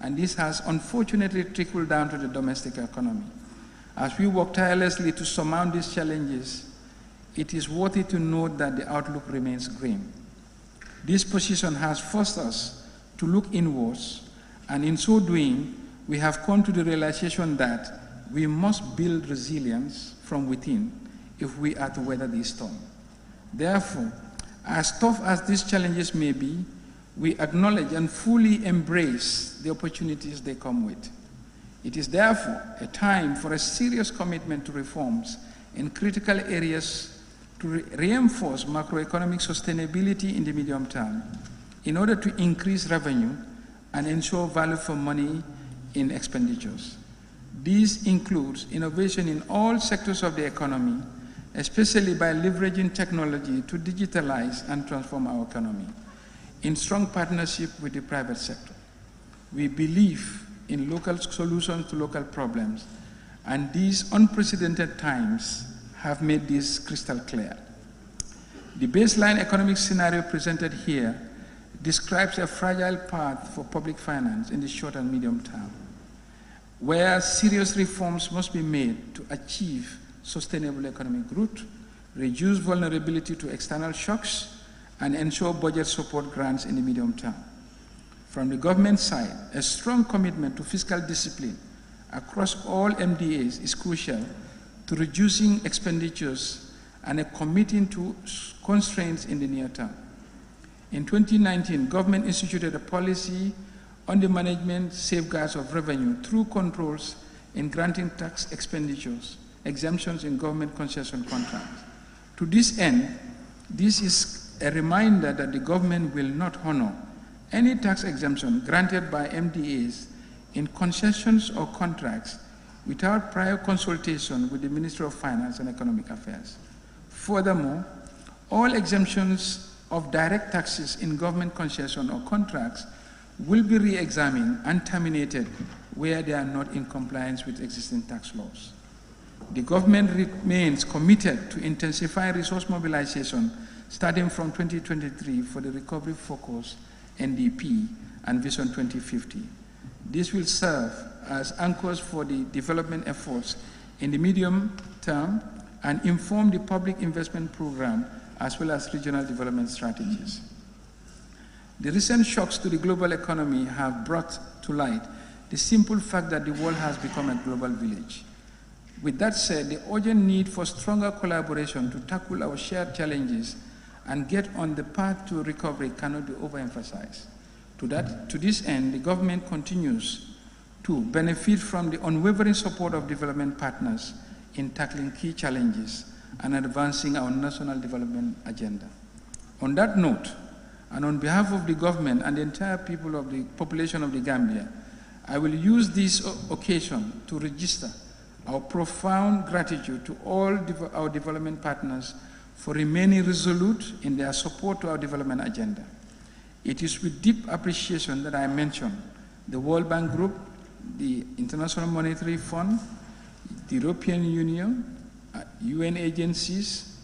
and this has unfortunately trickled down to the domestic economy. As we work tirelessly to surmount these challenges, it is worthy to note that the outlook remains grim. This position has forced us to look inwards, and in so doing, we have come to the realization that we must build resilience from within if we are to weather this storm. Therefore, as tough as these challenges may be, we acknowledge and fully embrace the opportunities they come with. It is therefore a time for a serious commitment to reforms in critical areas to reinforce macroeconomic sustainability in the medium term in order to increase revenue and ensure value for money in expenditures. This includes innovation in all sectors of the economy, especially by leveraging technology to digitalize and transform our economy, in strong partnership with the private sector. We believe in local solutions to local problems, and these unprecedented times have made this crystal clear. The baseline economic scenario presented here describes a fragile path for public finance in the short and medium term, where serious reforms must be made to achieve sustainable economic growth, reduce vulnerability to external shocks, and ensure budget support grants in the medium term. From the government side, a strong commitment to fiscal discipline across all MDAs is crucial to reducing expenditures and a committing to constraints in the near term. In 2019, government instituted a policy on the management safeguards of revenue through controls in granting tax expenditures, exemptions in government concession contracts. To this end, this is a reminder that the government will not honor any tax exemption granted by MDAs in concessions or contracts without prior consultation with the Ministry of Finance and Economic Affairs. Furthermore, all exemptions of direct taxes in government concession or contracts will be re-examined and terminated where they are not in compliance with existing tax laws. The government remains committed to intensify resource mobilization starting from 2023 for the Recovery Focus, NDP, and Vision 2050. This will serve as anchors for the development efforts in the medium term and inform the public investment program as well as regional development strategies. The recent shocks to the global economy have brought to light the simple fact that the world has become a global village. With that said, the urgent need for stronger collaboration to tackle our shared challenges and get on the path to recovery cannot be overemphasized. To this end, the government continues to benefit from the unwavering support of development partners in tackling key challenges and advancing our national development agenda. On that note, and on behalf of the government and the entire people of the population of the Gambia, I will use this occasion to register our profound gratitude to all our development partners for remaining resolute in their support to our development agenda. It is with deep appreciation that I mention the World Bank Group, the International Monetary Fund, the European Union, UN agencies,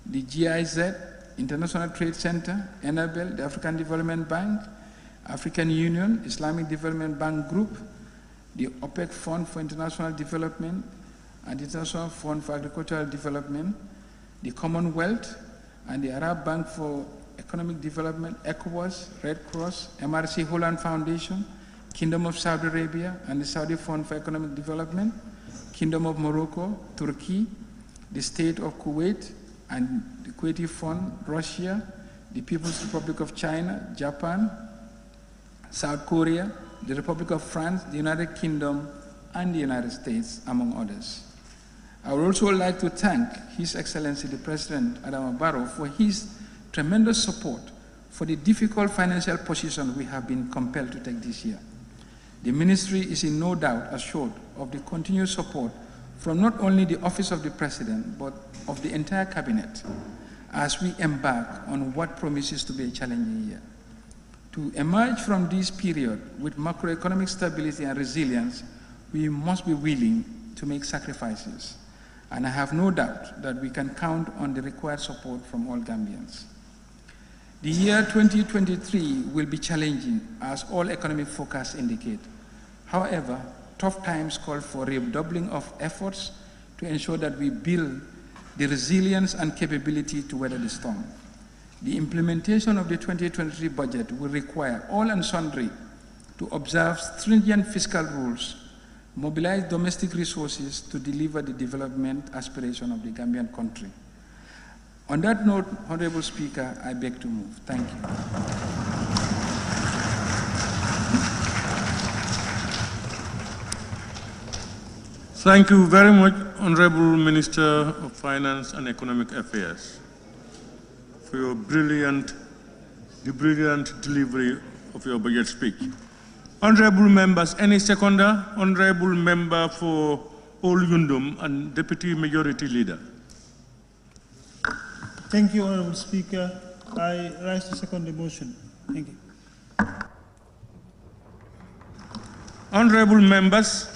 the GIZ, International Trade Center, Enabel, the African Development Bank, African Union, Islamic Development Bank Group, the OPEC Fund for International Development, and the International Fund for Agricultural Development, the Commonwealth, and the Arab Bank for Economic Development, ECOWAS, Red Cross, MRC Holland Foundation, Kingdom of Saudi Arabia, and the Saudi Fund for Economic Development, Kingdom of Morocco, Turkey, the State of Kuwait, and the Kuwaiti Fund, Russia, the People's Republic of China, Japan, South Korea, the Republic of France, the United Kingdom, and the United States, among others. I would also like to thank His Excellency the President Adama Barrow for his tremendous support for the difficult financial position we have been compelled to take this year. The Ministry is in no doubt assured of the continued support from not only the Office of the President, but of the entire Cabinet as we embark on what promises to be a challenging year. To emerge from this period with macroeconomic stability and resilience, we must be willing to make sacrifices. And I have no doubt that we can count on the required support from all Gambians. The year 2023 will be challenging, as all economic forecasts indicate. However, tough times call for redoubling of efforts to ensure that we build the resilience and capability to weather the storm. The implementation of the 2023 budget will require all and sundry to observe stringent fiscal rules, mobilize domestic resources to deliver the development aspiration of the Gambian country. On that note, Honorable Speaker, I beg to move. Thank you. Thank you very much, Honorable Minister of Finance and Economic Affairs, for your brilliant delivery of your budget speech. Honorable members, any seconder? Honorable member for Old Yundum and Deputy Majority Leader. Thank you, Honorable Speaker. I rise to second the motion. Thank you. Honorable members,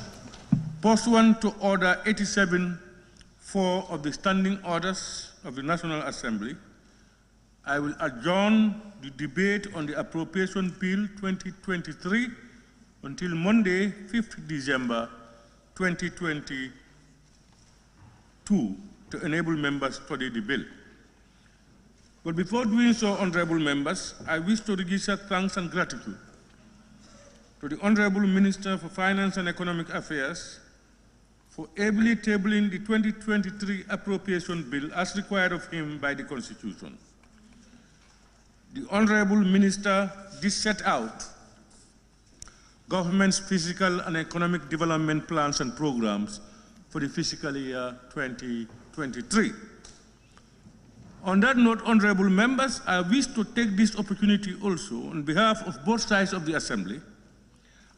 pursuant to Order 87.4 of the Standing Orders of the National Assembly, I will adjourn the debate on the Appropriation Bill 2023 until Monday, 5th December 2022, to enable members to study the bill. But before doing so, honorable members, I wish to register thanks and gratitude to the Honorable Minister for Finance and Economic Affairs for ably tabling the 2023 appropriation bill as required of him by the Constitution. The Honorable Minister did set out government's physical and economic development plans and programs for the fiscal year 2023. On that note, honorable members, I wish to take this opportunity also on behalf of both sides of the Assembly,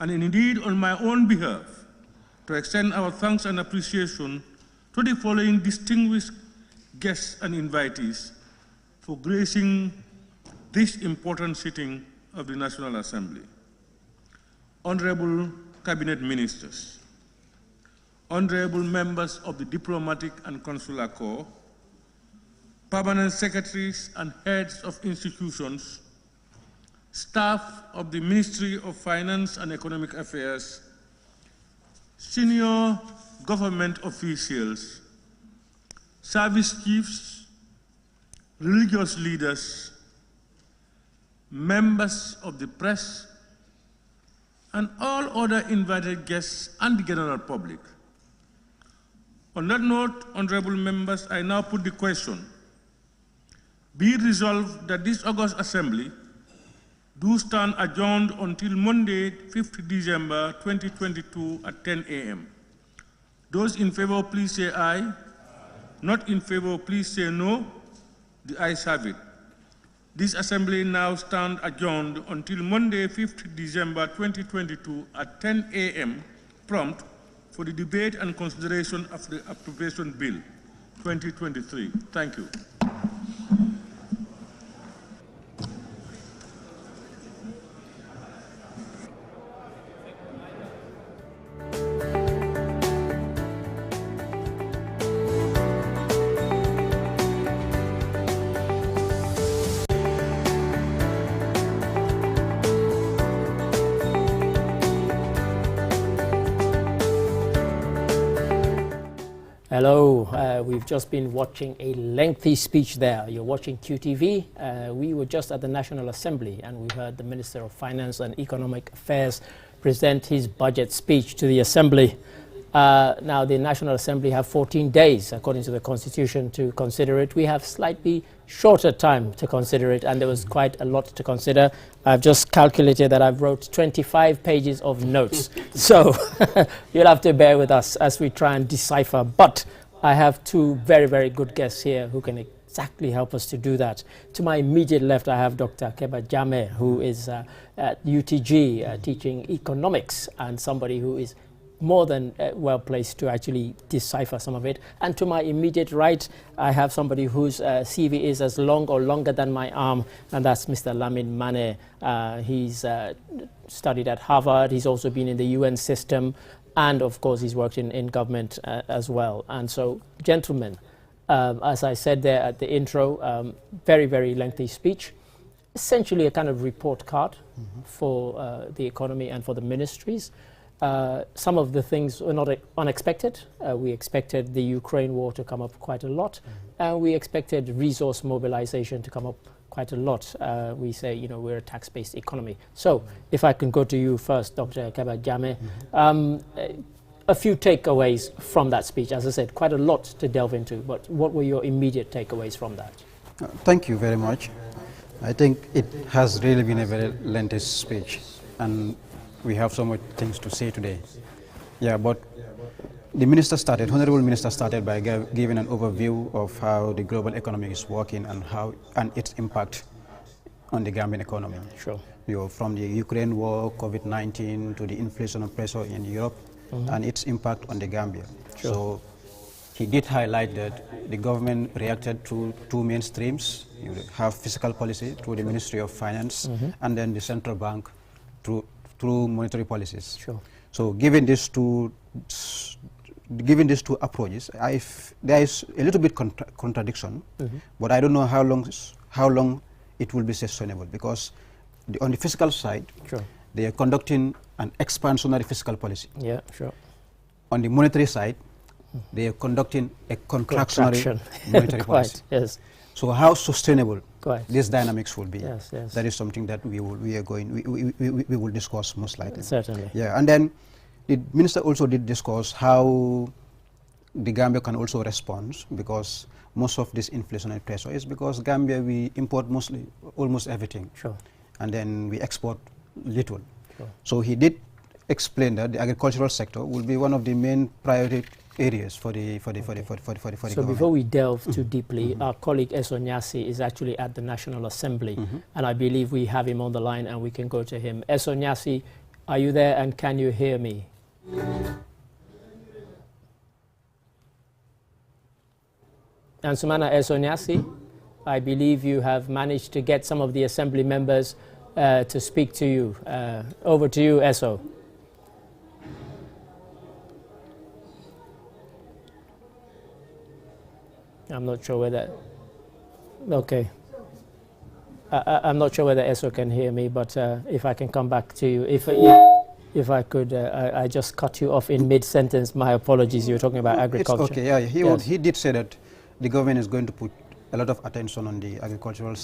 and indeed on my own behalf, to extend our thanks and appreciation to the following distinguished guests and invitees for gracing this important sitting of the National Assembly. Honorable Cabinet Ministers, honorable members of the Diplomatic and Consular Corps, permanent secretaries and heads of institutions, staff of the Ministry of Finance and Economic Affairs, senior government officials, service chiefs, religious leaders, members of the press, and all other invited guests and the general public. On that note, honorable members, I now put the question. Be it resolved that this August Assembly do stand adjourned until Monday, 5th December 2022 at 10 a.m. Those in favor, please say aye. Not in favor, please say no. The ayes have it. This Assembly now stands adjourned until Monday, 5th December 2022 at 10 a.m. prompt for the debate and consideration of the Appropriation Bill 2023. Thank you. Hello, we've just been watching a lengthy speech there. You're watching QTV. We were just at the National Assembly and we heard the Minister of Finance and Economic Affairs present his budget speech to the Assembly. Now the National Assembly have 14 days according to the Constitution to consider it. We have slightly shorter time to consider it, and there was quite a lot to consider. I've just calculated that I've wrote 25 pages of notes. So you'll have to bear with us as we try and decipher. But I have two very, very good guests here who can exactly help us to do that. To my immediate left, I have Dr. Keba Jame, who is at UTG teaching economics, and somebody who is more than well placed to actually decipher some of it. And to my immediate right, I have somebody whose CV is as long or longer than my arm, and that's Mr. Lamin Mane. He's studied at Harvard. He's also been in the UN system, and of course he's worked in government as well. And so, gentlemen, as I said there at the intro, very, very lengthy speech, essentially a kind of report card for the economy and for the ministries. Some of the things were not unexpected. We expected the Ukraine war to come up quite a lot, and we expected resource mobilization to come up quite a lot. We say, you know, we're a tax-based economy. So if I can go to you first, Dr. Keba Jame, a few takeaways from that speech. As I said, quite a lot to delve into, but what were your immediate takeaways from that? Thank you very much. I think it has really been a very lengthy speech, and we have so much things to say today. Yeah, but the Honorable Minister started by giving an overview of how the global economy is working and its impact on the Gambian economy. Sure. You know, from the Ukraine war, COVID-19, to the inflation and pressure in Europe, and its impact on the Gambia. Sure. So he did highlight that the government reacted through two main streams. You have fiscal policy through the Ministry of Finance, and then the central bank through monetary policies. Sure. So given these two approaches, there is a little bit contradiction, but I don't know how long it will be sustainable, because on the fiscal side, Sure. they are conducting an expansionary fiscal policy. Yeah, sure. On the monetary side, they are conducting a contractionary monetary policy. Yes. So how sustainable Quite. these dynamics will be? Yes, yes. That is something that we will discuss most likely. Certainly. Yeah, and then the minister also did discuss how the Gambia can also respond, because most of this inflationary pressure is because Gambia, we import almost everything. Sure. And then we export little. Sure. So he did explain that the agricultural sector will be one of the main priority areas for the So government. before we delve too deeply, our colleague Eso Nyasi is actually at the National Assembly, and I believe we have him on the line and we can go to him. Eso Nyasi, are you there and can you hear me? And Sumana Eso Nyasi, I believe you have managed to get some of the Assembly members to speak to you. Over to you, Eso. I'm not sure whether... Okay. I'm not sure whether Eso can hear me, but if I can come back to you. If I could, I just cut you off in mid-sentence. My apologies. You were talking about agriculture. It's okay, yeah. He did say that the government is going to put a lot of attention on the agricultural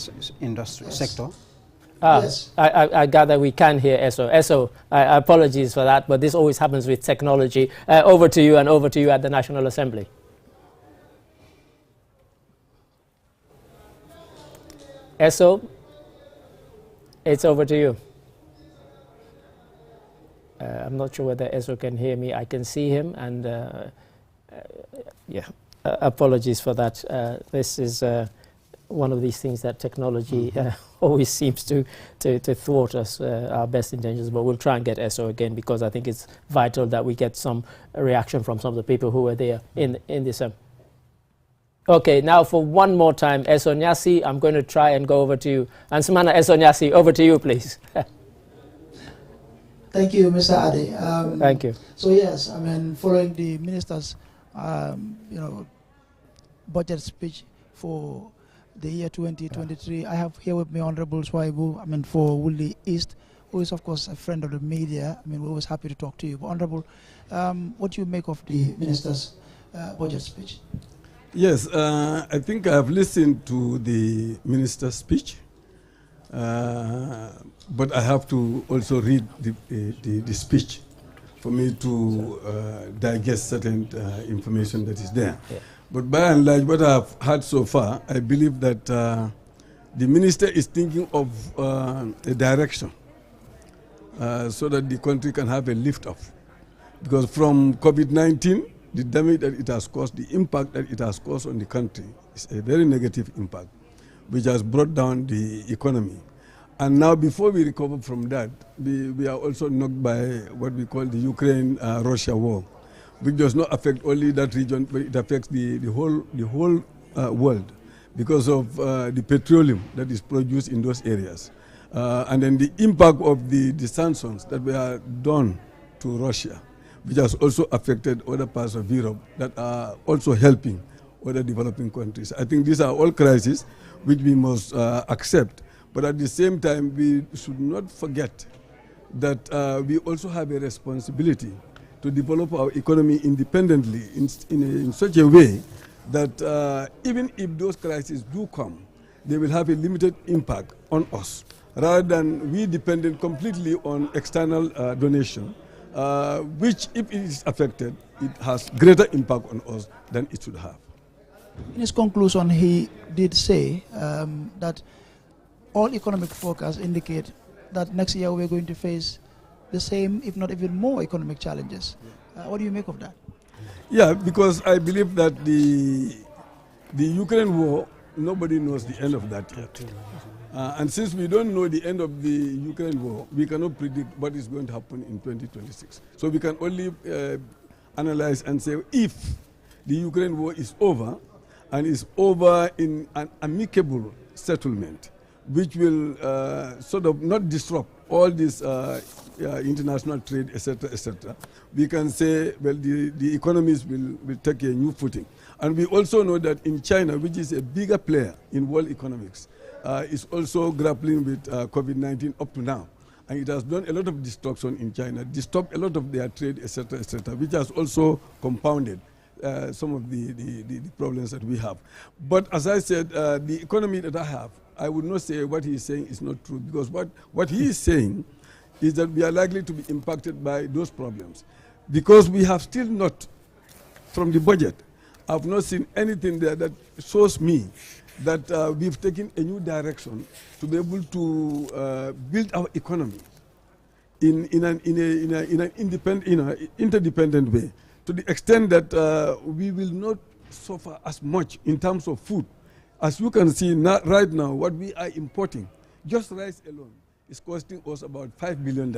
industry sector. Yes. I gather we can hear Eso. Eso, apologies for that, but this always happens with technology. Over to you, and over to you at the National Assembly. Eso, it's over to you. I'm not sure whether Eso can hear me. I can see him, and yeah, apologies for that. This is one of these things that technology always seems to thwart us, our best intentions, but we'll try and get Eso again, because I think it's vital that we get some reaction from some of the people who were there in this. Okay, now for one more time, Eso Nyasi, I'm going to try and go over to you. And Sumana Eso Nyasi, over to you, please. Thank you, Mr. Ade. Thank you. So yes, I mean, following the minister's, budget speech for the year 2023, I have here with me Honorable Swaibu, for Woodley East, who is of course a friend of the media. We're always happy to talk to you. But Honorable, what do you make of the minister's budget speech? Yes, I think I've listened to the minister's speech, but I have to also read the speech for me to digest certain information that is there. Yeah. But by and large, what I've heard so far, I believe that the minister is thinking of a direction so that the country can have a lift-off. Because from COVID-19, the damage that it has caused, the impact that it has caused on the country is a very negative impact, which has brought down the economy. And now, before we recover from that, we are also knocked by what we call the Ukraine-Russia war, which does not affect only that region, but it affects the whole world because of the petroleum that is produced in those areas. And then the impact of the sanctions that were done to Russia, which has also affected other parts of Europe that are also helping other developing countries. I think these are all crises which we must accept. But at the same time, we should not forget that we also have a responsibility to develop our economy independently in such a way that even if those crises do come, they will have a limited impact on us, rather than we dependent completely on external donation, which, if it is affected, it has greater impact on us than it should have. In his conclusion, he did say that all economic forecasts indicate that next year we're going to face the same, if not even more, economic challenges. What do you make of that? Yeah, because I believe that the Ukraine war, nobody knows the end of that yet. And since we don't know the end of the Ukraine war, we cannot predict what is going to happen in 2026. So we can only analyze and say, if the Ukraine war is over, and is over in an amicable settlement, which will sort of not disrupt all these international trade, etc., we can say, well, the economies will take a new footing. And we also know that in China, which is a bigger player in world economics, is also grappling with COVID-19 up to now. And it has done a lot of destruction in China, disturbed a lot of their trade, etc., which has also compounded some of the problems that we have. But as I said, the economy that I have, I would not say what he is saying is not true, because what he is saying is that we are likely to be impacted by those problems. Because we have still not, from the budget, I've not seen anything there that shows me that we've taken a new direction to be able to build our economy in an interdependent way, to the extent that we will not suffer as much in terms of food. As you can see right now, what we are importing, just rice alone, is costing us about $5 billion.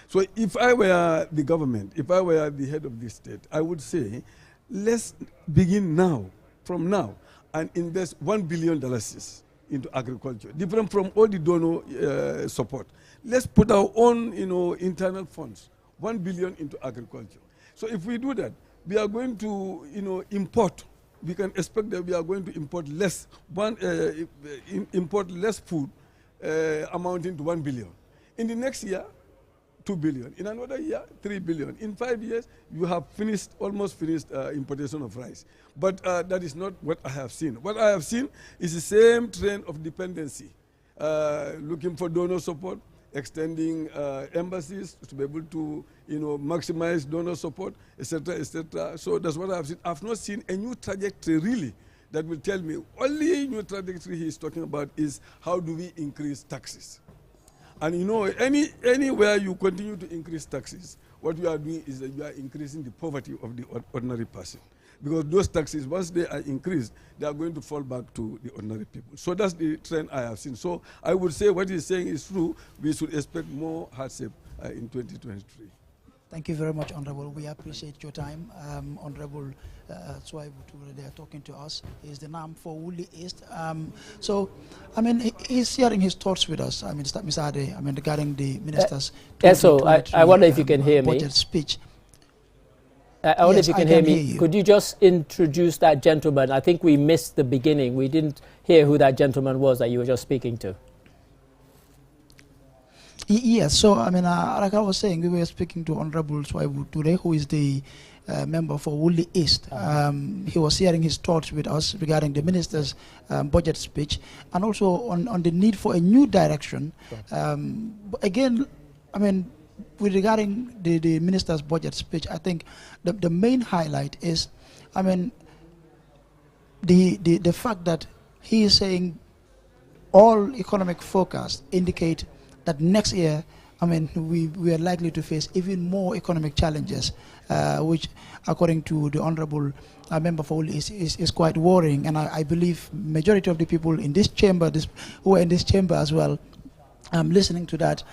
So if I were the government, if I were the head of this state, I would say, let's begin now, from now, and invest $1 billion into agriculture, different from all the donor support. Let's put our own, internal funds, $1 billion into agriculture. So if we do that, we are going to, import. We can expect that we are going to import less, import less food, amounting to $1 billion. In the next year, $2 billion. In another year, $3 billion. In 5 years, you have almost finished importation of rice. But that is not what I have seen. What I have seen is the same trend of dependency, looking for donor support, extending embassies to be able to, maximize donor support, etc., etc. So that's what I have seen. I've not seen a new trajectory really that will tell me. Only new trajectory he's talking about is how do we increase taxes. And anywhere you continue to increase taxes, what you are doing is that you are increasing the poverty of the ordinary person. Because those taxes, once they are increased, they are going to fall back to the ordinary people. So that's the trend I have seen. So I would say what he's saying is true. We should expect more hardship in 2023. Thank you very much, Honorable. We appreciate your time. Honorable Swaibu Ture, they are talking to us. He's the NAM for Woolly East. So, he's sharing his thoughts with us, Mr. Ade, regarding the minister's... So I wonder if you can hear me. Budget speech. I wonder if you can hear me. Hear you. Could you just introduce that gentleman? I think we missed the beginning. We didn't hear who that gentleman was that you were just speaking to. Yes, so like I was saying, we were speaking to Honorable Swaibu Ture, who is the member for Woolly East. He was sharing his thoughts with us regarding the minister's budget speech, and also on the need for a new direction. Again, regarding the minister's budget speech, I think the main highlight is, the fact that he is saying all economic forecasts indicate that next year, we are likely to face even more economic challenges, which, according to the Honorable Member for Woolly is quite worrying. And I believe majority of the people in this chamber, who are in this chamber as well, listening to that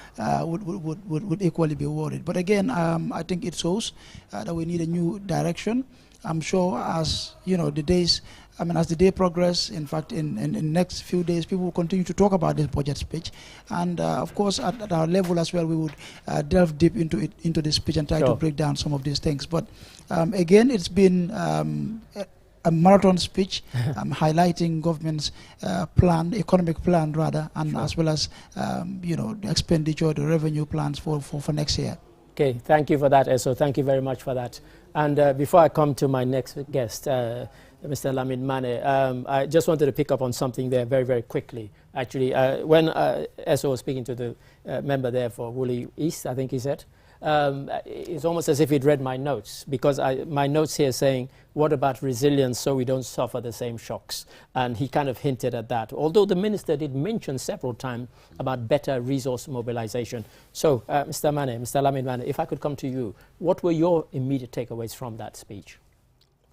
would equally be worried. But again, I think it shows that we need a new direction. I'm sure as the days, as the day progress, in fact, in the next few days, people will continue to talk about this budget speech, and of course, at our level as well, we would delve deep into this speech and try to break down some of these things. But again, it's been a marathon speech highlighting government's economic plan rather, and as well as the expenditure, the revenue plans for next year. Okay, thank you for that, Eso. Thank you very much for that. And before I come to my next guest, Mr. Lamin Mane, I just wanted to pick up on something there very, very quickly. Actually, when Eso was speaking to the member there for Woolly East, I think he said, it's almost as if he'd read my notes, because my notes here saying, what about resilience so we don't suffer the same shocks? And he kind of hinted at that, although the minister did mention several times about better resource mobilization. So, Mr. Lamin Mane, if I could come to you, what were your immediate takeaways from that speech?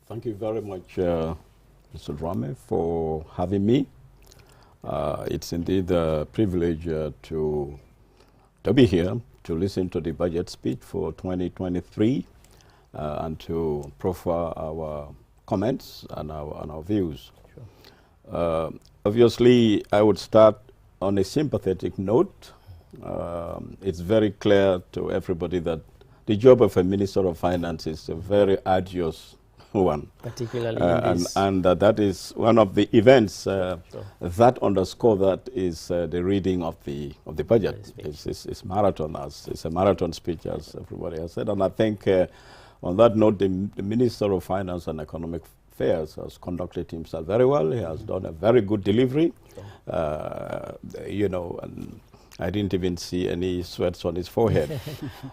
Thank you very much, Mr. Rame, for having me. It's indeed a privilege to be here, to listen to the budget speech for 2023 and to proffer our comments and our views. Sure. Obviously, I would start on a sympathetic note it's very clear to everybody that the job of a Minister of Finance is a very arduous one. Particularly in this. And that is one of the events that underscore that is the reading of the budget. It's marathon, it's a marathon speech, as everybody has said. And I think on that note, the Minister of Finance and Economic Affairs has conducted himself very well. He has done a very good delivery. You know, and I didn't even see any sweats on his forehead.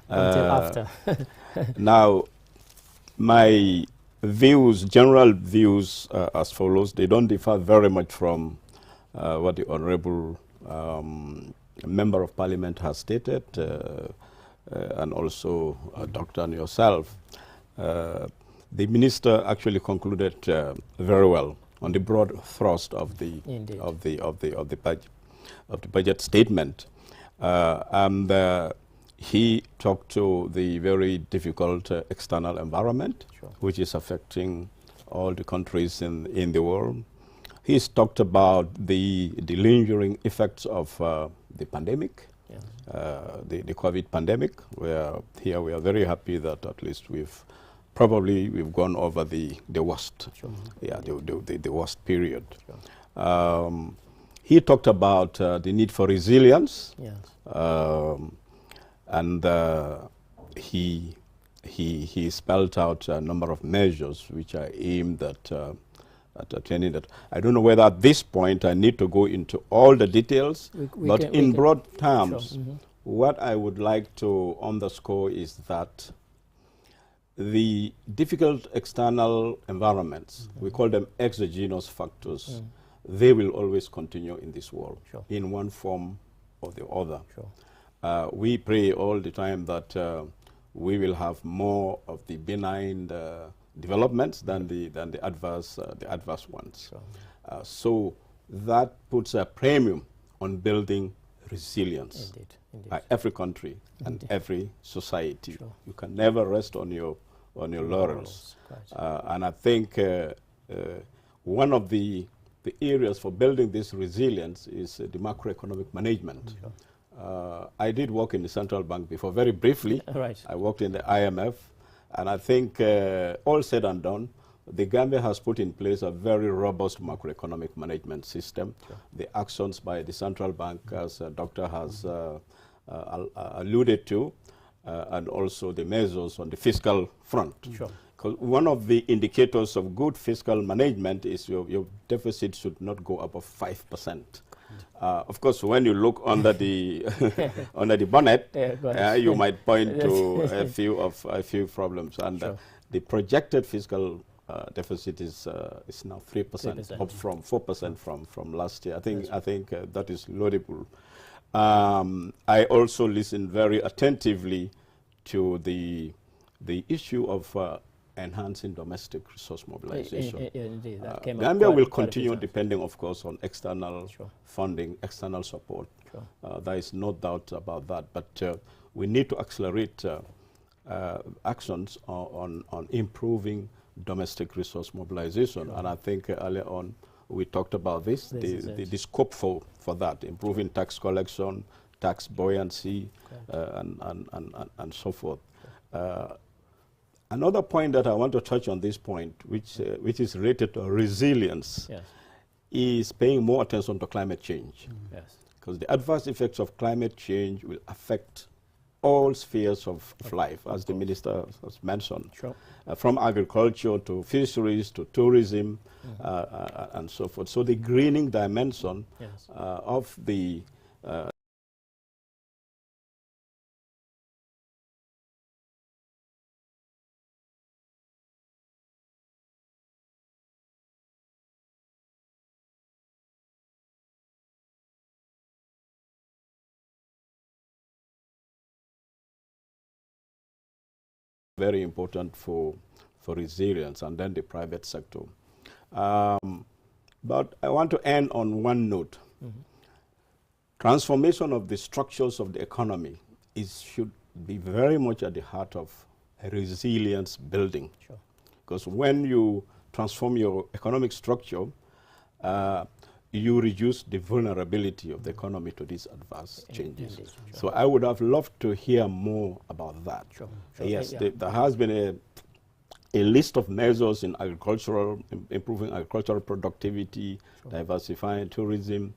Until after. Now, my views, general views as follows. They don't differ very much from what the Honorable Member of Parliament has stated, and also Doctor and yourself. The Minister actually concluded very well on the broad thrust of the budget statement, and he talked to the very difficult external environment, which is affecting all the countries in the world. He's talked about the lingering effects of the pandemic, the COVID pandemic, where here we are very happy that at least we've gone over the worst, the worst period. He talked about the need for resilience, and he spelled out a number of measures which are aimed at attaining that. I don't know whether at this point I need to go into all the details, but in broad terms, what I would like to underscore is that the difficult external environments, we call them exogenous factors, they will always continue in this world in one form or the other. We pray all the time that we will have more of the benign developments than the adverse ones. So that puts a premium on building resilience by every country and every society. You can never rest on your laurels. And I think one of the areas for building this resilience is the macroeconomic management. I did work in the central bank before, very briefly. I worked in the IMF, and I think all said and done, the Gambia has put in place a very robust macroeconomic management system. The actions by the central bank, as Doctor has alluded to, and also the measures on the fiscal front. Because one of the indicators of good fiscal management is your deficit should not go above 5%. Of course, when you look under the under the bonnet, you might point to a few problems. And the projected fiscal deficit is now 3%, up from 4% from last year. I think that is laudable. I also listened very attentively to the issue of enhancing domestic resource mobilization. Gambia will continue depending, of course, on external funding, external support. There is no doubt about that. But we need to accelerate actions on improving domestic resource mobilization. And I think earlier on we talked about this, the scope for that, improving tax collection, tax buoyancy, and so forth. Another point that I want to touch on this point, which is related to resilience, is paying more attention to climate change. Because the adverse effects of climate change will affect all spheres of life, as the Minister has mentioned, from agriculture to fisheries to tourism and so forth. So the greening dimension of the very important for resilience, and then the private sector. But I want to end on one note. Transformation of the structures of the economy should be very much at the heart of resilience building. Because when you transform your economic structure, you reduce the vulnerability of the economy to these adverse changes. So I would have loved to hear more about that. Yes, there has been a list of measures in agricultural, improving agricultural productivity, diversifying tourism,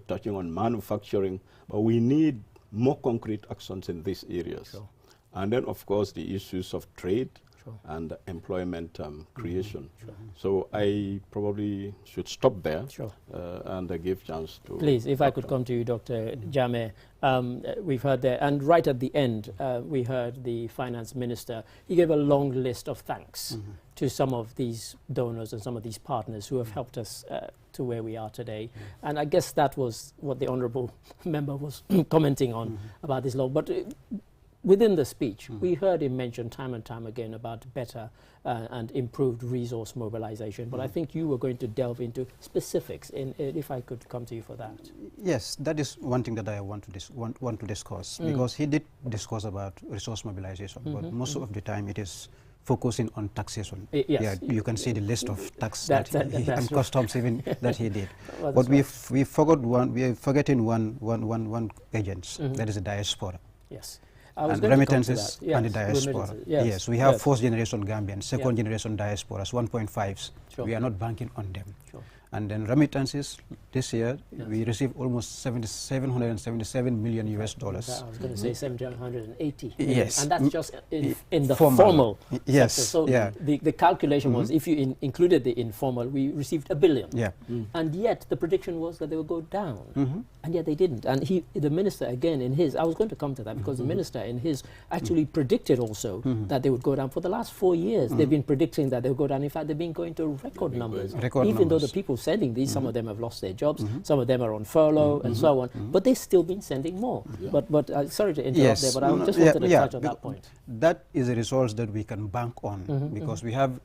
touching on manufacturing, but we need more concrete actions in these areas. And then, of course, the issues of trade and employment creation. So I probably should stop there and give chance to... Please, if I could come to you, Dr. Jame. We've heard there, and right at the end, we heard the finance minister. He gave a long list of thanks to some of these donors and some of these partners who have helped us to where we are today. And I guess that was what the honourable member was commenting on about this law. But within the speech, we heard him mention time and time again about better and improved resource mobilization. But I think you were going to delve into specifics, if I could come to you for that. Yes, that is one thing that I want to discuss, because he did discuss about resource mobilization, but most of the time it is focusing on taxation. Yes. Yeah, you can see the list of tax and customs even that he did. Well, but we are forgetting one agent, that is the diaspora. Yes. And remittances and the diaspora. Yes, we have first generation Gambians, second generation diasporas, 1.5s. We are not banking on them. And then remittances, this year, we received almost $777 million US dollars. I was going to say 780. Yes. And that's just in the formal yes. sector. So the calculation was, if you included the informal, we received $1 billion. Yeah. And yet the prediction was that they would go down. And yet they didn't. And the minister, again, in his, I was going to come to that, because the minister in his actually predicted also that they would go down. For the last 4 years, they've been predicting that they would go down. In fact, they've been going to record numbers. Even though the people sending these, some of them have lost their jobs, some of them are on furlough and so on, but they've still been sending more. But sorry to interrupt there, but I just wanted to touch on that point. That is a resource that we can bank on, because we have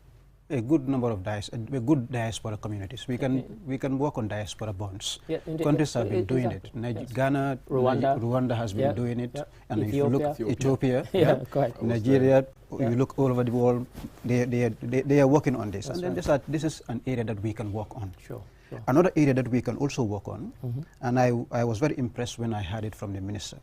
a good number of good diaspora communities. We can work on diaspora bonds. Countries have been doing it. Ghana, Rwanda has been doing it, and if you look Ethiopia, Nigeria, you look all over the world, they are working on this. And then this is an area that we can work on. Another area that we can also work on, and I was very impressed when I heard it from the minister.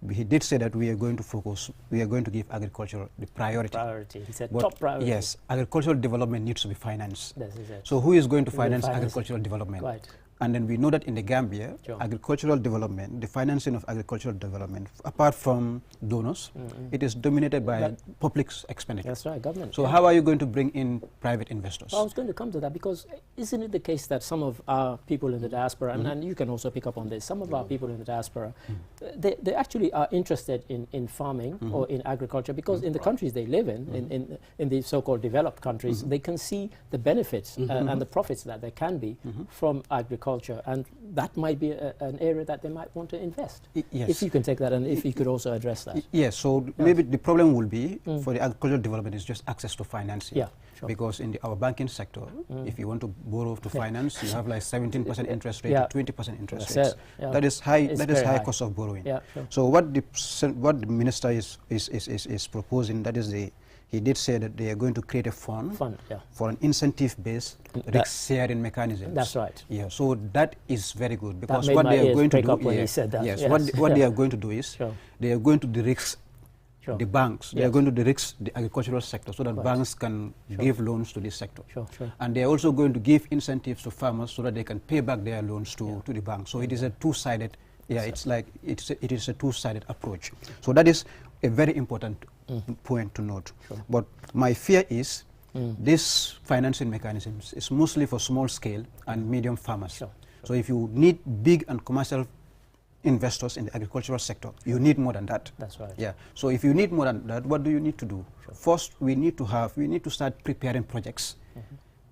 He did say that we are going to focus, we are going to give agriculture the priority. He said top priority. Yes, agricultural development needs to be financed. So who is going to finance agricultural development? And then we know that in the Gambia, agricultural development, the financing of agricultural development, apart from donors, it is dominated by public expenditure. That's right, government. So how are you going to bring in private investors? Well, I was going to come to that, because isn't it the case that some of our people in the diaspora, and you can also pick up on this, some of our people in the diaspora, they actually are interested in farming or in agriculture, because in the countries they live in the so-called developed countries, they can see the benefits and the profits that there can be from agriculture. And that might be an area that they might want to invest. If you can take that, and if you could also address that. Yes, so maybe the problem will be for the agricultural development is just access to financing. Because in our banking sector, if you want to borrow to finance, you have like 17% interest rate, 20% interest rates. That is high. That is high cost of borrowing. So what the minister is proposing, that is he did say that they are going to create a fund for an incentive-based risk-sharing mechanism. That's right. Yeah, so that is very good, because what they are going to do, what they are going to do is they are going to de-risk the banks. They are going to de-risk the agricultural sector, so that banks can give loans to this sector. And they are also going to give incentives to farmers so that they can pay back their loans to the bank. So it is a two-sided. It is a two-sided approach. So that is a very important point to note. But my fear is this financing mechanisms is mostly for small scale and medium farmers. So if you need big and commercial investors in the agricultural sector, you need more than that. That's right. Yeah. So if you need more than that, what do you need to do? First, we need to start preparing projects.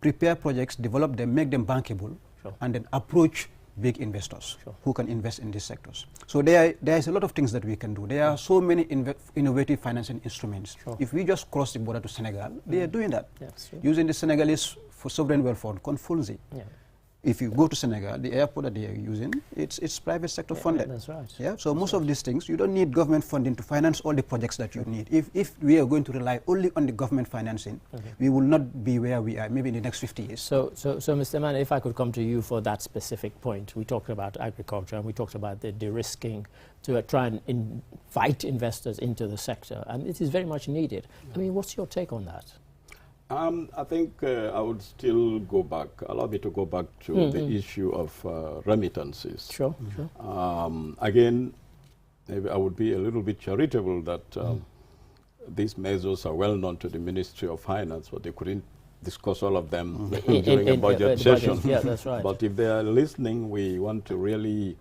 Prepare projects, develop them, make them bankable, and then approach big investors who can invest in these sectors. So there is a lot of things that we can do. There are so many innovative financing instruments. If we just cross the border to Senegal, they are doing that. Using the Senegalese for sovereign wealth fund, Confunzi. if you go to Senegal, the airport that they are using, it's private sector funded. That's right. Yeah, so most of these things, you don't need government funding to finance all the projects that you need. If we are going to rely only on the government financing, we will not be where we are maybe in the next 50 years. So Mr. Mann, if I could come to you for that specific point, we talked about agriculture and we talked about the de-risking to try and invite investors into the sector, and it is very much needed. I mean, what's your take on that? I think I would still go back, allow me to go back to the issue of remittances. Sure, sure. Again, maybe I would be a little bit charitable that these measures are well known to the Ministry of Finance, but they couldn't discuss all of them during a budget session. Yeah, that's right. But if they are listening, we want to really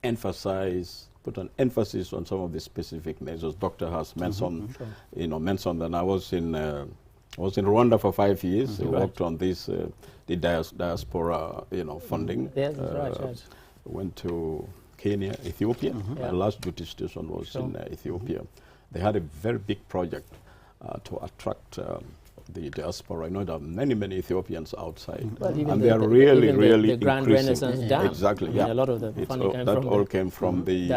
emphasize, put an emphasis on some of the specific measures. Doctor has mentioned, mentioned that I was in Rwanda for 5 years. I worked on this, the diaspora, funding. Yes, that's right. Went to Kenya, Ethiopia. My last duty station was in Ethiopia. They had a very big project to attract the diaspora. I know there are many, many Ethiopians outside, and they are really, really the Grand increasing. Renaissance Dam. Exactly, I mean, a lot of the funding came from all came from the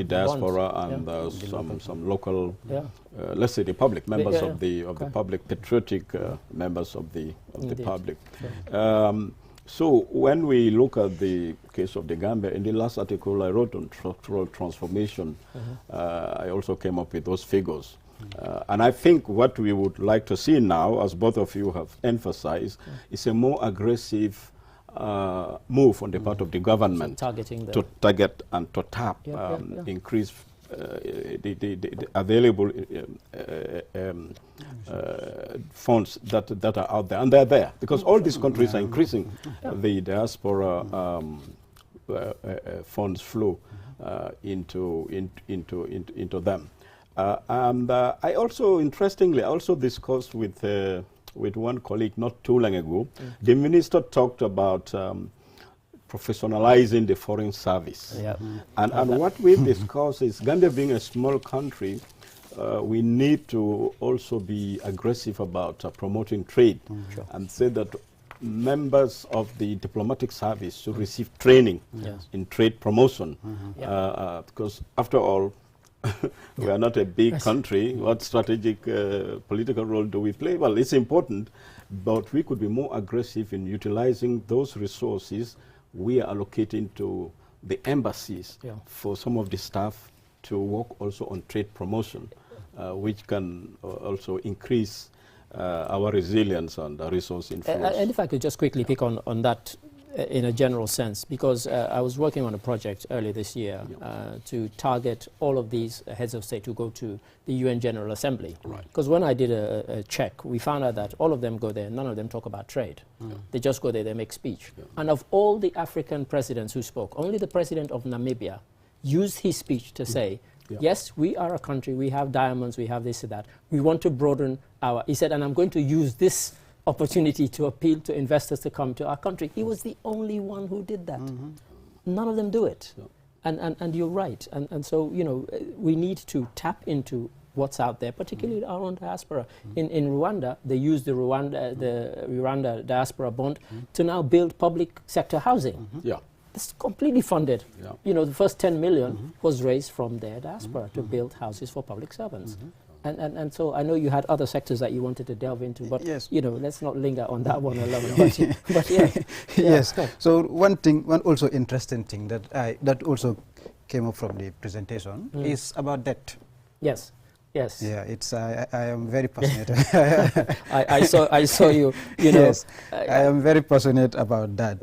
diaspora and some local, let's say the public members of the public, patriotic members of the public. Sure. So when we look at the case of the Gambia, in the last article I wrote on structural transformation, I also came up with those figures. And I think what we would like to see now, as both of you have emphasized, is a more aggressive move on the part of the government to target and to tap, increase the available funds that are out there, and they're there because all these countries are increasing the diaspora funds flow into them. And I also, interestingly, I also discussed with one colleague not too long ago. The minister talked about professionalizing the foreign service. And what we discussed is Gambia being a small country, we need to also be aggressive about promoting trade and say that members of the diplomatic service should receive training in trade promotion because after all, we are not a big country. What strategic political role do we play? Well, it's important, but we could be more aggressive in utilizing those resources we are allocating to the embassies for some of the staff to work also on trade promotion, which can also increase our resilience and resource inflows. And if I could just quickly pick on that in a general sense, because I was working on a project earlier this year to target all of these heads of state who go to the UN General Assembly. Because when I did a check, we found out that all of them go there, none of them talk about trade. They just go there, they make speech. And of all the African presidents who spoke, only the president of Namibia used his speech to say, yes, we are a country, we have diamonds, we have this and that. We want to broaden our, he said, and I'm going to use this opportunity to appeal to investors to come to our country. He was the only one who did that. None of them do it. And you're right. And so, we need to tap into what's out there, particularly our own diaspora. In Rwanda, they used the Rwanda diaspora bond to now build public sector housing. It's completely funded. The first 10 million was raised from their diaspora to build houses for public servants. And so I know you had other sectors that you wanted to delve into, but let's not linger on that one alone. But yes. So one also interesting thing that also came up from the presentation is about debt. Yes. Yeah, it's I am very passionate. I saw you. Yes, I am very passionate about that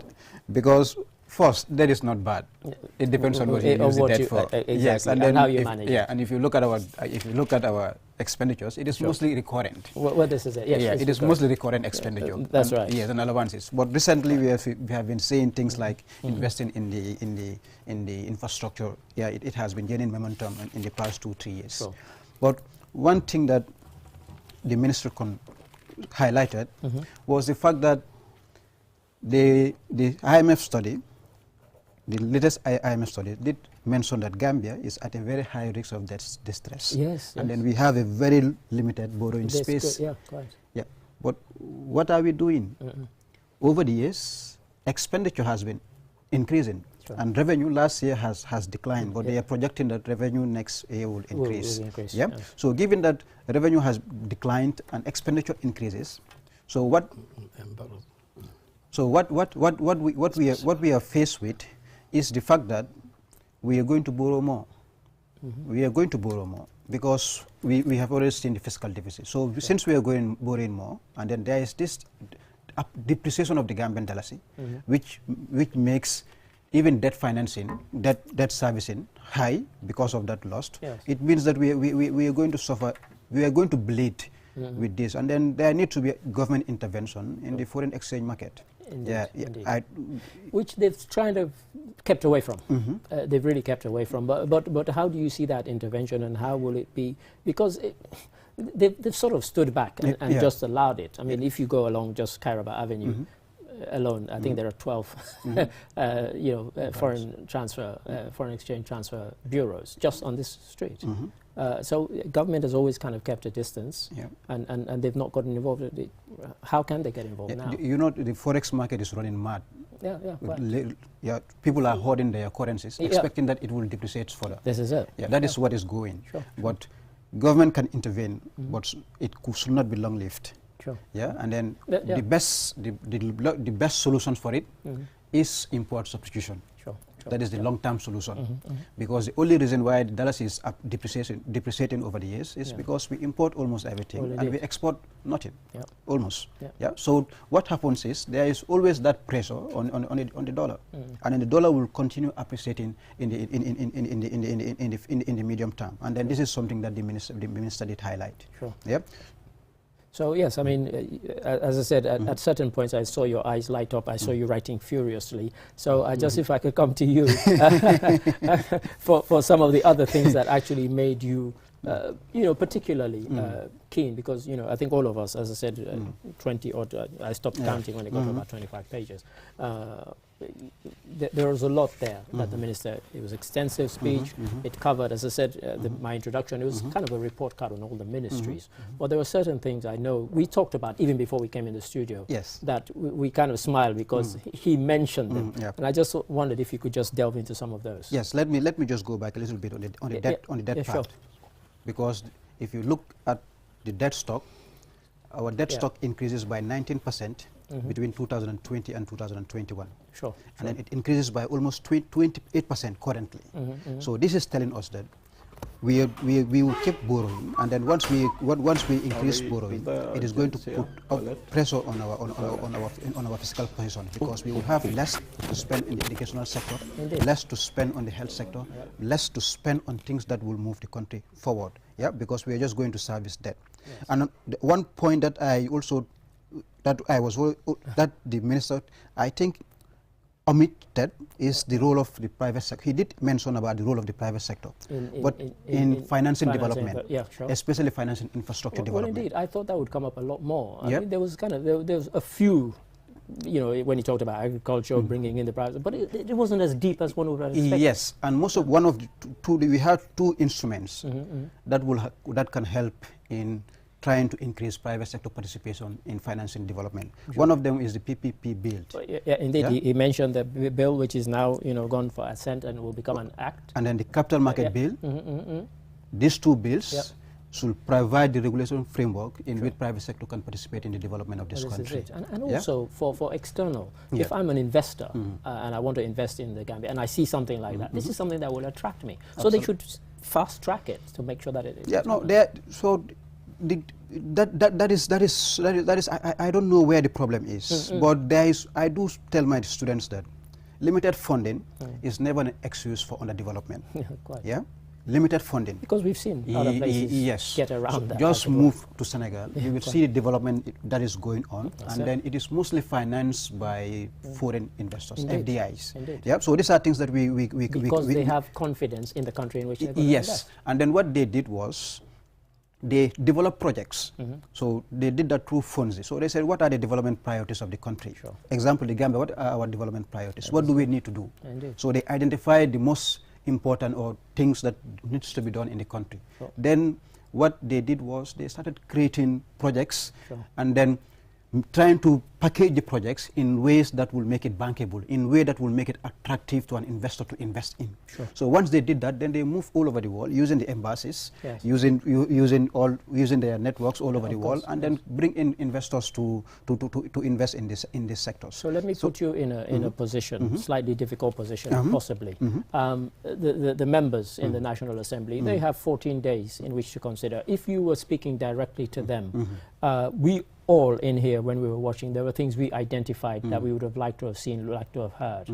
because. First, that is not bad. It depends on what you use the debt for. Exactly. Yes, and then how you manage it. Yeah, and if you look at our expenditures, it is mostly recurrent. What this is it? Yes, it is mostly recurrent expenditure. That's right. Yes, and allowances. But recently we have been seeing things like investing in the infrastructure. Yeah, it has been gaining momentum in the past 2-3 years. Sure. But one thing that the minister highlighted was the fact that the IMF study. The latest IMF study did mention that Gambia is at a very high risk of distress. Yes. And then we have a very limited borrowing space. Yeah, quite. Yeah. But what are we doing? Over the years, expenditure has been increasing. Sure. And revenue last year has declined, but they are projecting that revenue next year will increase. Will increase. Yeah? Yes. So given that revenue has declined and expenditure increases, so what we are faced with is the fact that we are going to borrow more. We are going to borrow more because we have already seen the fiscal deficit. So since we are borrowing more, and then there is this depreciation of the Gambian dalasi, which makes even debt financing, debt servicing high because of that loss. Yes. It means that we are going to suffer, we are going to bleed with this, and then there needs to be government intervention in the foreign exchange market. Indeed, which they've kind of kept away from. They've really kept away from. But how do you see that intervention, and how will it be? Because they've sort of stood back and just allowed it. I mean, if you go along just Kairaba Avenue alone, I think there are 12 foreign exchange transfer bureaus just on this street. So government has always kind of kept a distance, and they've not gotten involved. How can they get involved now? You know, the forex market is running mad. People are hoarding their currencies, expecting that it will depreciate further. This is it. That is what is going. Sure. But government can intervene, but it should not be long-lived. Sure. And then the best solution for it is import substitution. Sure. That is the long-term solution, because the only reason why the dollar is depreciating over the years is because we import almost everything and we export nothing, almost. So what happens is there is always that pressure on the dollar, and then the dollar will continue appreciating in the medium term, and then this is something that the minister did highlight. Sure. So yes, I mean, as I said, at certain points I saw your eyes light up. I saw you writing furiously. So just if I could come to you for some of the other things that actually made you, particularly keen, because I think all of us, as I said, 20 or I stopped counting when it got to about 25 pages. There was a lot there that the minister, it was extensive speech, it covered, as I said, my introduction, it was kind of a report card on all the ministries. But there were certain things I know we talked about even before we came in the studio, that we kind of smiled because he mentioned them. And I just wondered if you could just delve into some of those. Yes, let me just go back a little bit on the debt part. Sure. Because if you look at the debt stock, our debt stock increases by 19% between 2020 and 2021. Sure. And then it increases by almost 28% currently. So this is telling us that we will keep borrowing, and then once we increase borrowing, it is going to put pressure on our fiscal position, because we will have less to spend in the educational sector, less to spend on the health sector, less to spend on things that will move the country forward. Because we are just going to service debt. And one point that that the minister, I think, omitted is the role of the private sector. He did mention about the role of the private sector, in financing development, especially financing infrastructure development. Well, indeed, I thought that would come up a lot more. I mean, there was a few, when he talked about agriculture, bringing in the private, but it wasn't as deep as one would have expected. Yes, and we have two instruments that can help in trying to increase private sector participation in financing development. One of them is the PPP bill. Indeed, he mentioned the bill which is now gone for assent and will become an act. And then the capital market bill. These two bills should provide the regulation framework in which private sector can participate in the development of this country. And also for external, if I'm an investor and I want to invest in the Gambia and I see something like that, this is something that will attract me. So they should fast track it to make sure that it is. That is I don't know where the problem is, but I do tell my students that limited funding is never an excuse for underdevelopment. Limited funding. Because we've seen other places get around that. Just move to Senegal, you will see the development that is going on, and then it is mostly financed by foreign investors, FDIs. So these are things that because they have confidence in the country in which they're going to invest. And then what they did was, they developed projects. So they did that through funds. So they said, what are the development priorities of the country? Example, the Gambia, what are our development priorities? What do we need to do? So they identified the most important or things that needs to be done in the country. Then what they did was they started creating projects and then trying to package the projects in ways that will make it bankable, in way that will make it attractive to an investor to invest in. Sure. So once they did that, then they move all over the world using the embassies, yes. using their networks all over the world, and then bring in investors to invest in this sector. So let me put you in a position, slightly difficult position, possibly. The members in the National Assembly, they have 14 days in which to consider. If you were speaking directly to them, we all in here, when we were watching, there were things we identified that we would have liked to have seen, liked to have heard.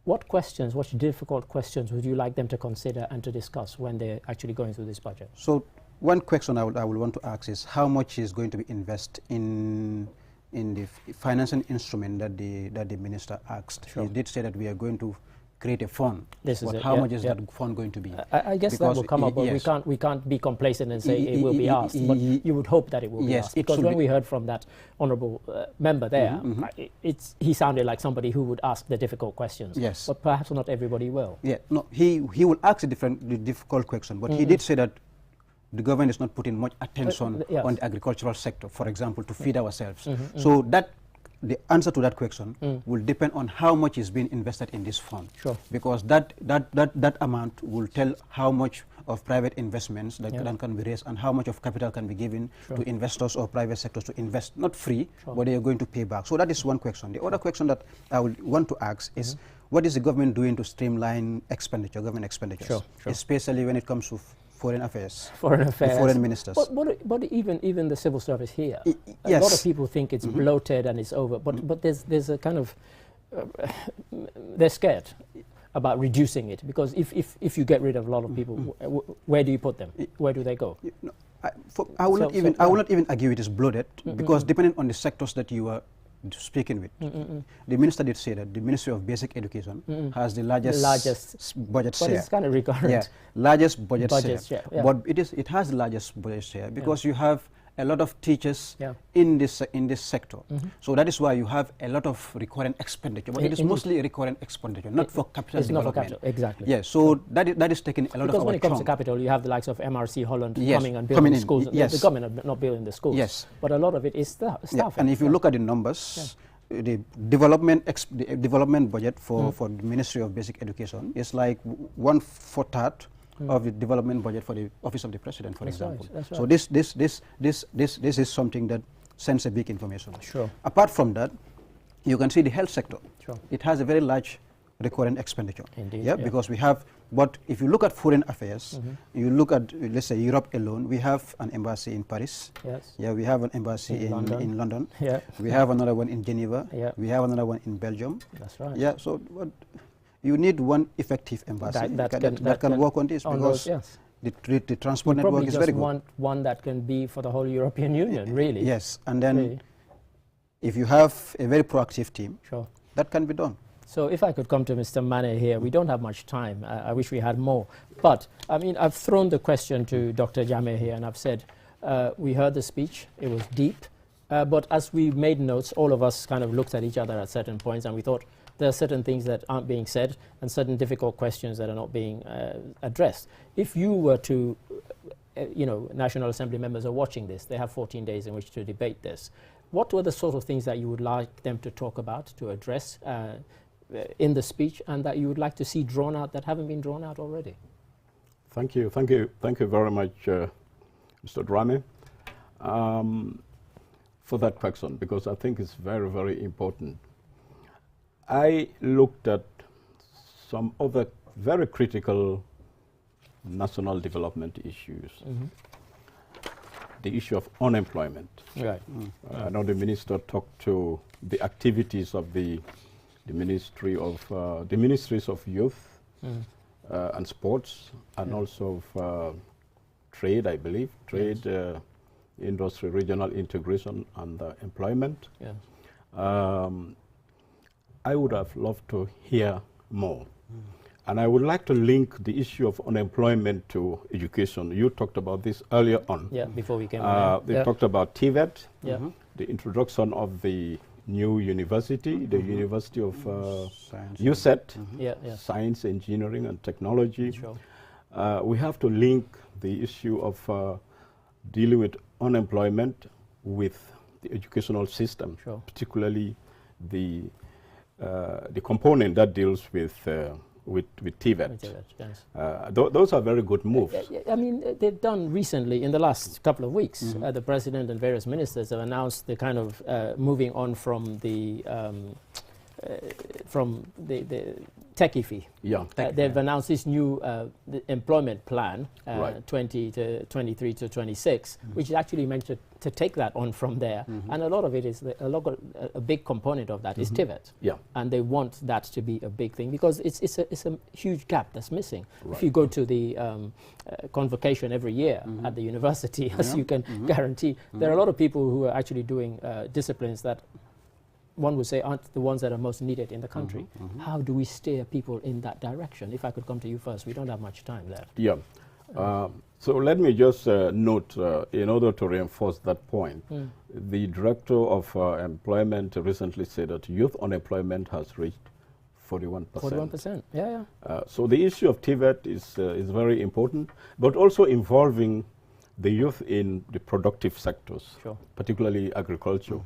What questions, what difficult questions would you like them to consider and to discuss when they're actually going through this budget? So one question I would want to ask is how much is going to be invested in the financing instrument that the minister asked. Sure. He did say that we are going to create a fund. But how much is that fund going to be? I guess because that will come up, but we can't be complacent and say it will be asked. But you would hope that it will be asked. Because when we heard from that honourable member there, he sounded like somebody who would ask the difficult questions. Yes. But perhaps not everybody will. Yeah. No, he will ask the difficult question, but he did say that the government is not putting much attention on the agricultural sector, for example, to feed ourselves. So that the answer to that question will depend on how much is being invested in this fund. Sure. Because that amount will tell how much of private investments that can be raised and how much of capital can be given to investors or private sectors to invest, not free, but they are going to pay back. So that is one question. The other question that I would want to ask is, what is the government doing to streamline expenditure, government expenditures, especially when it comes to foreign affairs, foreign ministers. But even the civil service here, a lot of people think it's bloated and it's over. But there's a kind of they're scared about reducing it, because if you get rid of a lot of people, where do you put them? Where do they go? I will not even argue it is bloated, because depending on the sectors that you are speaking with, the minister did say that the Ministry of Basic Education has the largest budget share. But it's kind of recurrent. Yeah, largest budget share. Yeah. But it has the largest budget share because you have a lot of teachers in this sector. So that is why you have a lot of recurrent expenditure. But it is mostly recurrent expenditure, not for capital development. Not for capital, exactly. Yeah, so that is taking a lot of our Because when it comes to capital, you have the likes of MRC Holland coming and building schools. The government are not building the schools. Yes. But a lot of it is staff. And if you look at the numbers, the development budget for the Ministry of Basic Education is like 1/4 of the development budget for the Office of the President, for example. Right. So this is something that sends a big information. Sure. Apart from that, you can see the health sector. Sure. It has a very large recurrent expenditure. Indeed. Yeah, because we have. But if you look at foreign affairs, you look at, let's say, Europe alone, we have an embassy in Paris. Yes. Yeah, we have an embassy in London. Yeah. We have another one in Geneva. Yeah. We have another one in Belgium. That's right. Yeah, so you need one effective embassy that can work on this, because the transport network is very good. You want one that can be for the whole European Union, really. Yes, and then if you have a very proactive team, that can be done. So if I could come to Mr. Mane here, we don't have much time. I wish we had more. But, I mean, I've thrown the question to Dr. Jammeh here, and I've said, we heard the speech, it was deep. But as we made notes, all of us kind of looked at each other at certain points, and we thought there are certain things that aren't being said and certain difficult questions that are not being addressed. If you were to, National Assembly members are watching this, they have 14 days in which to debate this. What were the sort of things that you would like them to talk about, to address in the speech, and that you would like to see drawn out that haven't been drawn out already? Thank you very much, Mr. Drame, for that question, because I think it's very, very important. I looked at some other very critical national development issues. The issue of unemployment. Right. I know the minister talked to the activities of the Ministries of Youth and Sports, and also of trade, I believe, trade, industry, regional integration, and employment. I would have loved to hear more. And I would like to link the issue of unemployment to education. You talked about this earlier on. Yeah, before we came on. They talked about TVET, the introduction of the new university, the University of USET, Science, Engineering, and Technology. Sure. We have to link the issue of dealing with unemployment with educational system, Sure. particularly the component that deals with TVET. Yes. Those are very good moves. I mean, they've done recently, in the last couple of weeks, the president and various ministers have announced the kind of moving on from the techie fee. Yeah, they've announced this new the employment plan, Right. 23 to 26, which is actually meant to take that on from there. And a lot of it is, a big component of that is TVET. Yeah. And they want that to be a big thing because it's a huge gap that's missing. Right. If you go to the convocation every year at the university, as you can guarantee, there are a lot of people who are actually doing disciplines that one would say aren't the ones that are most needed in the country. How do we steer people in that direction? If I could come to you first, we don't have much time left. Yeah. So let me just note, in order to reinforce that point, the director of employment recently said that youth unemployment has reached 41%. 41%, yeah. So the issue of TVET is very important, but also involving the youth in the productive sectors, Sure. particularly agriculture.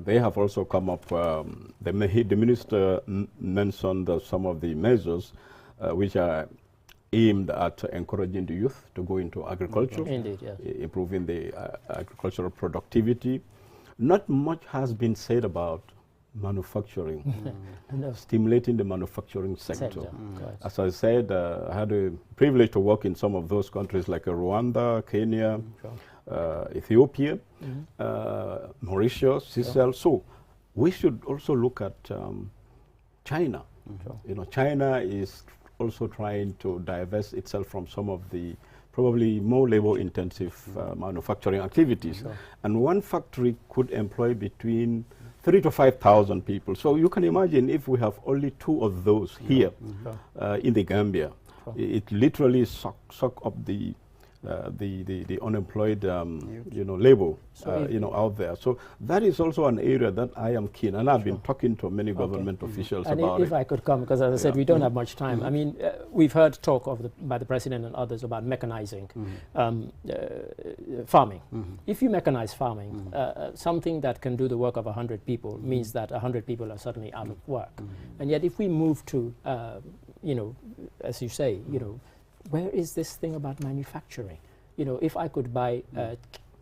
They have also come up, the minister mentioned some of the measures which are aimed at encouraging the youth to go into agriculture, Indeed, yes. improving the agricultural productivity. Not much has been said about manufacturing, stimulating the manufacturing sector. Correct. As I said, I had a privilege to work in some of those countries like Rwanda, Kenya, Ethiopia, Mauritius, Seychelles. So we should also look at China. You know, China is also trying to divest itself from some of the probably more labor-intensive manufacturing activities. And one factory could employ between 3,000 to 5,000 people. So you can imagine if we have only 2 of those here in the Gambia, it literally suck up the unemployed labor out there. So that is also an area that I am keen, and I've been talking to many government officials about if I could come, because as I said, we don't have much time. I mean, we've heard talk by the president and others about mechanizing farming. If you mechanize farming, something that can do the work of 100 people means that 100 people are suddenly out of work. And yet if we move to, as you say, where is this thing about manufacturing? If I could buy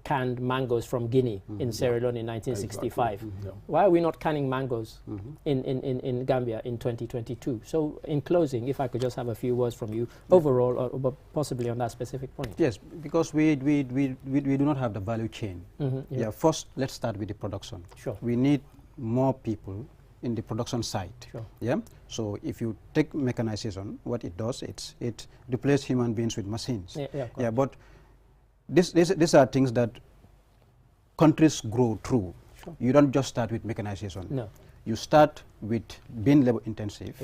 canned mangoes from Guinea in Sierra Leone in 1965, why are we not canning mangoes in Gambia in 2022? So in closing, if I could just have a few words from you overall, or possibly on that specific point. Yes, because we do not have the value chain. First, let's start with the production. Sure. We need more people in the production side. Sure. Yeah. So if you take mechanization, what it does, it replaces human beings with machines. But these are things that countries grow through. Sure. You don't just start with mechanization. No. You start with being labor intensive.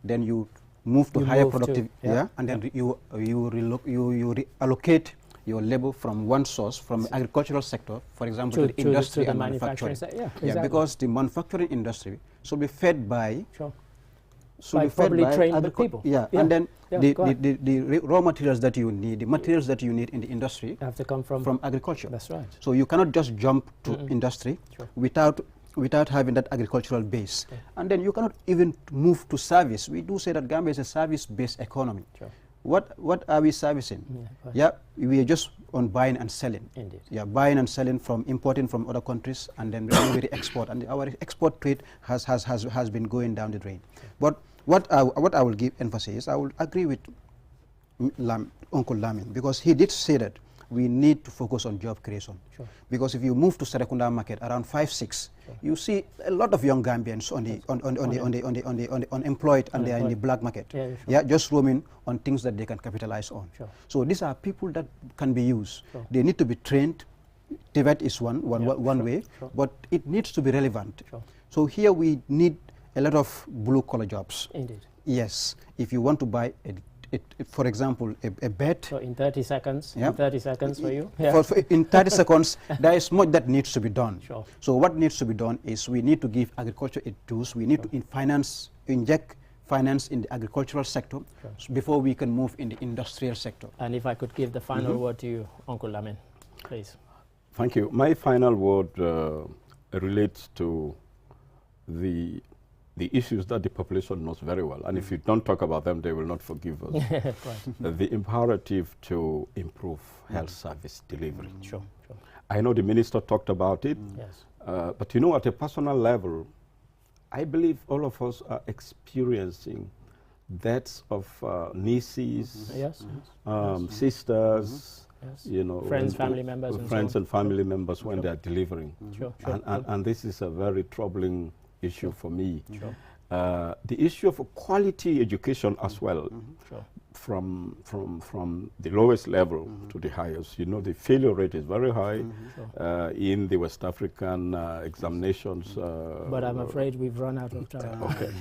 Then you move to higher productivity. And then you reallocate your labor from one source, from the agricultural sector, for example, to the industry and manufacturing. Because the manufacturing industry should be fed by trained people. And then the raw materials that you need, the materials that you need in the industry have to come from agriculture. That's right. So you cannot just jump to industry without having that agricultural base. And then you cannot even move to service. We do say that Gambia is a service-based economy. What are we servicing? We are just on buying and selling. Indeed. Buying and selling from importing from other countries, and then we export. And our export trade has been going down the drain. But what I will give emphasis, I will agree with Uncle Lamin, because he did say that we need to focus on job creation. Because if you move to Serekunda market around 5-6, you see a lot of young Gambians unemployed, and they are in the black market. Just roaming on things that they can capitalize on. So these are people that can be used. They need to be trained. TVET is one way, but it needs to be relevant. So here we need a lot of blue-collar jobs. Indeed. Yes, if you want to buy for example, a bed. So in 30 seconds, in 30 seconds for you? In 30 seconds, there is much that needs to be done. Sure. So what needs to be done is we need to give agriculture its tools. We need to inject finance in the agricultural sector before we can move in the industrial sector. And if I could give the final word to you, Uncle Lamin, please. Thank you. My final word relates to the issues that the population knows very well. And if you don't talk about them, they will not forgive us. The imperative to improve health service delivery. Sure, sure. I know the minister talked about it. Yes. But you know, at a personal level, I believe all of us are experiencing deaths of nieces, Yes. sisters, Yes. you know, Friends, family members, and friends so on. and family members when they are delivering. Sure, sure. And this is a very troubling issue for me. Sure. The issue of quality education as well, Sure. from the lowest level to the highest. You know, the failure rate is very high in the West African examinations. But I'm afraid we've run out of time. Okay.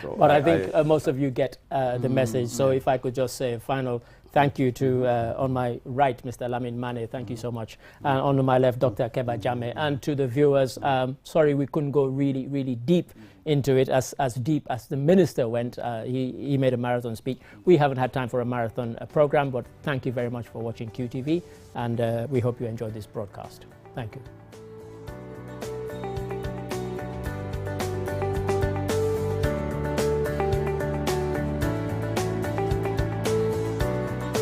So but I think most of you get the message. So if I could just say a final thank you to, on my right, Mr. Lamin Mane, thank you so much. And on my left, Dr. Keba Jame. And to the viewers, sorry we couldn't go really, really deep into it, as deep as the minister went. He made a marathon speech. We haven't had time for a marathon program, but thank you very much for watching QTV, and we hope you enjoyed this broadcast. Thank you.